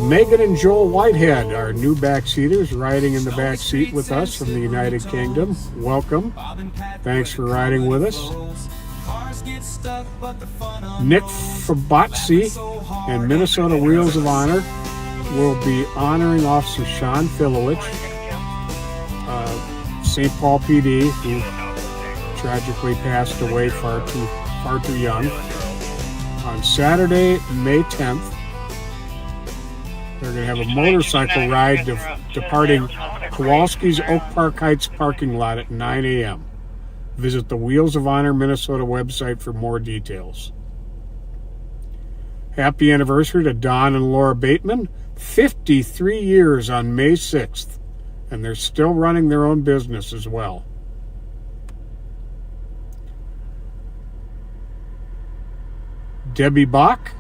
Megan and Joel Whitehead, our new backseaters, riding in the back seat with us from the United Kingdom. Welcome. Thanks for riding with us. Nick Fabazzi and Minnesota Wheels of Honor will be honoring Officer Sean Filowich, St. Paul PD, who tragically passed away far too young. On Saturday, May 10th, they're going to have a motorcycle ride departing Kowalski's Oak Park Heights parking lot at 9 a.m. Visit the Wheels of Honor Minnesota website for more details. Happy anniversary to Don and Laura Bateman. 53 years on May 6th. And they're still running their own business as well. Debbie Bach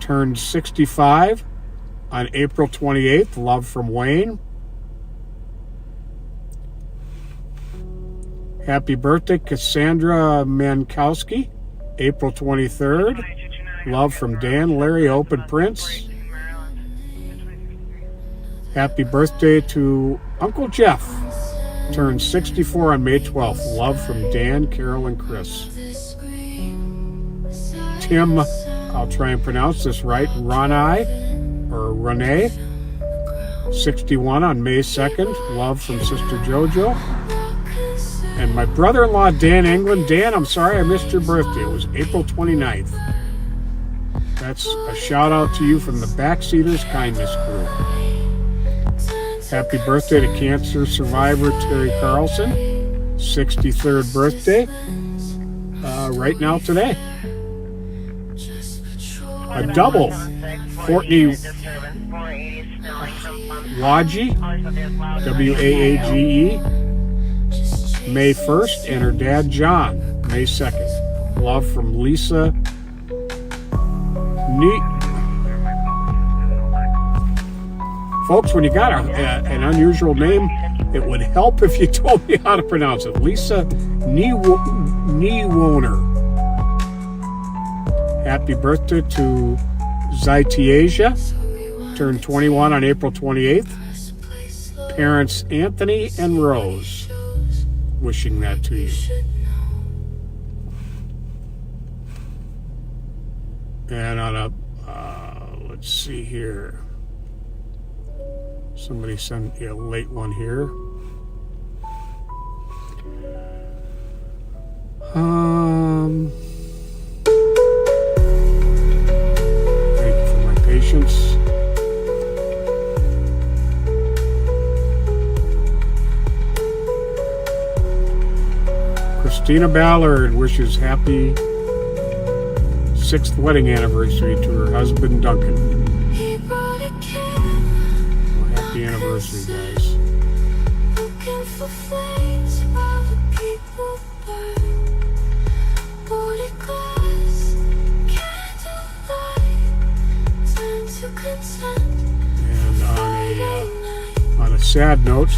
turned 65 on April 28th. Love from Wayne. Happy birthday, Cassandra Mankowski, April 23rd. Love from Dan, Larry, Hope, and Prince. Happy birthday to Uncle Jeff. Turned 64 on May 12th. Love from Dan, Carol, and Chris. Tim, I'll try and pronounce this right, Renee, 61 on May 2nd. Love from Sister Jojo. And my brother-in-law, Dan England. Dan, I'm sorry I missed your birthday. It was April 29th. That's a shout-out to you from the Backseaters Kindness Crew. Happy birthday to cancer survivor Terry Carlson. 63rd birthday. Right now today. A double. Courtney Waage, W-A-A-G-E, May 1st, and her dad John, May 2nd. Love from Lisa Neat. Folks, when you got an unusual name, it would help if you told me how to pronounce it. Lisa Niewoner. Happy birthday to Zaitiasia. Turned 21 on April 28th. Parents Anthony and Rose. Wishing that to you. And on a, let's see here. Somebody sent me a late one here. Thank you for my patience. Christina Ballard wishes happy 6th wedding anniversary to her husband Duncan. Well, happy anniversary, guys. And on a sad note,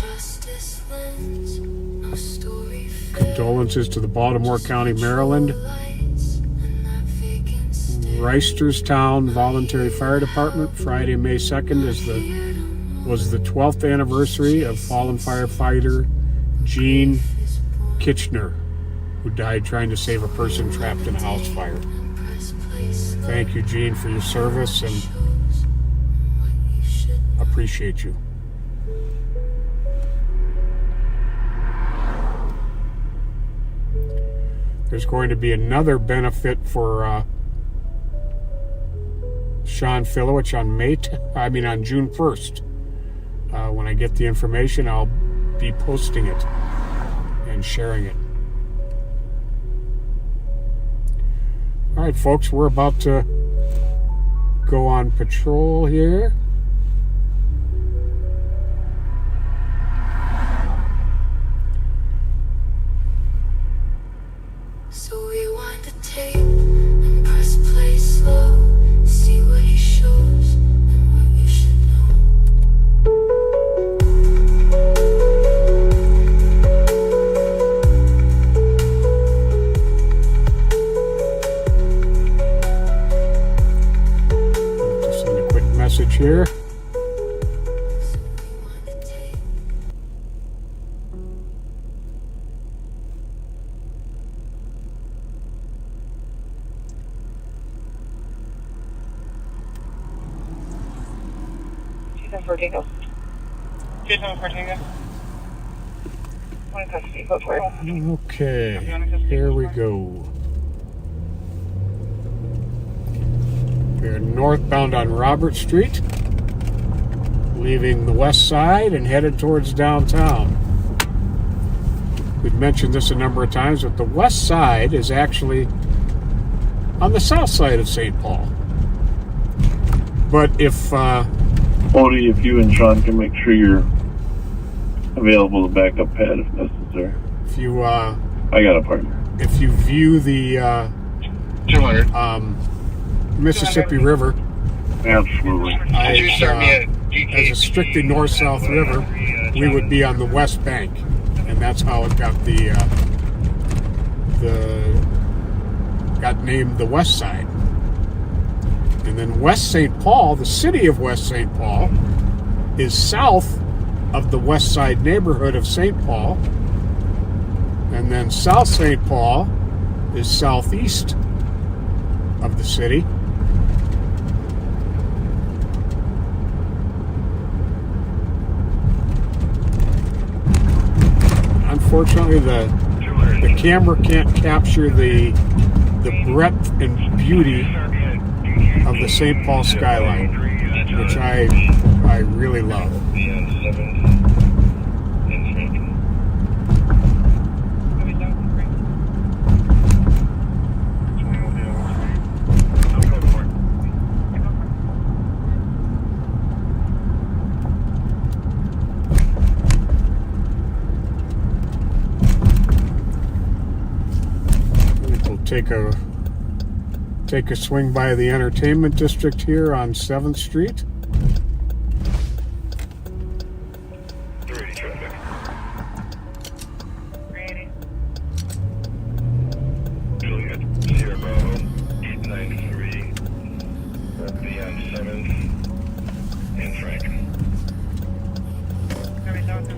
condolences to the Baltimore County, Maryland, Reisterstown Voluntary Fire Department. Friday, May 2nd was the 12th anniversary of fallen firefighter Gene Kitchener, who died trying to save a person trapped in a house fire. Thank you, Gene, for your service, and appreciate you. There's going to be another benefit for Sean Filowich on June 1st. When I get the information, I'll be posting it and sharing it. All right, folks, we're about to go on patrol here. So rewind the tape and press play slow. See what he shows and what you should know. message here. Tango. Okay, here we go. We're northbound on Robert Street, leaving the west side and headed towards downtown. We've mentioned this a number of times, but the west side is actually on the south side of St. Paul. But if Odie, if you and Sean can make sure you're available to back up pad if necessary. if you I got a partner. if you view the 200. Mississippi River Absolutely. as a strictly north-south river, we would be on the west bank, and that's how it got got named the west side. And then West St. Paul, the city of West St. Paul, is south of the west side neighborhood of St. Paul. And then South St. Paul is southeast of the city. Unfortunately, the camera can't capture the breadth and beauty of the St. Paul skyline, which I really love. We'll take a swing by the entertainment district here on 7th Street. Juliet, Sierra Bravo, 893, Ramsey on 7th, and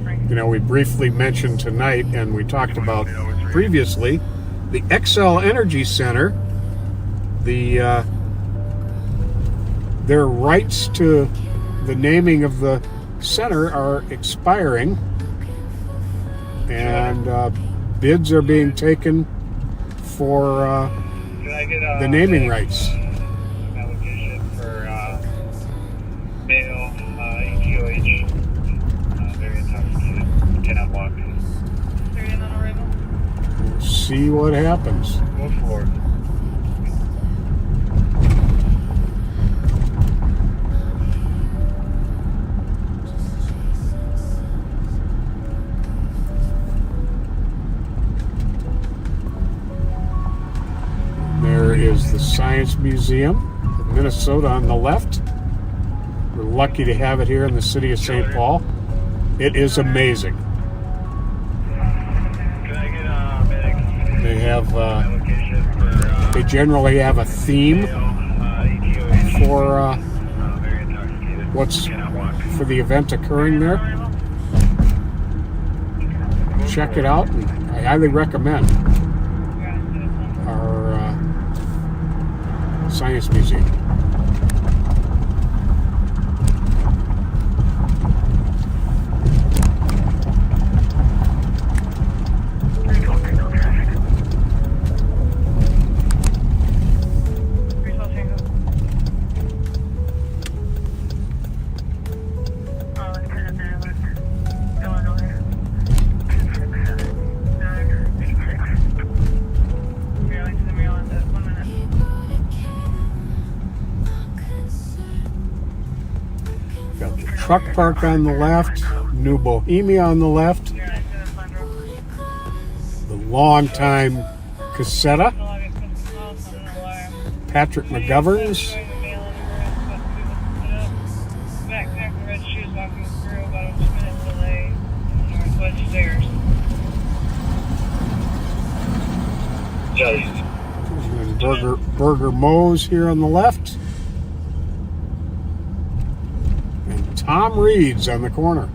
Frank. You know, we briefly mentioned tonight, and we talked about previously, the XL Energy Center. Their rights to the naming of the center are expiring, and bids are being taken for the naming rights. Application for male EGOH, very intoxicated, cannot walk. We'll see what happens. Go for it. There is the Science Museum of Minnesota on the left. We're lucky to have it here in the city of St. Paul. It is amazing. They have, they generally have a theme for for the event occurring there. Check it out, and I highly recommend our Science Museum. Truck park on the left, New Bohemia on the left, the longtime Cassetta, Patrick McGovern's, and Burger Moe's here on the left. Tom Reed's on the corner.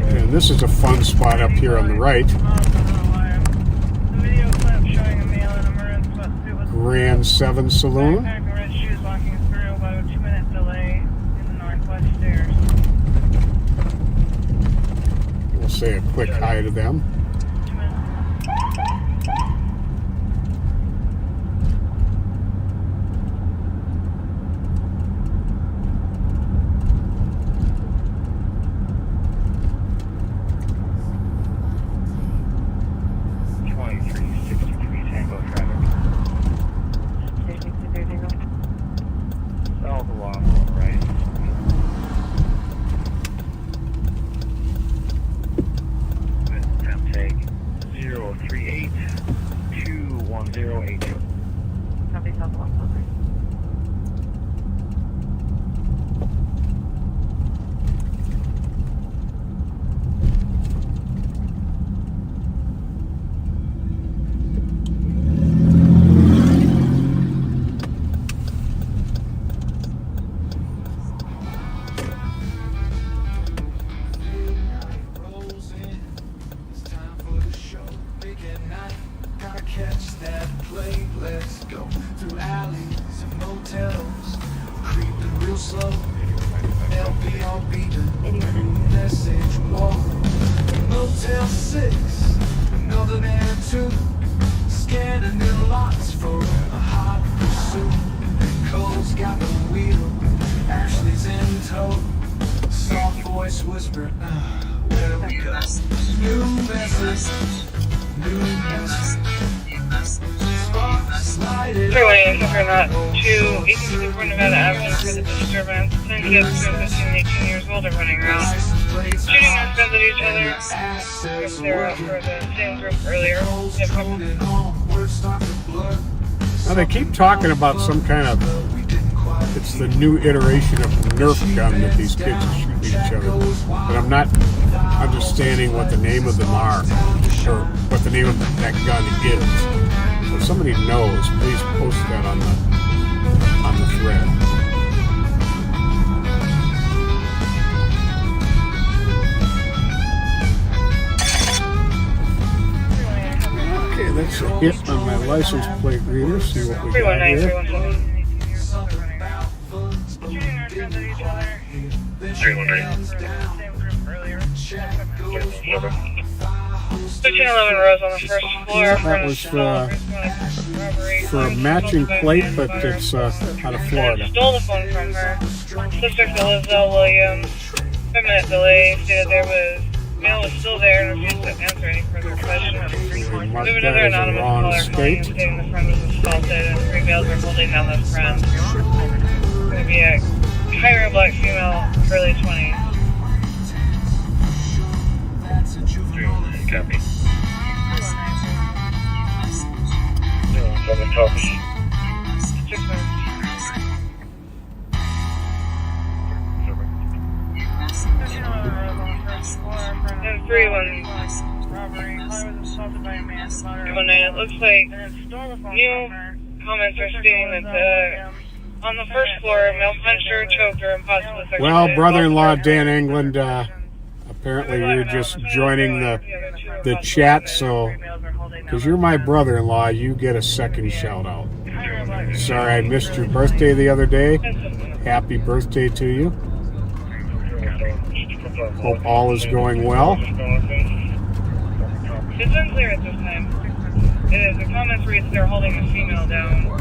And this is a fun spot up here on the right. Grand 7 Saloon. We'll say a quick hi to them. Nevada Avenue for the disturbance. 10 kids between 15 and 18 years old are running around, shooting their guns at each other. They were out for the same group earlier. Now they keep talking about some kind of, it's the new iteration of Nerf gun that these kids are shooting each other. But I'm not understanding what the name of them are, or what the name of that gun is. So if somebody knows, please post that on the thread. Okay, that's a hit on my license plate reader. See what we got here. 1311 Rose on the first floor. That was for a matching plate, but it's out of Florida. Stole the phone from her. Sister Phyllis Williams. 5-minute delay. Stated there was mail was still there and refused to answer any further questions. Moving to their anonymous caller calling stating the friend was assaulted and 3 males are holding down the friend. It's going to be a higher black female, early 20s. Copy. And 3-1. It looks like new comments are stating that on the first floor, male punched her, choked her, and possibly sexually. Well, brother-in-law Dan England, apparently you're just joining the chat, so because you're my brother-in-law, you get a second shout-out. Sorry I missed your birthday the other day. Happy birthday to you. Hope all is going well. It's unclear at this time. It is. The comments reads they're holding a female down.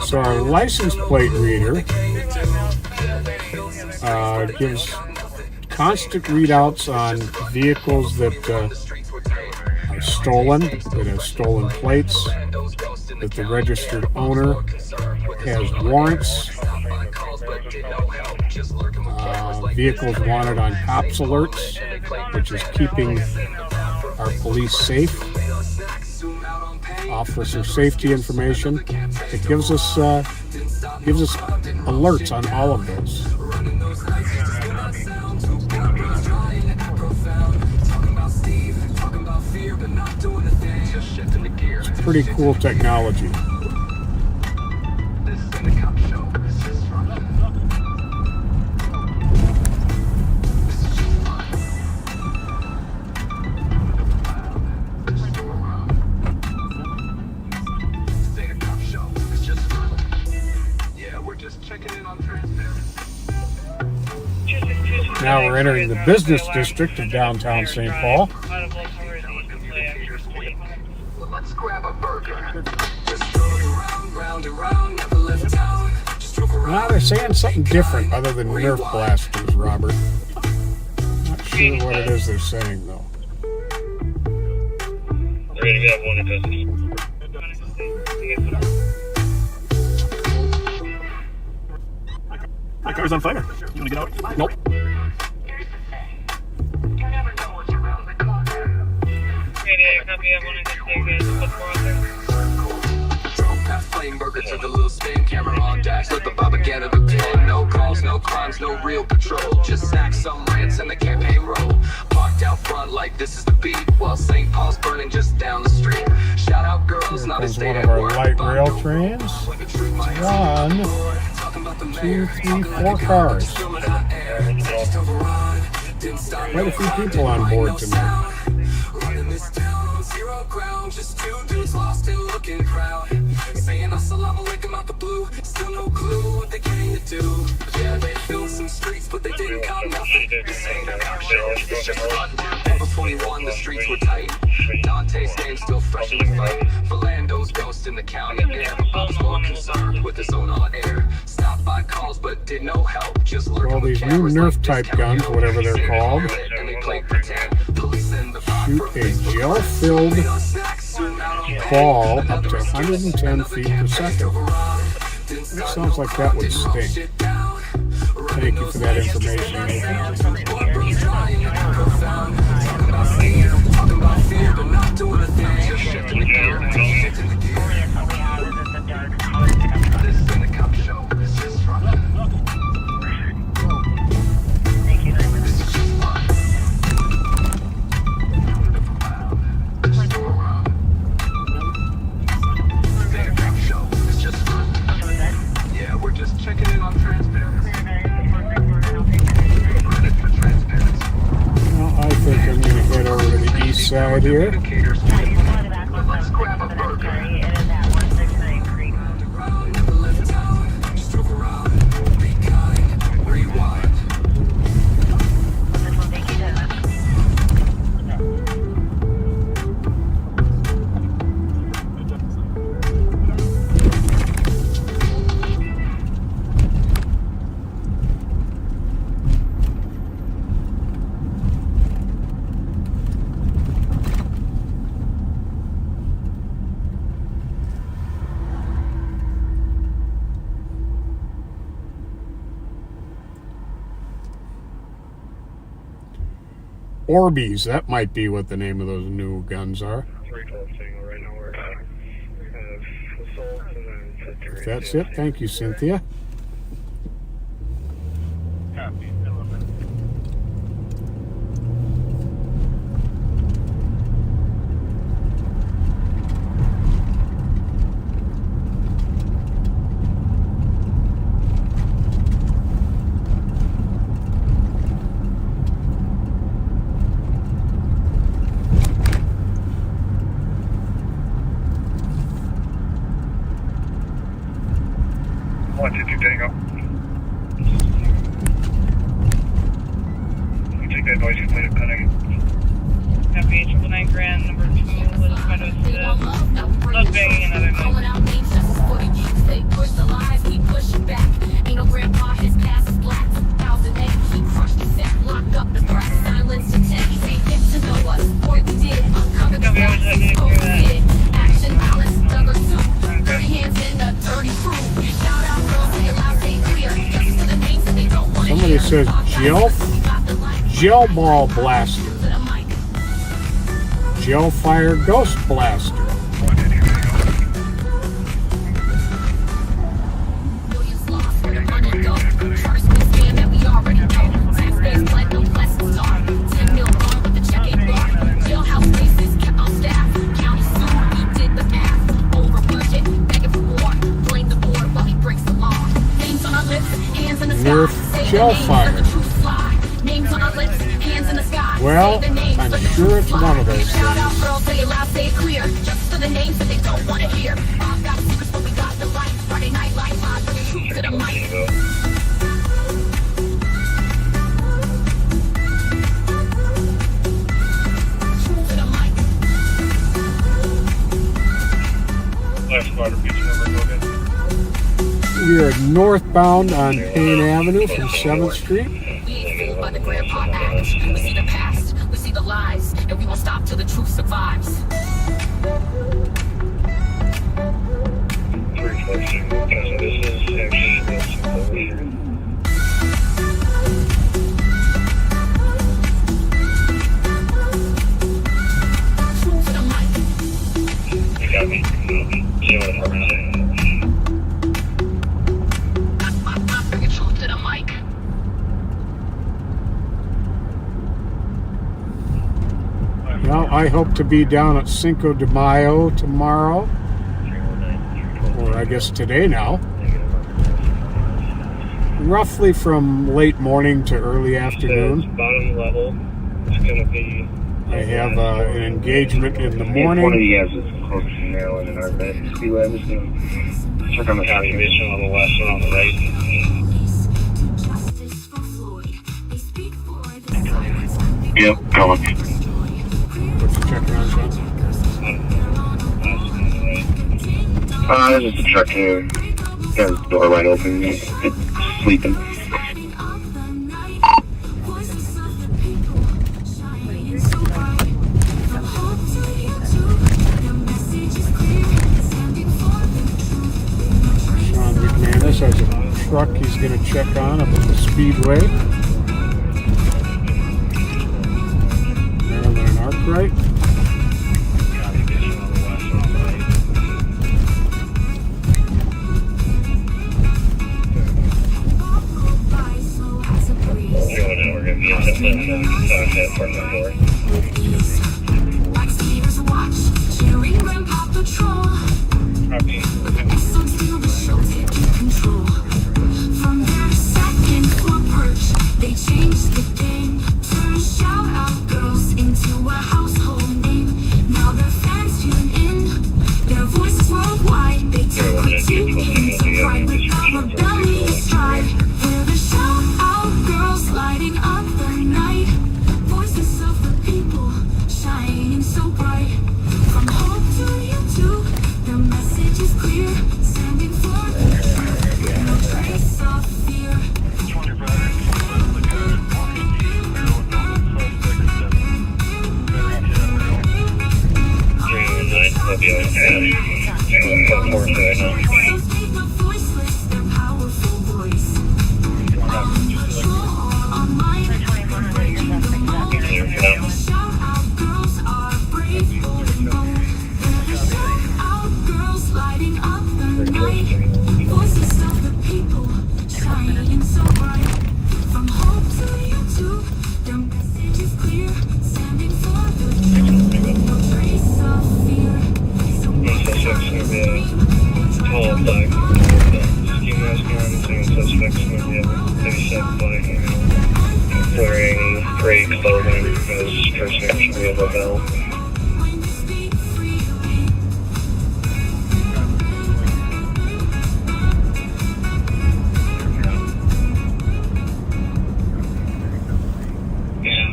So our license plate reader gives constant readouts on vehicles that are stolen, that have stolen plates, that the registered owner has warrants. Vehicles wanted on cops alerts, which is keeping our police safe. Officer safety information. It gives us alerts on all of those. It's pretty cool technology. Now we're entering the business district of downtown St. Paul. Now they're saying something different other than Nerf blasters, Robert. Not sure what it is they're saying, though. We're going to get one of those. My car's on fire. You want to get out? Nope. Flame burger to the little spin camera on dash. Let the BOBAGANDA begin. No calls, no crimes, no real patrol. Just sack some rants and the campaign roll. Parked out front like this is the beat. While St. Paul's burning just down the street. Shout out girls, not a There's state one at of our work. light rail trains. 1, 2, 3, 4 cars. Quite a few people on board tonight. Zero ground, just 2 dudes lost in looking crowd. Saying assalamu alaikum out the blue. Still no clue what they came to do. Yeah, they filled some streets, but they didn't cut nothing. This ain't a rap show, it's just fun. April 21, the streets were tight. Dante's name still fresh in the fight. Philando's ghost in the county air. Bob's more concerned with his own on air. Stopped by calls, but did no help. Just lurking All these new Nerf type guns, whatever they're called, shoot a gel-filled ball up to 110 feet per second. It sounds like that would stink. Thank you for that information. Side here. Orbeez, that might be what the name of those new guns are. If that's it, thank you, Cynthia. It says gel ball blaster. Gel fire ghost blaster. Nerf gel fire. Well, I'm sure it's one of those things. Last squad, repeat your number, go ahead. We are northbound on Payne Avenue from 7th Street. By the grandpa act. We see the past, we see the lies, and we won't stop till the truth survives. 346, this is actually Wilson. You got me. See what I'm saying. Bring it truth to the mic. Well, I hope to be down at Cinco de Mayo tomorrow. Or I guess today now. Roughly from late morning to early afternoon. Bottom level, it's going to be... I have an engagement in the morning. One of you guys is close to Maryland and our bed. Speedway, I'm just going to check on the calculation on the west and on the right. Yep, coming. What's you checking on, Sean? There's just a truck here. Got his door wide open. It's sleeping. Sean McManus has a truck he's going to check on up at the Speedway. Maryland and Arkwright. We're going to be at the apartment door. Copy. From their second floor perch, they changed the game. Turned shout out girls into a household name. Now their fans tune in, their voices worldwide. They take critiques to private rebellious stride. We're the shout out girls lighting up the night. Voices of the people shining so bright. From hope to YouTube, the message is clear. Standing for the truth, no trace of fear. They'll be okay. Wearing gray clothing as person actually have a belt.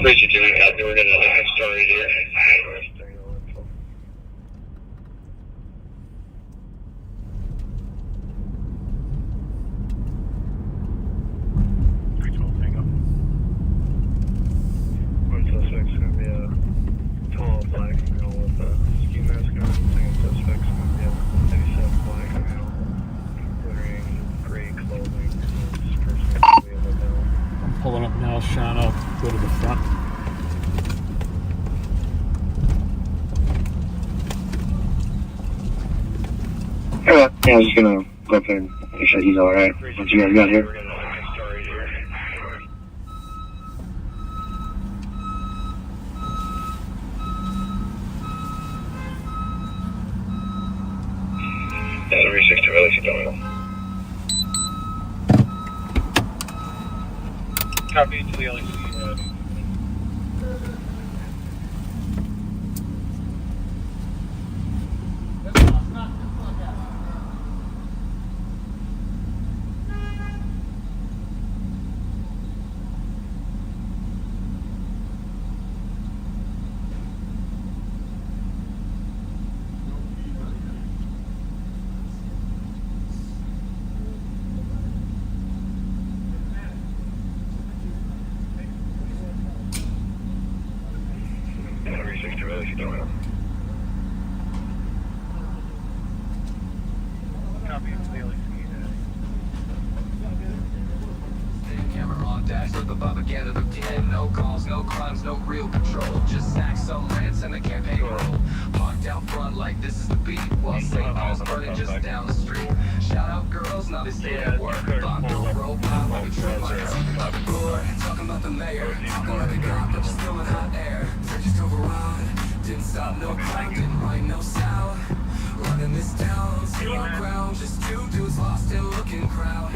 Richard, you got we're gonna have a story here. pulling up now, Sean. I'll go to the front. Yeah, I was just gonna go up there and make sure he's alright. Once you guys got here. Yeah, 360, really, if you don't know. Copy to the LEC. Camera on dash, look above again, look dead. No calls, no crimes, no real control. Just snacks, some rants, and a campaign roll. Parked out front like this is the beat. While St. Paul's burning just down the street. Shout out girls, now they stay at work. Bondo, roll, pop, like a trip lights. Talking about the mayor. Talking about the cop, but just still in hot air. Just override. Didn't stop, no crank, didn't write no sound. Running this town, zero ground. Just two dudes lost in looking crowd.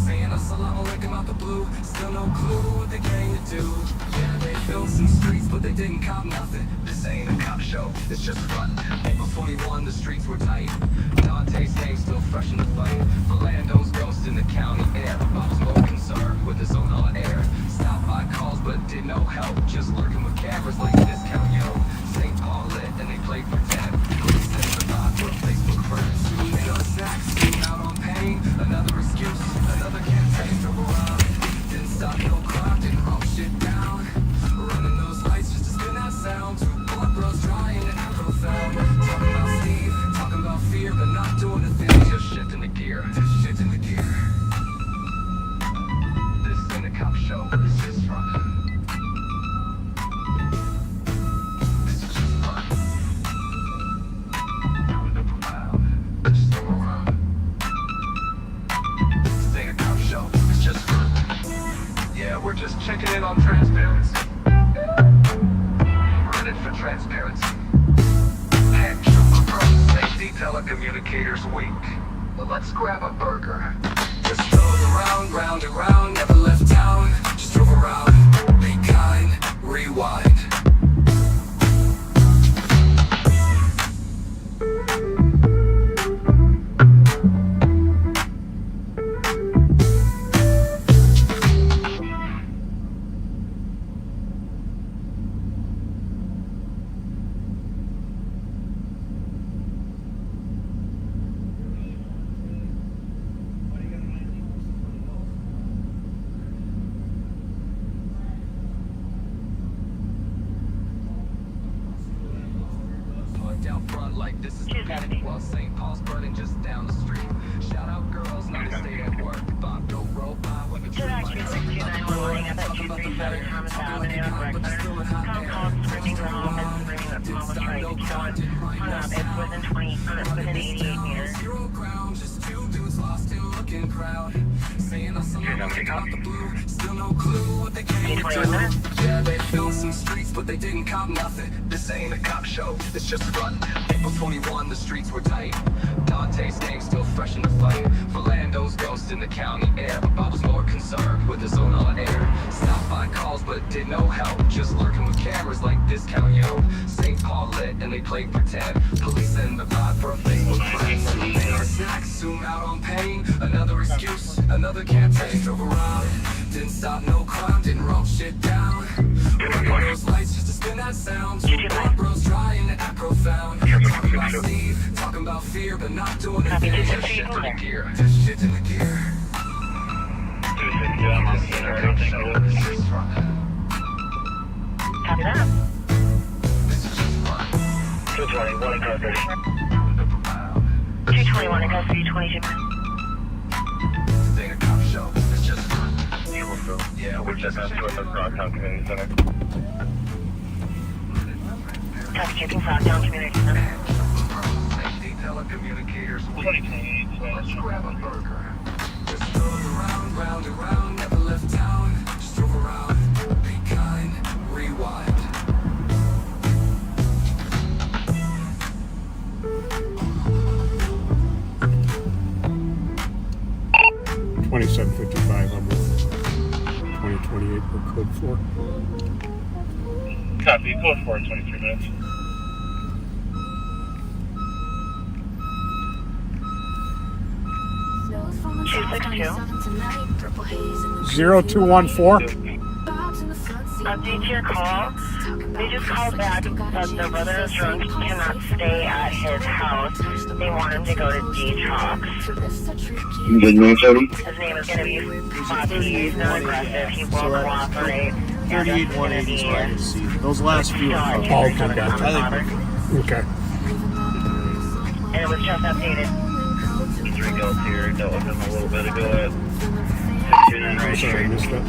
Saying assalamu alaikum out the blue. Still no clue what they came to do. Yeah, they filled some streets, but they didn't cop nothing. This ain't a cop show, it's just fun. April 21, the streets were tight. Dante's name still fresh in the fight. Orlando's ghost in the county air. Bob's more concerned with his own on air. Stopped by calls, but did no help. Just lurking with cameras like discount, yo. St. Paul lit, and they played pretend. Police sent the vibe for Facebook friends. Soon they on snacks, soon out on pain. Another excuse, another campaign to around. Didn't stop, no crime, didn't roll shit down. Running those lights just to spin that sound. Two blood bros trying to act profound. Talking about Steve, talking about fear, but not doing a thing. Just shifting the gear, just shifting the gear. This ain't a cop show, it's just fun. Yeah, we're just checking in on transparency. Running for transparency. Head trooper pros, safety, telecommunicators weak. But let's grab a burger. Just drove around, round and round, never left town. Just drove around, be kind, rewind. Out front like this is the beat. While St. Paul's burning just down the street. Shout out girls, now they stay at work. Bob, go roll by with a tree light. Talking about the mayor, talking like a cop, but you're still in hot air. Screaming for home and screaming that mom was trying to kill him. It's within 88 meters. Zero ground, just two dudes lost in looking crowd. Saying assalamu alaikum out the blue. Still no clue what they came to do. Yeah, they filled some streets, but they didn't cop nothing. This ain't a cop show, it's just fun. April 21, the streets were tight. Dante's name still fresh in the fight. Orlando's ghost in the county air. But Bob was more concerned with his own on air. Stopped by calls, but did no help. Just lurking with cameras like discount, yo. St. Paul lit, and they played pretend. Police send the vibe for a Facebook friend. Soon they are snacks, soon out on pain. Another excuse, another campaign. Drove around, didn't stop, no crime, didn't roll shit down. Running those lights just to spin that sound. Two blood bros trying to act profound. Talking about Steve, talking about fear, but not doing a thing. Just shit in the gear, just shit in the gear. Copy that. This is just fun. 221 in custody. 221 in custody, 22 minutes. This ain't a cop show, it's just fun. Yeah, We're just at Frogtown Community Center. Checking Frogtown Community Center. Telecommunicators, 2028. Let's grab a burger. Just drove around, round and round, never left town. Just drove around, be kind, rewind. $27.55 on the 2028 for code 4. Copy. Code 4 in 23 minutes. Zero 0214. Update your call. They just called back that their brother is drunk, cannot stay at his house. They want him to go to detox. Good name, Jody? His name is going to be Bobby. He's not aggressive. He will cooperate. 38-180. Those last few are Oh, okay, gotcha. Okay. And it was just updated. 3 girls here, dealt with him a little bit ago at 629 right Sorry, I street. missed that.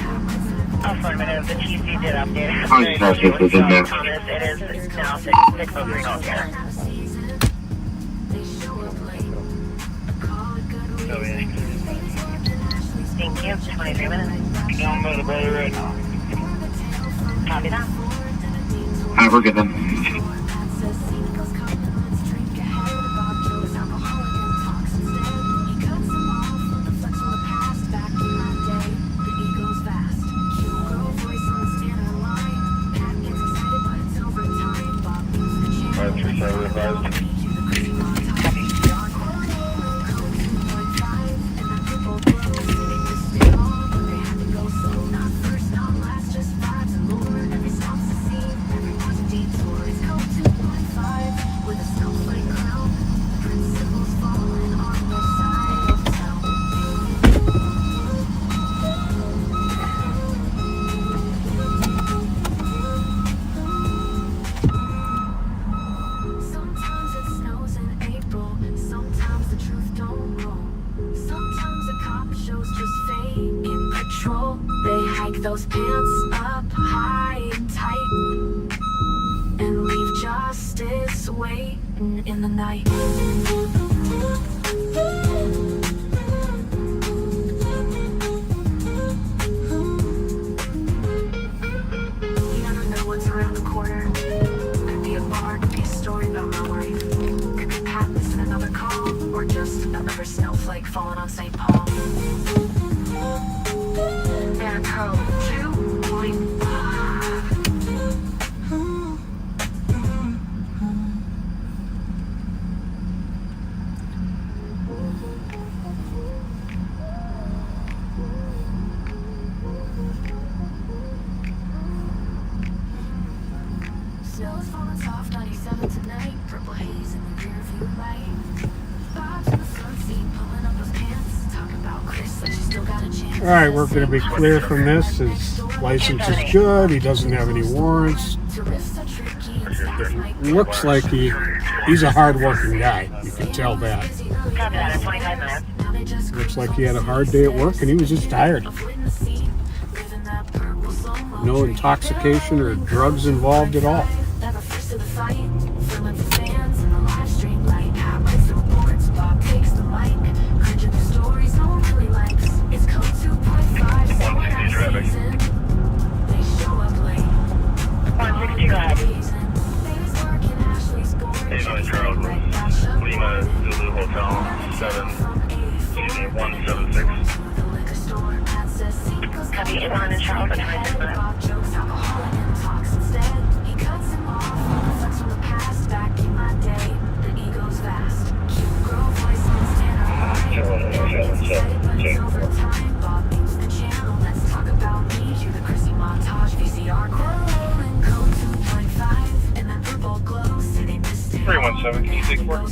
Affirmative, the TC did update it. Oh, it's not just within there. Thomas, it is now 603 calls here. Thank you, 23 minutes. Down by the brother right now. Copy that. Alright, we're good then. Those pants up high and tight and leave justice waiting in the night. You never know what's around the corner. Could be a bar, could be a story about my life. Could be Pat missing another call, or just another snowflake falling on St. Paul. And code 2.5. Snow's falling soft, 97 tonight. Purple haze in the rear view light. Bob's in the front seat, pulling up his pants. Talking about Chris, like she still got a chance. All right, we're going to be clear from this. His license is good. He doesn't have any warrants. It looks like he's a hard-working guy. You can tell that. Copy that in 25 minutes. Looks like he had a hard day at work and he was just tired. No intoxication or drugs involved at all. Lima Zulu Hotel 176. Copy, Yvonne and Charles at 26 minutes. Can you take 4?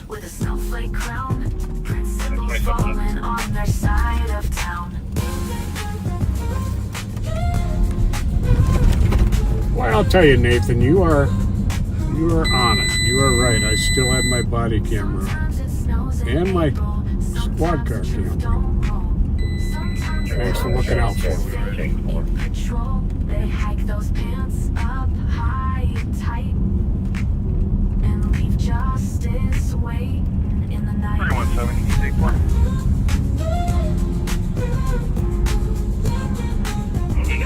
With a snowflake crown, print symbols falling on their side of town. Well, I'll tell you, Nathan, you are on it. You are right. I still have my body camera and my squad car cam. Thanks for looking out for me. They hike those pants up high and tight and leave justice waiting in the night. 317, take one. You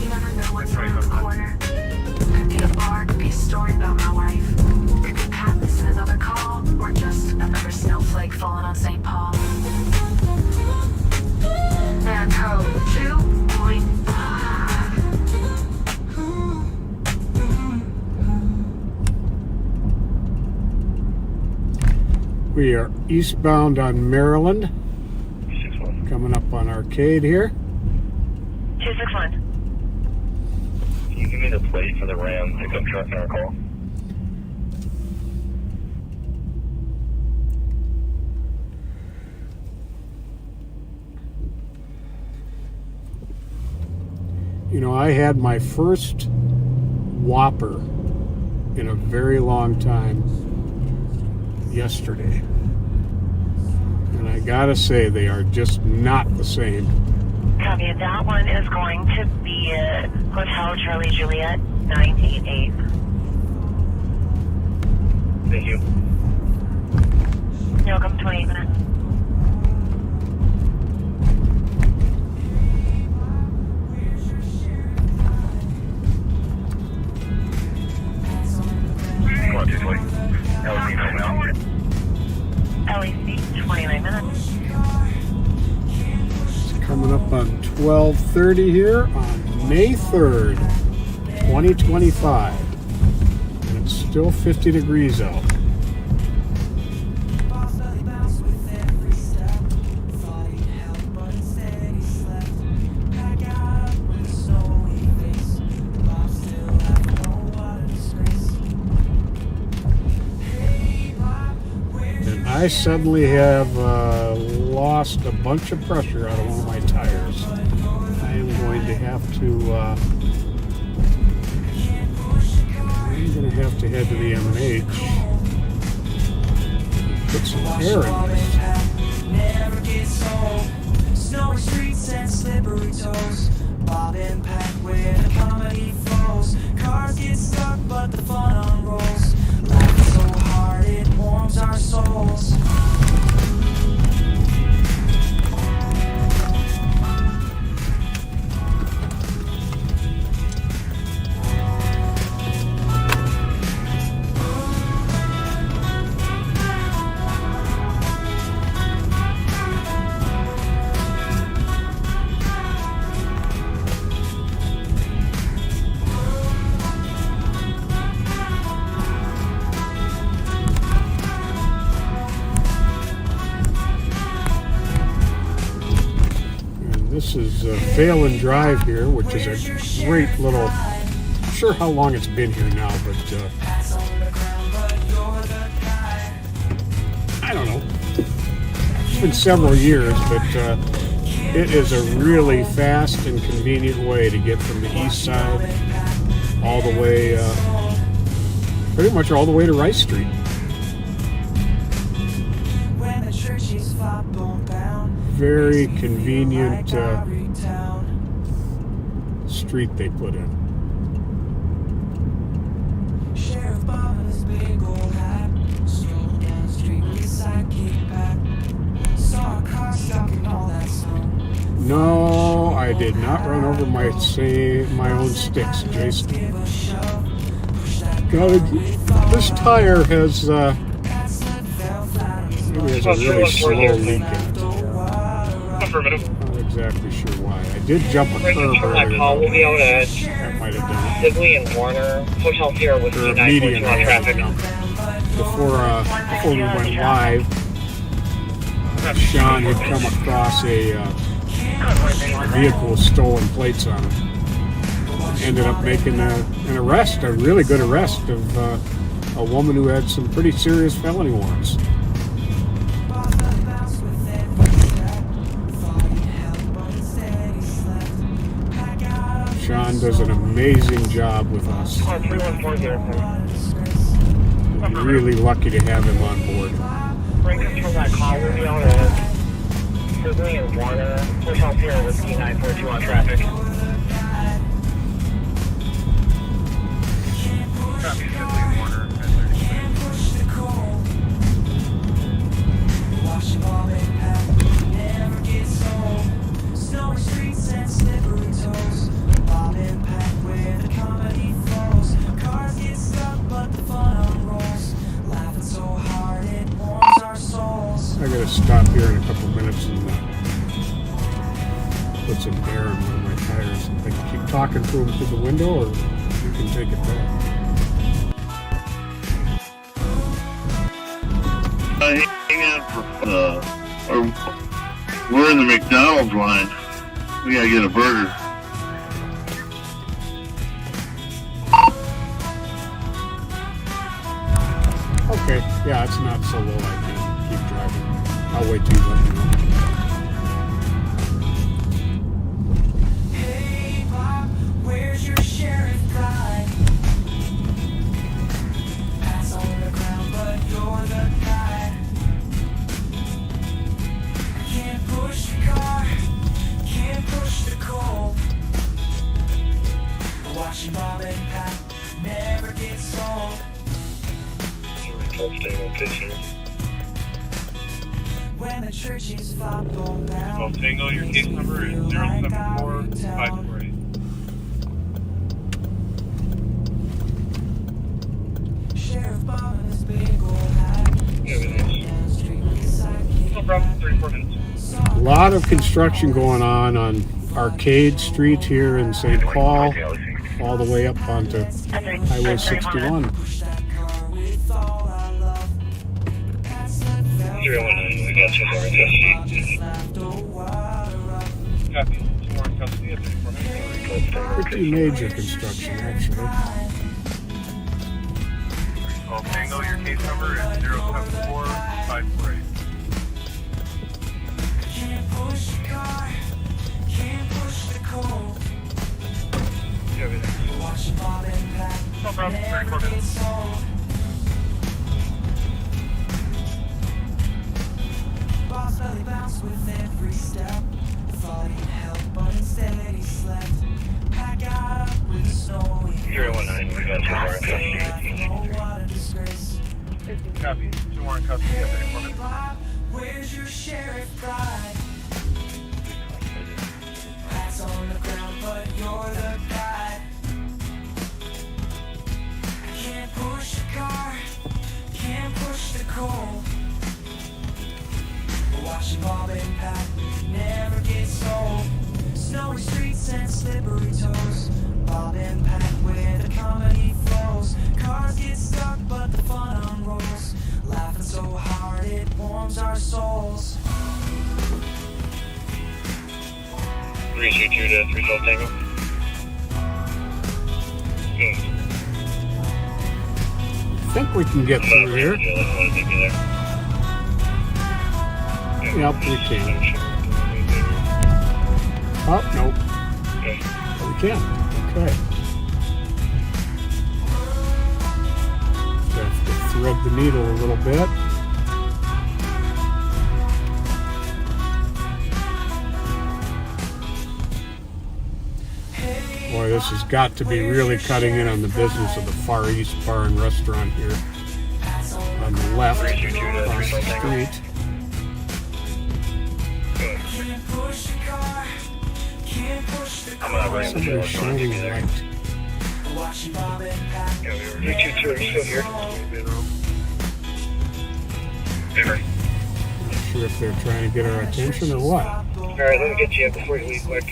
never know what's around the corner. Could be a bar, could be a story about my wife. Could be Pat missing another call, or just another snowflake falling on St. Paul. And code 2.5. We are eastbound on Maryland. Coming up on Arcade here. 261. Can you give me the plate for the Ram pickup truck in our call? You know, I had my first Whopper in a very long time yesterday. And I gotta say, they are just not the same. Copy. That one is going to be Hotel Charlie Juliet 988. Thank you. You're welcome. 28 minutes. LEC 29 minutes. It's coming up on 12:30 here on May 3rd, 2025. And it's still 50 degrees out. I suddenly have lost a bunch of pressure out of one of my tires. I am going to have to head to the M&H. Put some air in this. Never gets old. Snowy streets and slippery toes. Bob and Pack where the comedy flows. Cars get stuck, but the fun unrolls. Life is so hard, it warms our souls. This is Phelan Drive here, which is a great little, I'm not sure how long it's been here now, but I don't know. It's been several years, but it is a really fast and convenient way to get from the east side all the way, pretty much all the way to Rice Street. Very convenient street they put in. Sheriff Bob in his big old hat, strolling down the street with his sidekick back. Saw a car stuck in all that snow. No, I did not run over my own sticks, Jason. This tire has maybe has a really slow leak in it. Not exactly sure why. I did jump a curb earlier. That call will be out at That might have done it. Sibley and Warner. Hotel Sierra with Or 942 median on traffic. Before we went live, Sean had come across a vehicle with stolen plates on it. Ended up making an arrest, a really good arrest of a woman who had some pretty serious felony warrants. Sean does an amazing job with us. really lucky to have him on board. Bring control that call. We'll be on Sibley and Warner. Push off here with P942 on traffic. Copy, Sibley and Warner at 36. Snowy streets and slippery toes. Bob and Pack where the comedy flows. Cars get stuck but the fun unrolls. Laughing so hard it warms our souls. I gotta stop here in a couple minutes and put some air in one of my tires. I can keep talking to him through the window, or you can take it back. Hang on for we're in the McDonald's line. We gotta get a burger. Okay, yeah, it's not so low I can keep driving. I'll wait till you let me know. Hey Bob, where's your sheriff guy? Pass on the ground, but you're the guy. Can't push the car, can't push the cold. Watching Bob and Pat never gets old. When the churches flop on down. Well, Tango, your case number is 074548. Sheriff Bob and his big old hat. No problem, 34 minutes. A lot of construction going on Arcade Street here in St. Paul, all the way up onto Highway 61. 019, we got 2 more in custody. Copy, 2 more in custody at 34 minutes. Pretty major construction, actually. Well, Tango, your case number is 074548. Can't push the car, can't push the cold. You have it. Watching Bob and Pat No problem, 34 never minutes. gets old. Bob's belly bounced with every step. Thought he'd help, but instead he slept. Pat got up with snowy. 019, we got 2 more in custody. Oh, what a disgrace. Copy, 2 more in custody at 34 minutes. Bob, where's your sheriff bride? Pat's on the ground, but you're the guy. Can't push the car, can't push the cold. Watching Bob and Pat never gets old. Snowy streets and slippery toes. Bob and Pat where the comedy flows. Cars get stuck but the fun unrolls. Laughing so hard it warms our souls. 322 to 3 Tango. Good. I think we can get through here. Yep, we can. Oh, nope. We can. Okay. Just have to thread the needle a little bit. Boy, this has got to be really cutting in on the business of the Far East Bar and Restaurant here on the left across the street. Somebody's shining a light. 322, are you still here? Not sure if they're trying to get our attention or what. Alright, let me get you up before you leave quick.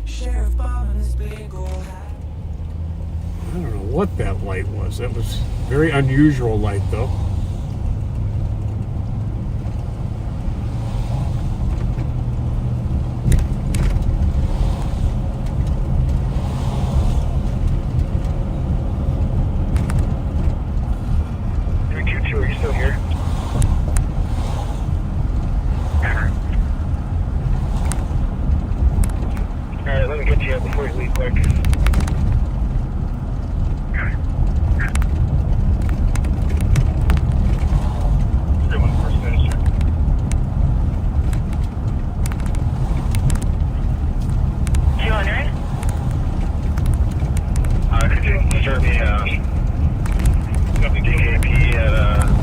Sheriff Bob and his big old hat. I don't know what that light was. That was a very unusual light, though. Are you still here? Alright, Alright, let me get you up before you leave quick. Could you start me DKP at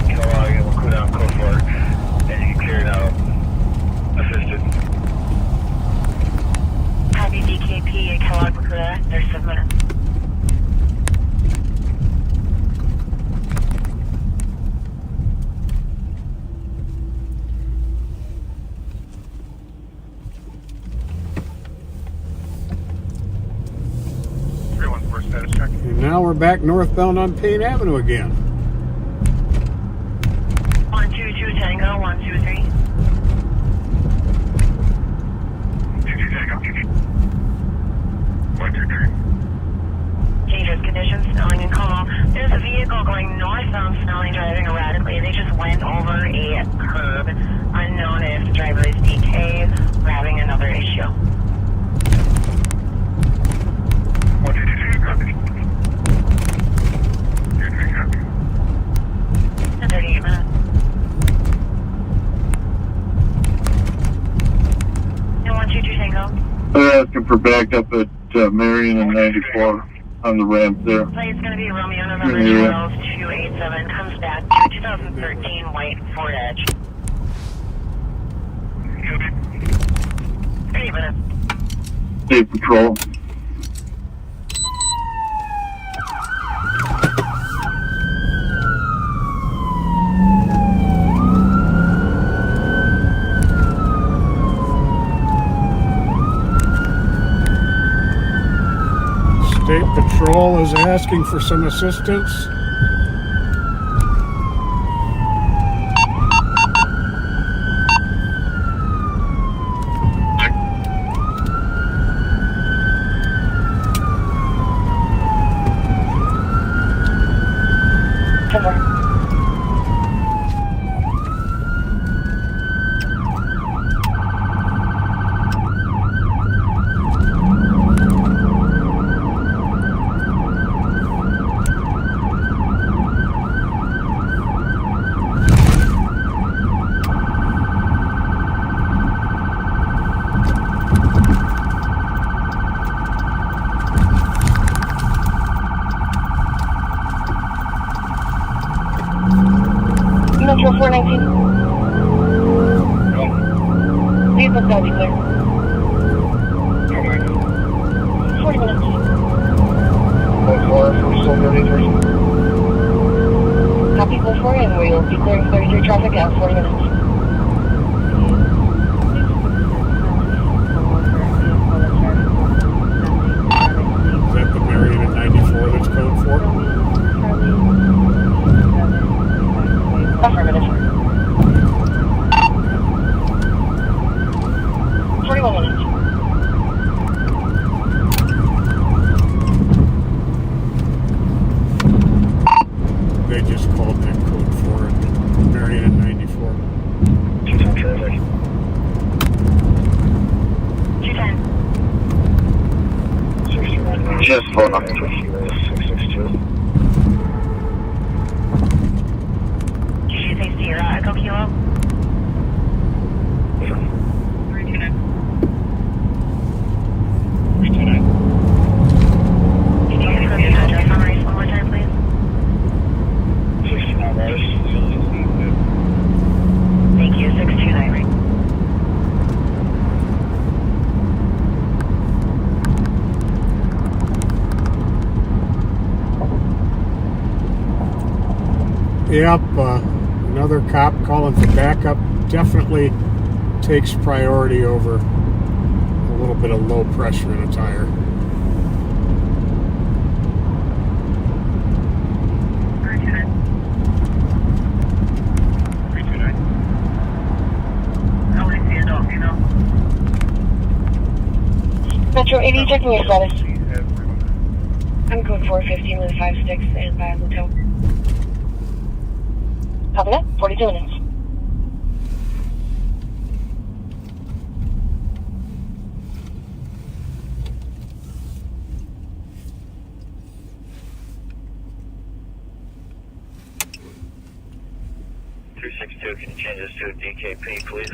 Kellogg and we'll cool down code 4 and you can clear it out assisted. Copy DKP at Kellogg, Bakuda. There's 7 minutes. And now we're back northbound on Payne Avenue again. 122 Tango, 123. 22 Tango. 123. Dangerous conditions, Snelling and Como. There's a vehicle going northbound, Snelling, driving erratically. They just went over a curb. Unknown if the driver is DK. We're having another issue. 122 copy. 38 minutes. And 122 Tango. They're asking for backup at Marion and 94 on the ramp there. Plate's going to be Romeo November 287. Comes back to 2013 white Ford Edge. 30 minutes. State Patrol. State Patrol is asking for some assistance. Metro 419. Vehicle got to clear. 40 minutes. 4 for Soul 33. Copy 4 and we will be clearing 33 traffic at 40 minutes. Is that the Marion at 94 that's code 4? Affirmative. 41 minutes. They just called that code 4 at Marion at 94. 210 traffic. 210. 69. Just hold on. 662. Safety, you're Echo Kilo. 329. 329. Can you confirm the address on race one more time, please? 69 Rice. Thank you, 629 right. Yep, another cop calling for backup definitely takes priority over a little bit of low pressure in a tire. Metro 80, checking your status. I'm code 415 with 56 and by hotel. Copy that, 42 minutes. 362, can you change this to a DKP, please?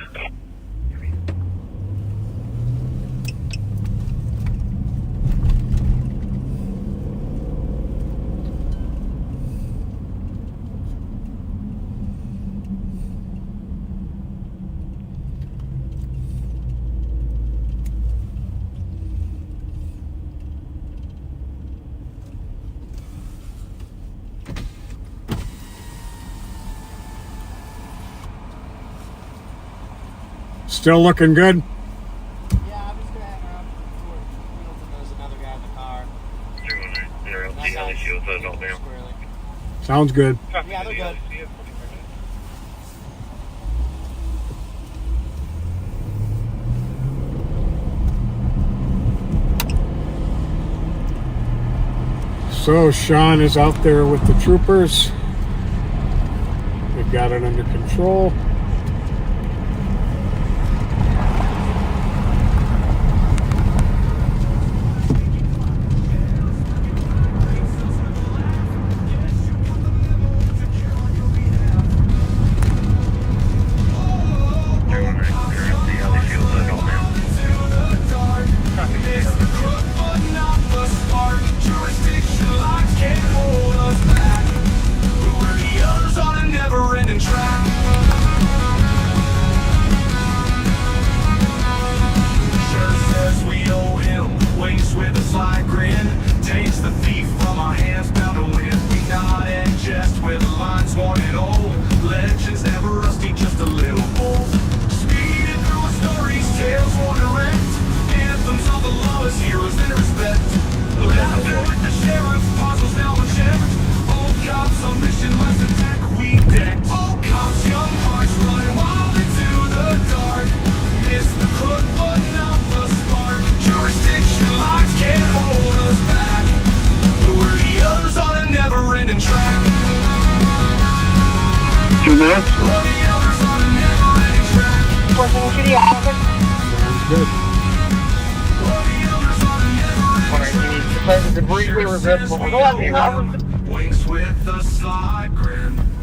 Still looking good? Yeah, I'm just gonna hang around before Millington. There's another guy in the car. 319, see how they feel, so don't down. Sounds good. Yeah, they're good. So Sean is out there with the troopers. They've got it under control.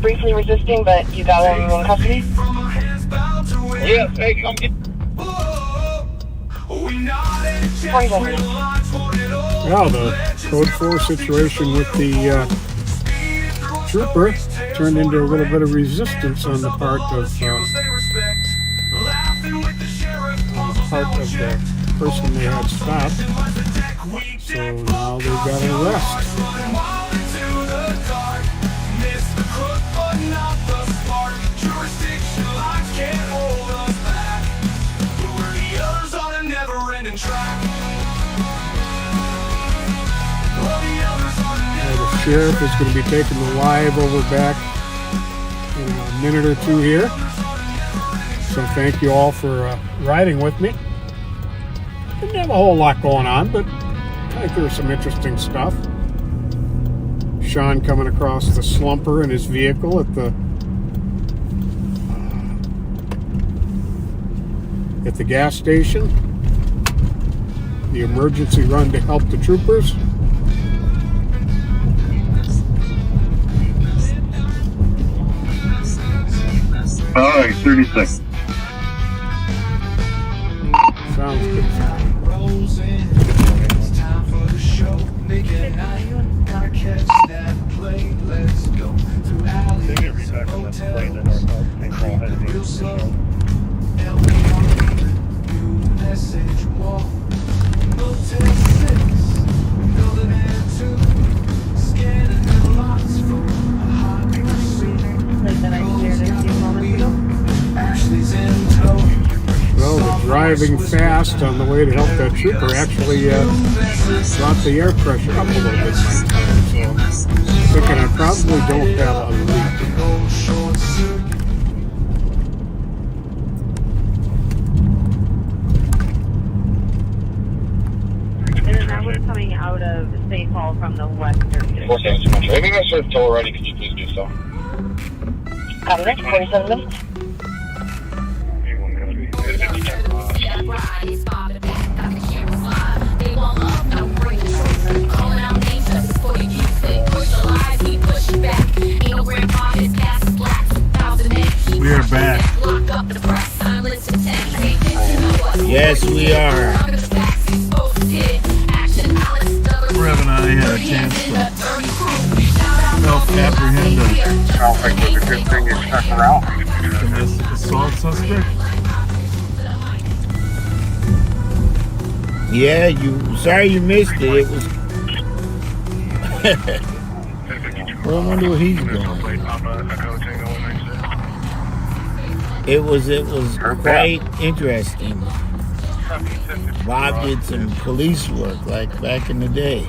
Briefly resisting, but you got him in custody? Yeah, hey, come get. Well, the code 4 situation with the trooper turned into a little bit of resistance on the part of the person they had stopped. So now they've got an arrest. The sheriff is going to be taking the live over back in a minute or two here. So thank you all for riding with me. Didn't have a whole lot going on, but I think there was some interesting stuff. Sean coming across the slumper in his vehicle at the gas station. The emergency run to help the troopers. All right, 30 seconds. Sounds good. It's time for the show. Make it night. Gotta catch that plane. Let's go to alleys, hotels. Creeping real slow. New message walk. Motel 6. Building air 2. Scanning the lots for a hot pursuit. Like that I shared a few moments ago. Ashley's in tow. Well, the driving fast on the way to help that trooper actually brought the air pressure up a little bit my time. So I'm thinking I probably don't have a leak. And then that was coming out of St. Paul from the western. 472. If you guys are tow already, could you please do so? Copy that, 47 minutes. Push the lies, he push back. Ain't no grandpa, his gas is black. 1,000 men, We are back. Yes, we are. Rev and I had a chance to self-apprehend a Sounds like there's a good thing you're stuck around. domestic assault suspect. Yeah, sorry you missed it. It was. Well, I wonder where he's going. It was quite interesting. Bob did some police work like back in the day.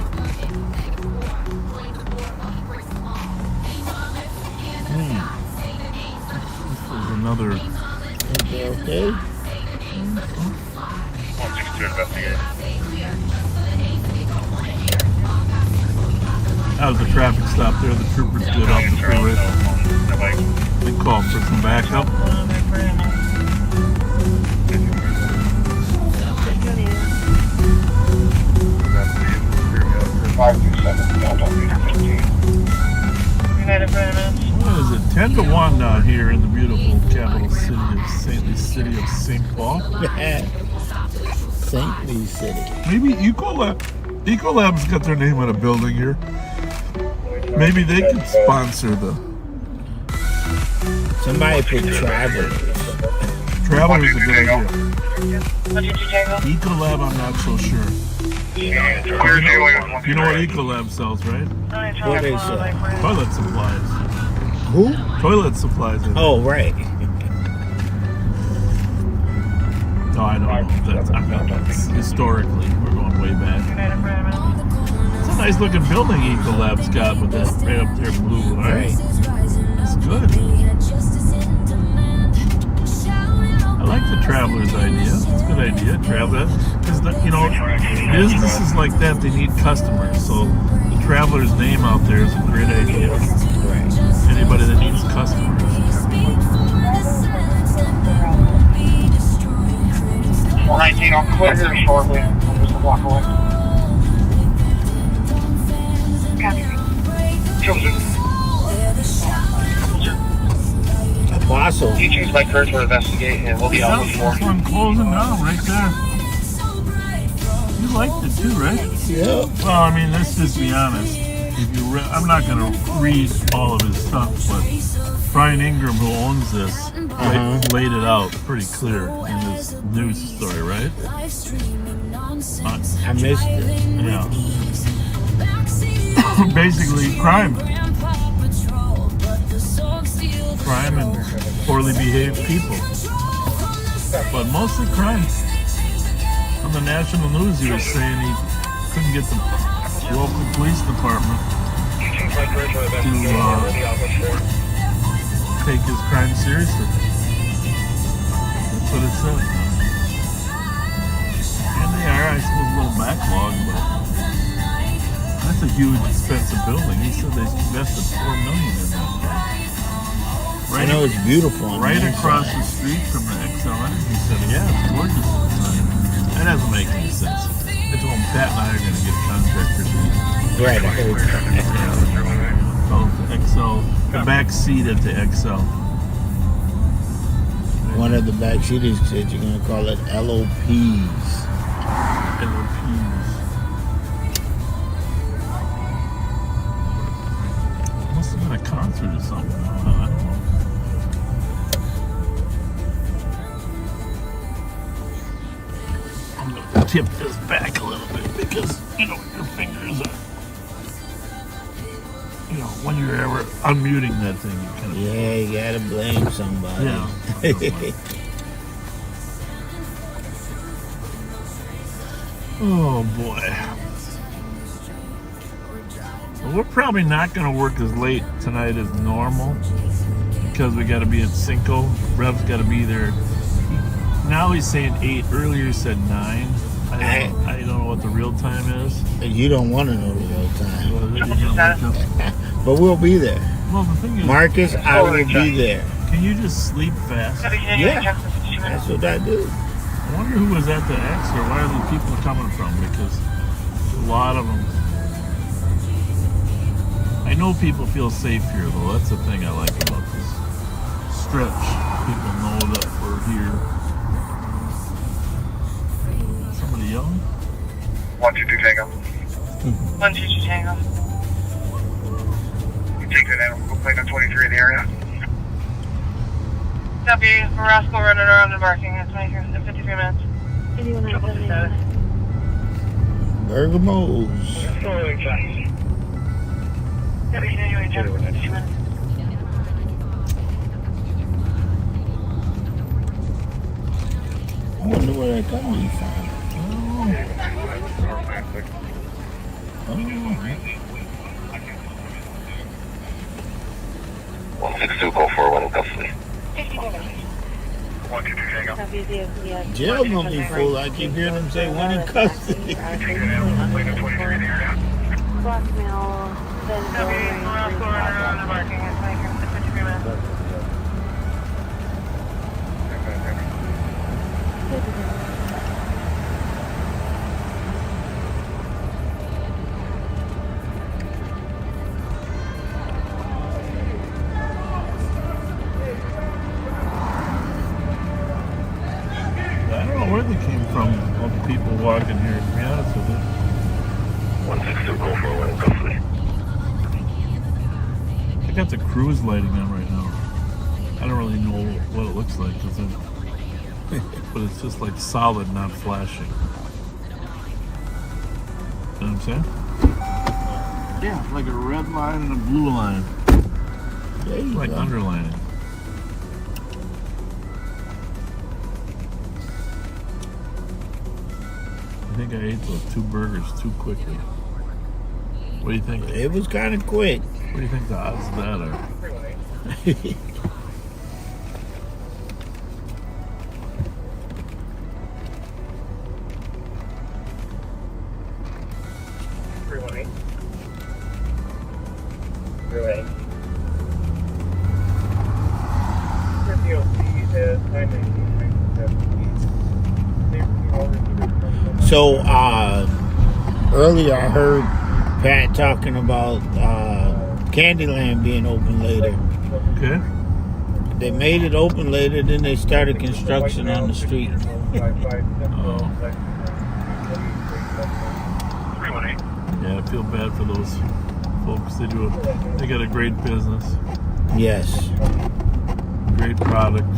This is another. Okay. That was the traffic stop there. The troopers did off the freeway. They called for some backup. What is it? 10 to 1 down here in the beautiful capital city of St. Paul. St. Louis City. Maybe Ecolab's got their name on a building here. Maybe they could sponsor the. Somebody put Travelers. Travelers is a good idea. Ecolab, I'm not so sure. You know what Ecolab sells, right? What they sell? Toilet supplies. Who? Toilet supplies. Oh, right. No, I don't know. That's historically, we're going way back. It's a nice looking building Ecolab's got with that right up there blue, right? It's good. I like the Travelers idea. It's a good idea, Travelers. Because, businesses like that, they need customers. So the Travelers name out there is a great idea. Right. Anybody that needs customers. Well, 19, I'll clear here shortly. I'm just a block away. Children. Apostle. You choose my courage for investigate, and we'll be out before. This one closing down right there. You liked it too, right? Yeah. Well, I mean, let's just be honest. If you I'm not going to read all of his stuff, but Brian Ingram, who owns this, laid it out pretty clear in his news story, right? I missed it. Yeah. Basically, crime and poorly behaved people. But mostly crime. On the national news, he was saying he couldn't get the local police department to take his crime seriously. That's what it said. And they are, I suppose, a little backlog, but that's a huge, expensive building. He said they invested $4 million in that. I know it's beautiful. Right across the street from the XL Energy Center. Yeah, it's gorgeous inside. That doesn't make any sense. I told him Pat and I are going to get contractors. Right, I heard that. So the XL, the back seat at the XL. One of the back seaters said you're going to call it LOPs. LOPs. Must have been a concert or something. I don't know. I'm going to tip this back a little bit because, your fingers are, when you're ever unmuting that thing, you kind of... Yeah, you got to blame somebody. Yeah. Oh, boy. Well, we're probably not going to work as late tonight as normal because we got to be at Cinco. Rev's got to be there. Now he's saying 8. Earlier he said 9. I don't know what the real time is. You don't want to know the real time. But we'll be there. Well, the thing is, Marcus, I will be there. Can you just sleep fast? Yeah, that's what I do. I wonder who was at the X or where the people are coming from, because a lot of them. I know people feel safe here, though. That's the thing I like about this stretch. here. Somebody yelling? 122 Tango. 122 Tango. You take that animal, go plate on 23 in the area. Copy. Rascal running around the parking at 53 minutes. Bergamos. Continuing 10 minutes. I wonder where that coming from. Oh. 162, go for one in custody. 122 Tango. Jail gonna be full. I keep hearing them say one in custody. Take that animal, plate on 23 in the area. Rascal running around the parking at 53 minutes. I don't know where they came from, all the people walking here, to be honest with you. 162, go for one in custody. I got the cruise lighting on right now. I don't really know what it looks like, but it's just like solid, not flashing. You know what I'm saying? Yeah, like a red line and a blue line. There you Like go. underlining. I think I ate those 2 burgers too quickly. What do you think? It was kind of quick. What do you think the odds of that are? So, earlier I heard Pat talking about Candyland being open later. Okay. They made it open later, then they started construction on the street. Oh. Yeah, I feel bad for those folks. They got a great business. Yes. Great product.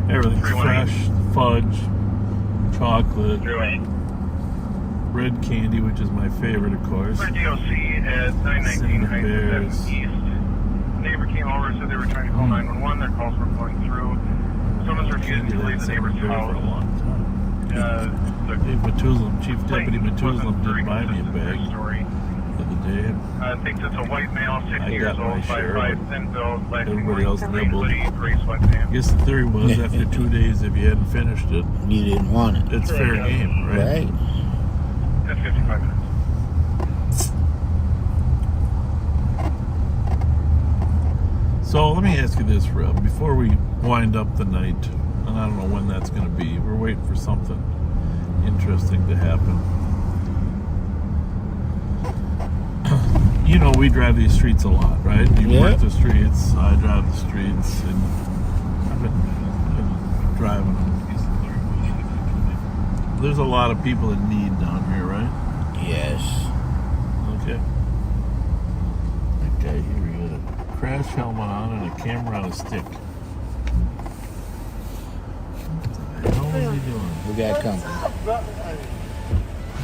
Everything's fresh. Fudge, chocolate, red candy, which is my favorite, of course. DOC at 919 Cinnamon bears. East. Neighbor came over and said they were trying to call 911. Their calls were going through. Someone's refusing to leave the neighbor's house. Dave Methuselah, Chief Deputy Methuselah, did buy me a bag the other day. I think it's a white male, 60 I years got my old, share, 5'5", thin build, black everybody else nibbled. hoodie, gray sweatpants. I guess the theory was after 2 days, if you hadn't finished it, you didn't want it. It's fair game, right? Right. That's 55 minutes. So let me ask you this, Reb, before we wind up the night, and I don't know when that's going to be. We're waiting for something interesting to happen. You know, we drive these streets a lot, right? You work the streets, I drive the streets, and I've been driving them. There's a lot of people in need down here, right? Yes. Okay. That guy here, he got a crash helmet on and a camera on a stick. What the hell is he doing? We got company.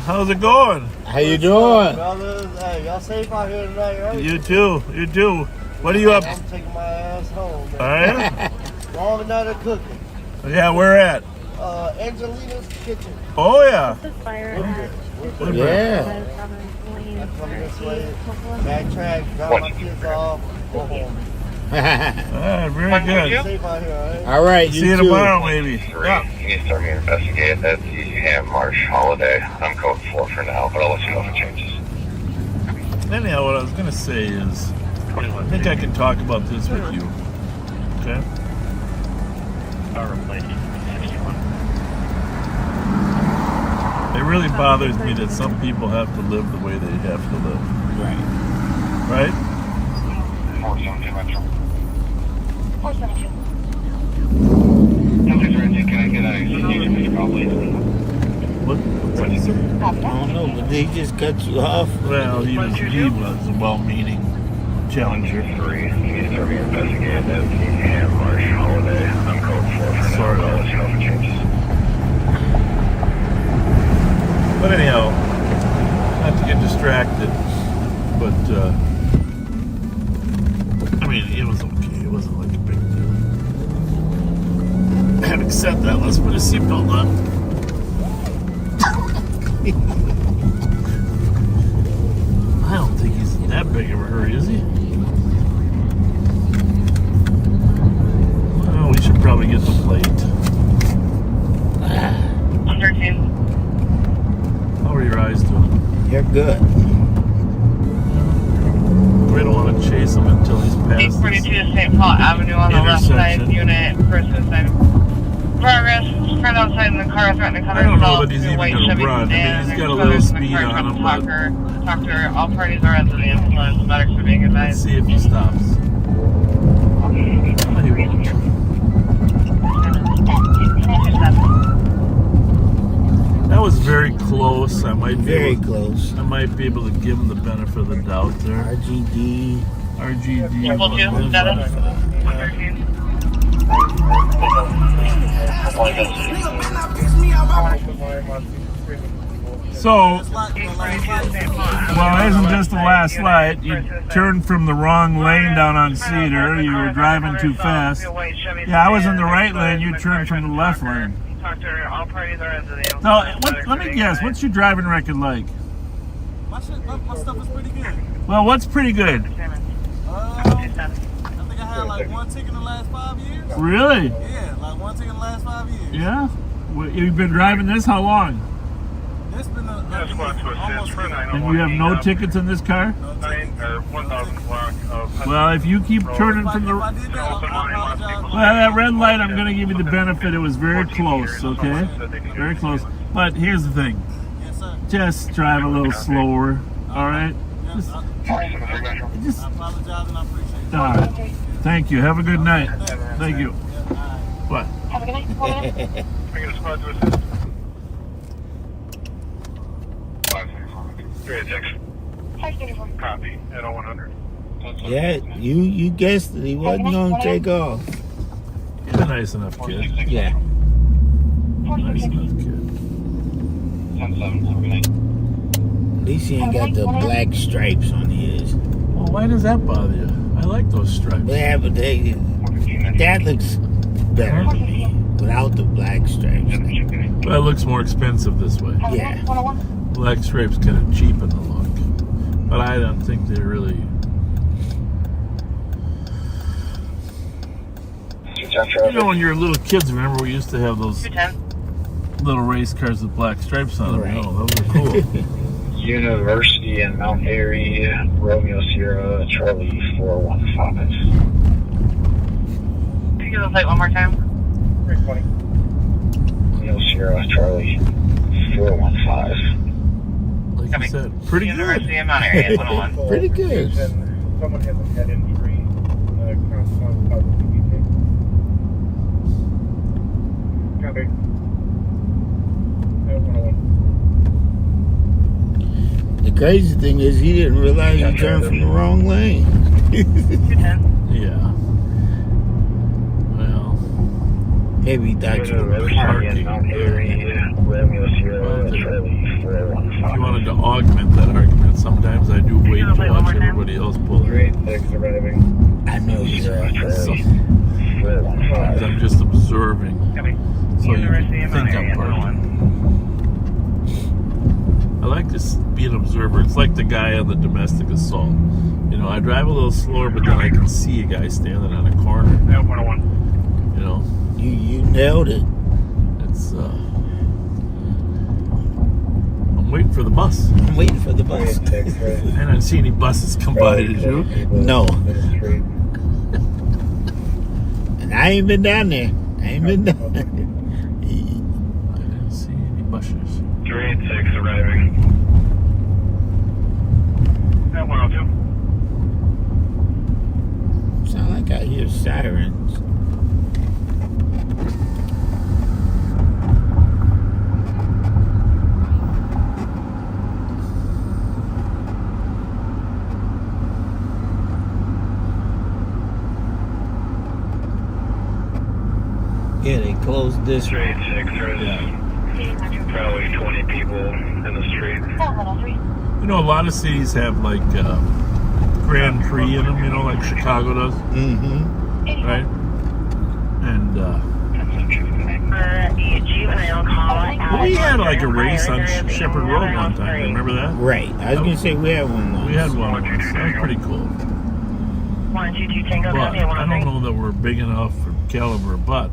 How's it going? How you doing? Hey, y'all safe out here tonight, right? You too. You too. What are you up? I'm taking my ass home, man. All right. Long night of cooking. Yeah, where at? Angelina's Kitchen. Oh yeah. Yeah. I come this way, backtrack, drop my kids off, go home. Very good. Safe out here, all right? All right. See you tomorrow, maybe. Yeah. You need to start me to investigate that Ham March holiday. I'm code 4 for now, but I'll let you know if it changes. Anyhow, what I was going to say is, I think I can talk about this with you. Okay? It really bothers me that some people have to live the way they have to live. Right. Right? Can I get a CDH call, please? What did he say? I don't know, but they just cut you off. Well, he was a well-meaning challenger. 3, you need to investigate that and Marsh Holiday. I'm code 4 for now. Sorry. I'll let you know if it changes. But anyhow, not to get distracted, but I mean, it was okay. It wasn't like a big deal. Having said that, let's put a seatbelt on. I don't think he's in that big of a hurry, is he? Well, we should probably get the plate. 13. How are your eyes doing? You're good. We don't want to chase him until he's past 842 St. Paul Avenue on the left side, intersection. unit, person side. Progress, friend outside in the car, threatening to cut I don't know himself. that he's even White going to Chevy run. I mean, sedan, he's got a there's little photos in the speed car, on trying to him, talk to her. All parties are at the ambulance. Medics are being Let's advised. see if he stops. Oh, he won't. That was very close. I might be Very able, close. I might be able to give him the benefit of the doubt there. RGD. RGD. Triple two, status. 13. So, well, it isn't just the last light. You turned from the wrong lane down on Cedar. You were driving too fast. Yeah, I was in the right lane. You turned from the left lane. No, let me guess. What's your driving record like? My stuff is pretty good. Well, what's pretty good? I think I had like one ticket in the last 5 years. Really? Yeah, like one ticket in the last 5 years. Yeah? Well, you've been driving this how long? It's been almost And you have no tickets in this car? Well, if you keep turning from the... Well, that red light, I'm going to give you the benefit. It was very close, okay? Very close. But here's the thing. Just drive a little slower, all right? Just I apologize and I appreciate it. all right. Thank you. Have a good night. Thank you. What? Have a good night. Bring a squad to assist. 386. Copy. At 0100. Yeah, you guessed it. He wasn't going to take off. He's a nice enough kid. Yeah. Nice enough kid. 10-7. At least he ain't got the black stripes on his. Well, why does that bother you? I like those stripes. Yeah, but that looks better to me without the black stripes. Well, it looks more expensive this way. Yeah. Black stripes kind of cheapen the look. But I don't think they really... You know, when you were little kids, remember we used to have those little race cars with black stripes on them? Right. Oh, those are cool. University in Mount Airy, Romeo Sierra, Charlie 415. Can you give the plate one more time? 320. Romeo Sierra, Charlie 415. Like you said, pretty good. University in Mount Airy, 101. Pretty good. Someone has a head injury. Corresponding positive ETA. Copy. At 101. The crazy thing is he didn't realize he turned from the wrong lane. 210. Yeah. Well, Maybe he thought you were University in Mount Airy, Romeo Sierra, Charlie 415. if you wanted to augment that argument, sometimes I do wait to watch everybody else pull it. 386 arriving. I know he's right. Sometimes I'm just observing, so you can think I'm parking. I like to be an observer. It's like the guy on the domestic assault. You know, I drive a little slower, but then I can see a guy standing on a corner. At 101. You know, You nailed it. it's I'm waiting for the bus. I'm waiting for the bus. I didn't see any buses come by, did you? No. And I ain't been down there. I ain't been down there. I didn't see any buses. 386 arriving. At 102. Sound like I hear sirens. closed this way. Straight 6, there's probably 20 people in the street. You know, a lot of cities have like Grand Prix in them, you know, like Chicago does. Mm-hmm. Right? And we had like a race on Shepherd Road one time. You remember that? Right. I was going to say we had one once. We had one once. That was pretty cool. But I don't know that we're big enough for caliber, but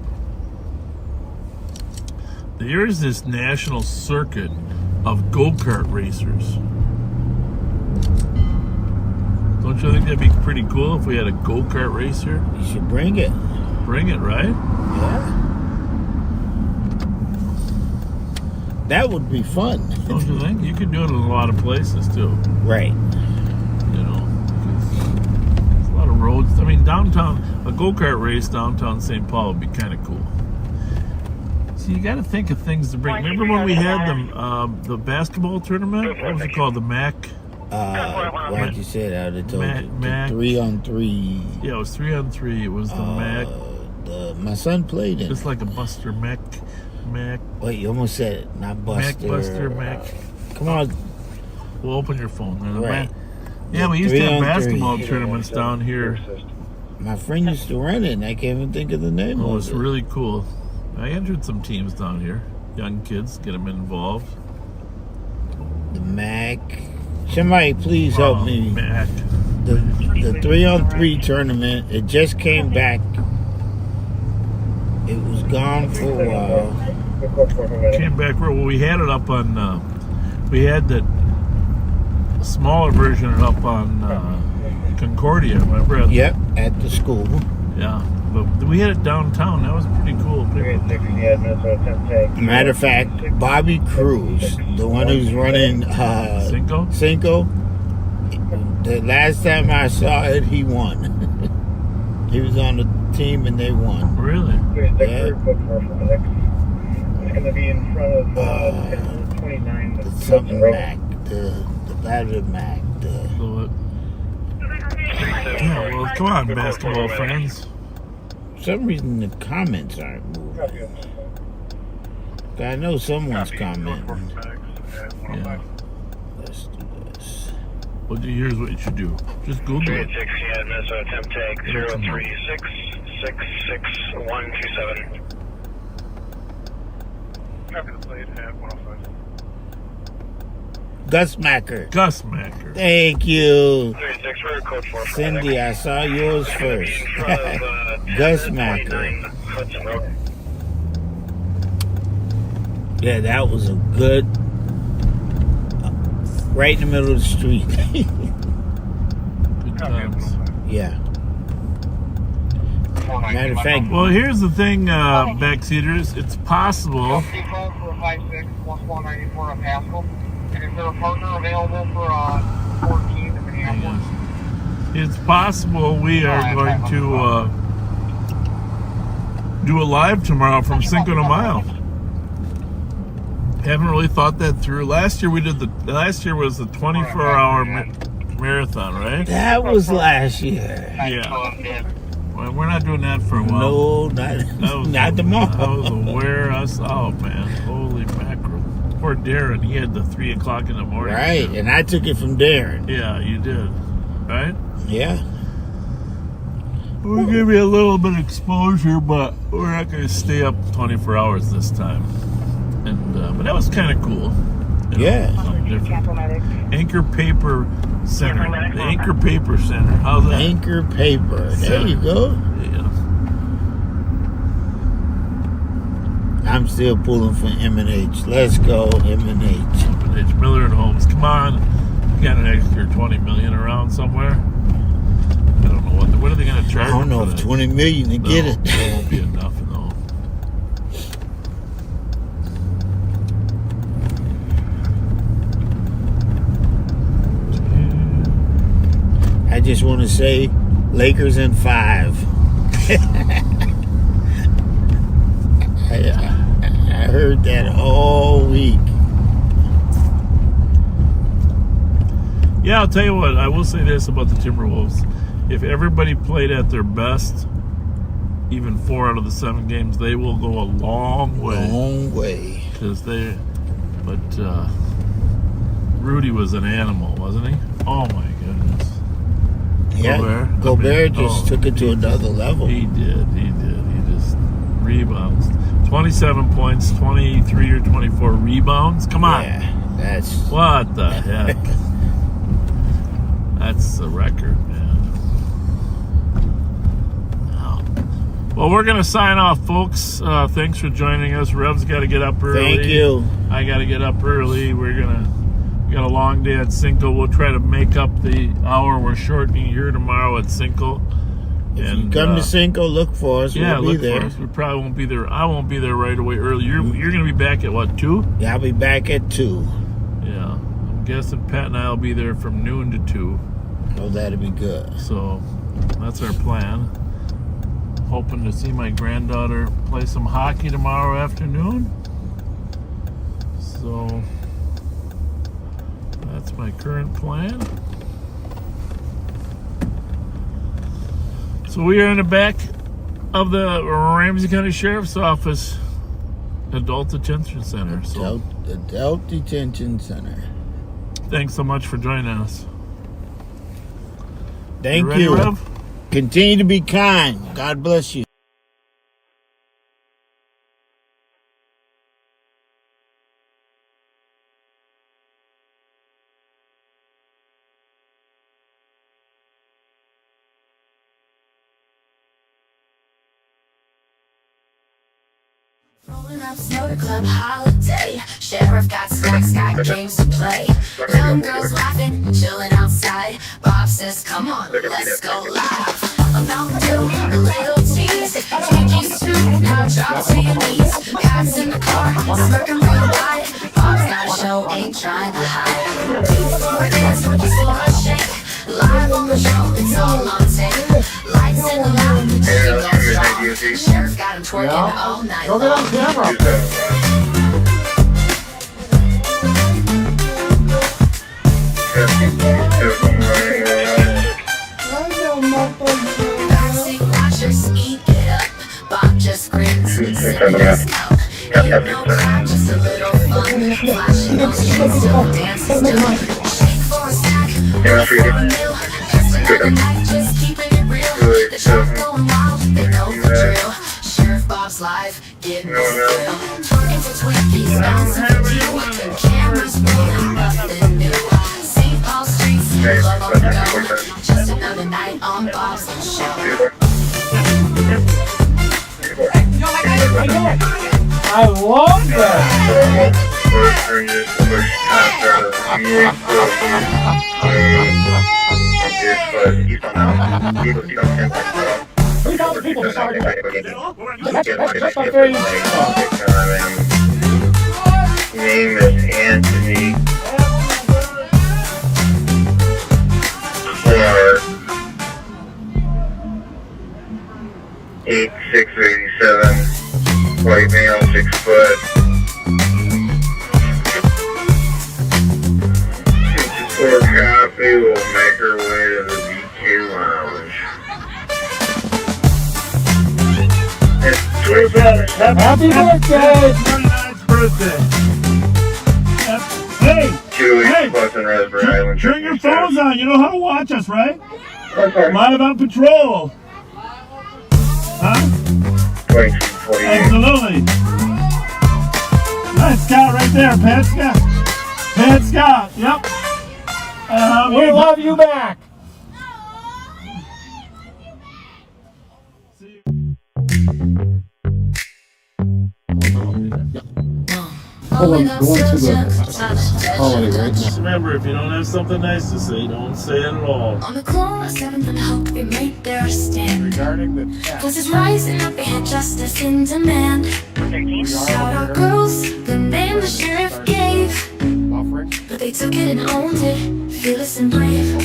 there's this national circuit of go-kart racers. Don't you think that'd be pretty cool if we had a go-kart racer? You should bring it. Bring it, right? Yeah. That would be fun. Don't you think? You could do it in a lot of places, too. Right. You know, there's a lot of roads. I mean, downtown, a go-kart race downtown St. Paul would be kind of cool. So you got to think of things to bring. Remember when we had the basketball tournament? What was it called? The MAC? Why'd you say that? I told you. Mac. 3-on-3. Yeah, it was 3-on-3. It was the MAC. My son played in Just like a Buster Mac. Wait, you almost said it. Not Buster. Mac. Come on. We'll open your phone. Right. Yeah, we used to have basketball tournaments down here. My friend used to run it, and I can't even think of the name of it. Oh, it's really cool. I entered some teams down here. Young kids, get them involved. The MAC. Somebody please help me. MAC. The 3-on-3 tournament, it just came back. It was gone for a while. Came back where we had it up on, we had the smaller version up on Concordia, remember? Yep, at the school. Yeah, but we had it downtown. That was pretty cool. Matter of fact, Bobby Cruz, the one who's running Cinco, the last time I saw it, he won. He was on the team and they won. Really? Yeah. It's going to be in front of 29. Something Mac, the battered Mac. Yeah, well, come on, basketball fans. For some reason, the comments aren't moving. I know someone's commenting. Yeah. Let's do this. Well, here's what you should do. Just Google it. 386, yeah, Minnesota temp tag 036666127. Copy the plate at 105. Gus Macker. Thank you. 36, we're code 4. Cindy, I saw yours first. Gus Macker. Yeah, that was a good, right in the middle of the street. Good times. Yeah. Matter of fact. Well, here's the thing, backseaters. It's possible. For a 5.6, 194 on Pascal. And is there a partner available for 14 in Minneapolis? It's possible we are going to do a live tomorrow from Cinco de Mayo. Haven't really thought that through. Last year was the 24-hour marathon, right? That was last year. Yeah. Well, we're not doing that for a while. No, not tomorrow. That was wear us out, man. Holy mackerel. Poor Darren, he had the 3 o'clock in the morning. Right, and I took it from Darren. Yeah, you did. Right? Yeah. We'll give you a little bit of exposure, but we're not going to stay up 24 hours this time. And but that was kind of cool. Yeah. Something different. Anchor Paper Center. The Anchor Paper Center. How's that? Anchor Paper. There you go. Yeah. I'm still pulling for M&H. Let's go, M&H. M&H, Miller and Holmes. Come on. You got an extra $20 million around somewhere? I don't know what are they going to charge? I don't know if $20 million to get it. It won't be enough, no. I just want to say, Lakers in 5. I heard that all week. Yeah, I'll tell you what. I will say this about the Timberwolves: if everybody played at their best, even 4 out of the 7 games, they will go a long way. Long way. Because Rudy was an animal, wasn't he? Oh my goodness. Yeah, Gobert just took it to another level. He did. He just rebounds. 27 points, 23 or 24 rebounds. Come on. Yeah, that's... What the heck? That's the record, man. Wow. Well, we're going to sign off, folks. Thanks for joining us. Rev's got to get up early. Thank you. I got to get up early. We got a long day at Cinco. We'll try to make up the hour we're shortening here tomorrow at Cinco. If you come to Cinco, look for us. Yeah, we'll be there. For us. We probably won't be there. I won't be there right away early. You're going to be back at what, 2? Yeah, I'll be back at 2. Yeah. I'm guessing Pat and I will be there from noon to 2. Oh, that'll be good. So that's our plan. Hoping to see my granddaughter play some hockey tomorrow afternoon. So that's my current plan. So we are in the back of the Ramsey County Sheriff's Office Adult Detention Center. Adult Detention Center. Thanks so much for joining us. Thank ready, you. Rev? Continue to be kind. God bless you. Rolling up Soda Club holiday. Sheriff got snacks, got games to play. Young girls laughing, chilling outside. Bob says, come on, let's go live. About to a little tease. Jinkies too, now drop to your knees. Cats in the car, smirking real wide. Bob's got a show, ain't trying to hide. Before dance, slow and shake. Live on the show, it's all on tape. Lights in the lounge, the music goes strong. Sheriff got him twerking all night long. Look at on camera. Backseat watchers, eat it up. Bob just grins and says, let's go. Ain't no crime, just a little fun. Flashing those jeans till the dance is done. Shake for a snack, roll for a meal. Just another night, just keeping it real. The show's going wild, they know the drill. Sheriff Bob's live, getting this thrill. Twerking for Twinkies, bouncing for two. Cameras rolling, nothing new. St. Paul streets, love on the go. Just another night on Bob's show. I love that. Name is Anthony Clark, 8687, white male, 6 foot. 54 copy will make her way to the BQ Lounge. Happy birthday! 29th birthday. Hey! 2 weeks plus in Raspberry Island. Turn your phones on. You know how to watch us, right? Live on patrol. Huh? 2248. Absolutely. That's Scott right there. Pat Scott. Pat Scott. Yep. We love you back. Hold on, going to the holiday right now. Just remember, if you don't have something nice to say, don't say it at all. On the corner, 7th and Hope, they made their stand. Regarding the Voices rising up, they had justice in demand. Shout out girls, the name the sheriff gave. But they took it and owned it, fearless and brave.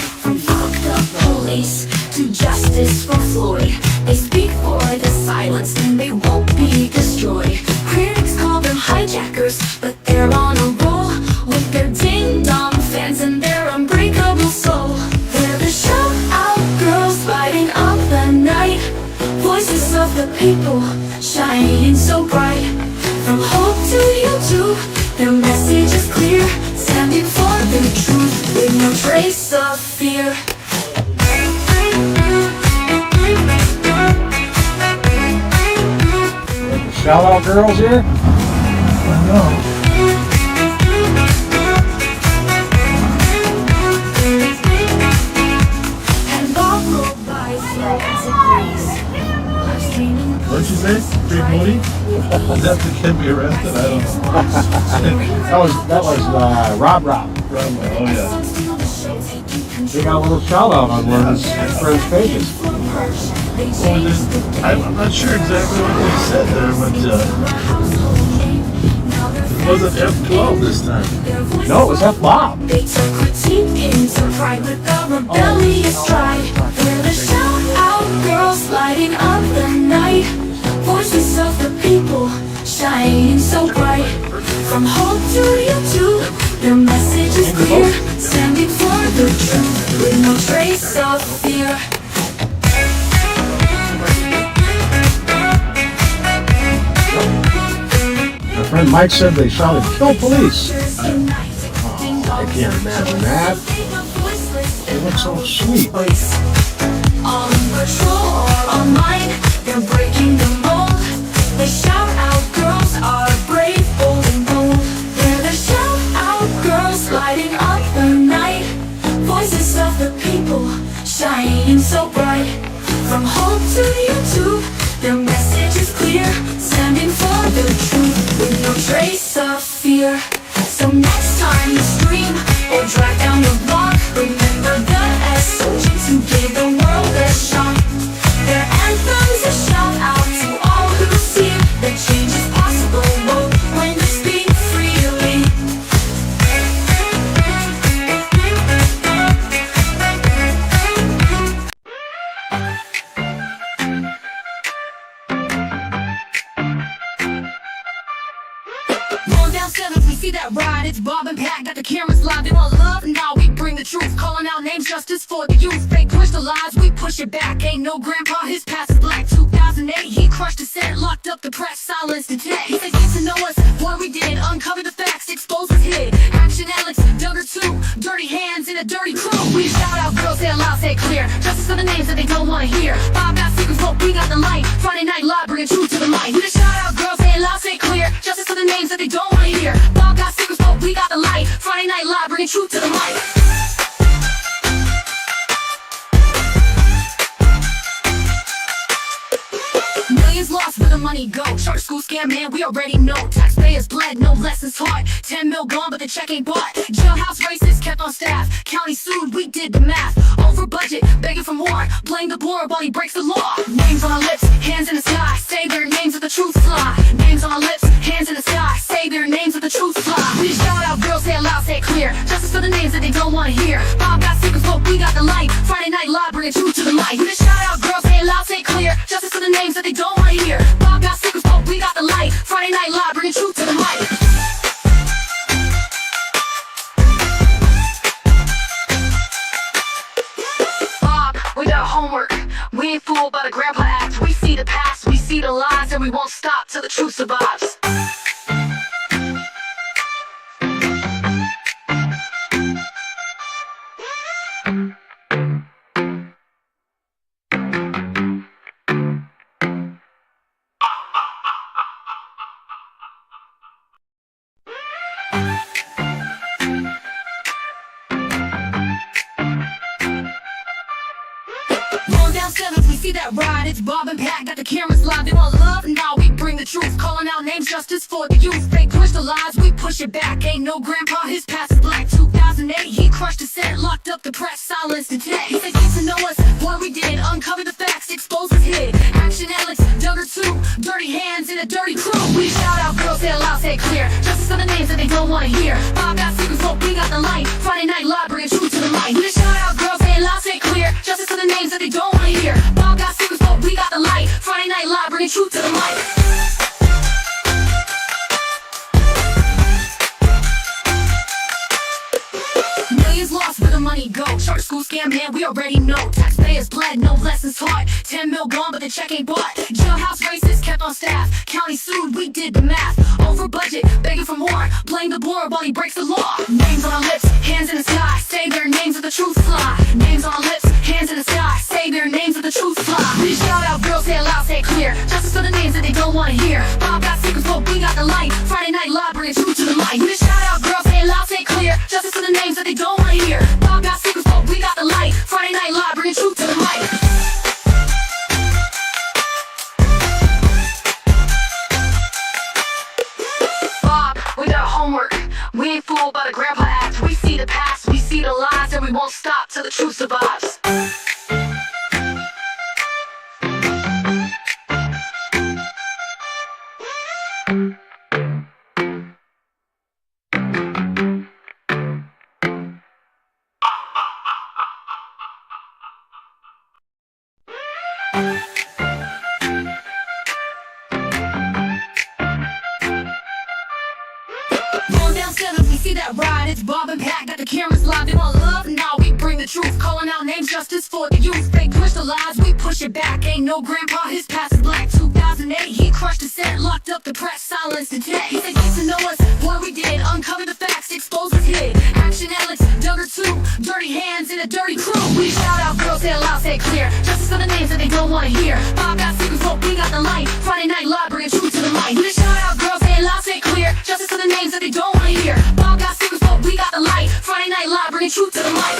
From fucked up police to justice for Floyd, they speak for the silence and they won't be destroyed. Critics call them hijackers, but they're on a roll with their ding-dong fans and their unbreakable soul. They're the shout-out girls lighting up the night. trace of fear. Shout out girls here? I know. What'd you say? Big Moody? Is that the kid we arrested? I don't know. that was Rob. Oh yeah. They got a little shout out on one of his friend's pages. Well, I'm not sure exactly what they said there, but it wasn't F12 this time. No, it was F-Bob. They took critique into pride with the rebellious stride. We're the shout-out girls lighting up the night. Voices of the people shining so bright. From home to YouTube, their message is clear. Standing for the truth with no trace of fear. My friend Mike said they shouted, "Kill police!" I can't imagine that. They look so sweet. On patrol or online, they're breaking the mold. They shout out girls are brave, bold and bold. They're the shout out girls lighting up the night. Voices of the people shining so bright. From home to YouTube, their message is clear. Standing for the truth with no trace of fear. So next time you scream or drive down the block, remember the SOGs who gave the world a shot. Their anthems a shout out to all who see that change is possible when you speak freely. Going down 7th, we see that ride. It's Bob and Pat, got the cameras live. They want love, and now we bring the truth. Calling out names, justice for the youth. Fake push the lies, we push it back. Ain't no grandpa, his past is black. 2008, he crushed the set, locked up the press, silenced the tech. He said, get to know us, what we did. Uncover the facts, expose his hid. Action Alex, Duggar 2, dirty hands in a dirty crew. We shout out girls, say it loud, say it clear. Justice for the names that they don't want to hear. 5 got secrets, but we got the light. Friday night live, bringing truth to the light. We just shout out girls, say it loud, say it clear. Justice for the names that they don't want to hear. 5 got secrets, but we got the light. Friday night live, bringing truth to the light. Millions lost, where the money go? Charter school scam, man, we already know. Taxpayers bled, no lessons taught. 10 mil gone, but the check ain't bought. Jailhouse racists kept on staff. County sued, we did the math. Over budget, begging for more. Blame the board while he breaks the law. Names on our lips, hands in the sky. Say their names if the truth fly. Names on our lips, hands in the sky. Say their names if the truth fly. We shout out girls, say it loud, say it clear. Justice for the names that they don't want to hear. Bob got secrets, but we got the light. Friday night live, bringing truth to the light. We just shout out girls, say it loud, say it clear. Justice for the names that they don't want to hear. Bob got secrets, but we got the light. Friday night live, bringing truth to the light. Bob, we got homework. We ain't fooled by the Grandpa Act. We see the past, we see the lies, and we won't stop till the truth survives. Going down 7th, we see that ride. It's Bob and Pat, got the cameras live. They want love, and now we bring the truth. Calling out names, justice for the youth. Fake push the lies, we push it back. Ain't no grandpa, his past is black. 2008, he crushed the set, locked up the press, silenced the tech. He said, get to know us, what we did. Uncover the facts, expose his hid. Action Alex, Duggar 2, dirty hands in a dirty crew. We shout out girls, say it loud, say it clear. Justice for the names that they don't want to hear. 5 got secrets, but we got the light. Friday night live, bringing truth to the light. We just shout out girls, say it loud, say it clear. Justice for the names that they don't want to hear. 5 got secrets, but we got the light. Friday night live, bringing truth to the light. Millions lost, where the money go? Charter school scam, man, we already know. Taxpayers bled, no lessons taught. 10 mil gone, but the check ain't bought. Jailhouse racists kept on staff. County sued, we did the math. Over budget, begging for more. Blame the board while he breaks the law. Names on our lips, hands in the sky. Say their names the truth fly. Names on lips, hands in the sky. Say their names of the truth fly. We shout out, girls, say it loud, say it clear. Justice for the names that they don't want to hear. Bob got secrets, but we got the light. Friday night live, bringing truth to the light. We shout out, girls, say it loud, say it clear. Justice for the names that they don't want to hear. Bob got secrets, but we got the light. Friday night live, bringing truth to the light. Bob, we got homework. We ain't fooled by the grandpa act. We see the past, we see the lies, and we won't stop till the truth survives. Going downstairs, we see that ride. It's Bob and Pat, got the cameras live. They want love, now we bring the truth. Calling out names, justice for the youth. They push the lies, we push it back. Ain't no grandpa, his past is black. 2008, he crushed the set, locked up the press, silenced the tech. He said, get to know us, what we did. Uncover the facts, expose what's hid. Action Alex, dug her too. Dirty hands in a dirty crew. We shout out, girls, say it loud, say it clear. Justice for the names that they don't want to hear. Bob got secrets, but we got the light. Friday night live, bringing truth to the light. We shout out, girls, say it loud, say it clear. Justice for the names that they don't want to hear. Bob got secrets, but we got the light. Friday night live, bringing truth to the light.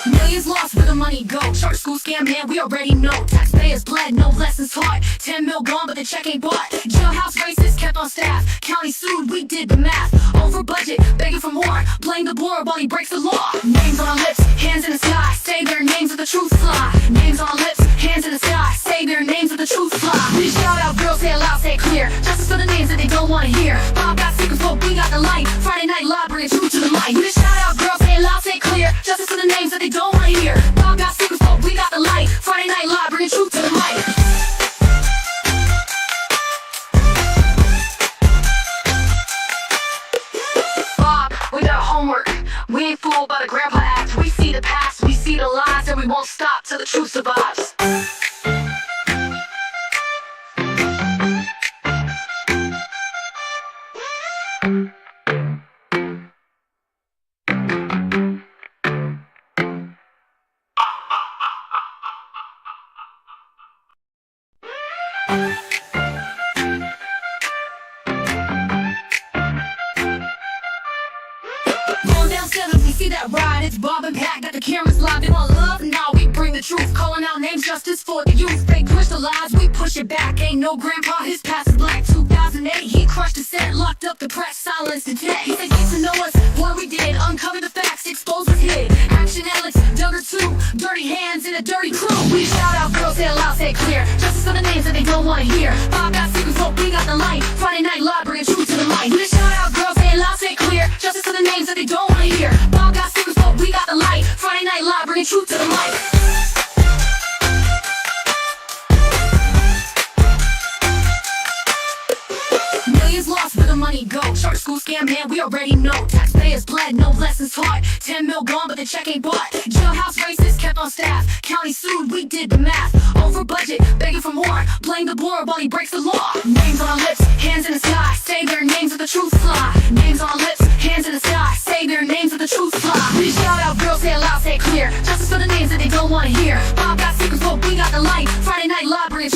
Millions lost, where the money go? Shark school scam, man, we already know. Taxpayers bled, no lessons taught. 10 mil gone, but the check ain't bought. Jailhouse racists kept on staff. County sued, we did the math. Over budget, begging for more. Blame the board while he breaks the law. Names on our lips, hands in the sky. Say their names of the truth fly. Names on our lips, hands in the sky. Say their names of the truth fly. We shout out, girls, say it loud, say it clear. Justice for the names that they don't want to hear. Bob got secrets, but we got the light. Friday night live, bringing truth to the light. We shout out, girls, say it loud, say it clear. Justice for the names that they don't want to hear. Bob got secrets, but we got the light. Friday night live, bringing truth to the light. Bob, we got homework. We ain't fooled by the grandpa act. We see the past, we see the lies, and we won't stop till the truth survives. Going downstairs, we see that ride. It's Bob and Pat, got the cameras live. They want love, now we bring the truth. Calling out names, justice for the youth. They push the lies, we push it back. Ain't no grandpa, his past is black. 2008, he crushed the set, locked up the press, silenced the tech. He said, get to know us, what we did. Uncover the facts, expose what's hid. Action Alex, dug her too. Dirty hands in a dirty crew. We shout out, girls, say it loud, say it clear. Justice for the names that they don't want to hear. Bob got secrets, but we got the light. Friday night live, bringing truth to the light. We shout out, girls, say it loud, say it clear. Justice for the names that they don't want to hear. Bob got secrets, but we got the light. Friday night live, bringing truth to the light. Millions lost, where the money go? Shark school scam, man, we already know. Taxpayers bled, no lessons taught. 10 mil gone, but the check ain't bought. Jailhouse racists kept on staff. County sued, we did the math. Over budget, begging for more. Blame the board while he breaks the law. Names on our lips, hands in the sky. Say their names of the truth fly. Names on our lips, hands in the sky. Say their names of the truth fly. We shout out, girls, say it loud, say it clear. Justice for the names that they don't want to hear. Bob got secrets, but we got the light. Friday night live, bringing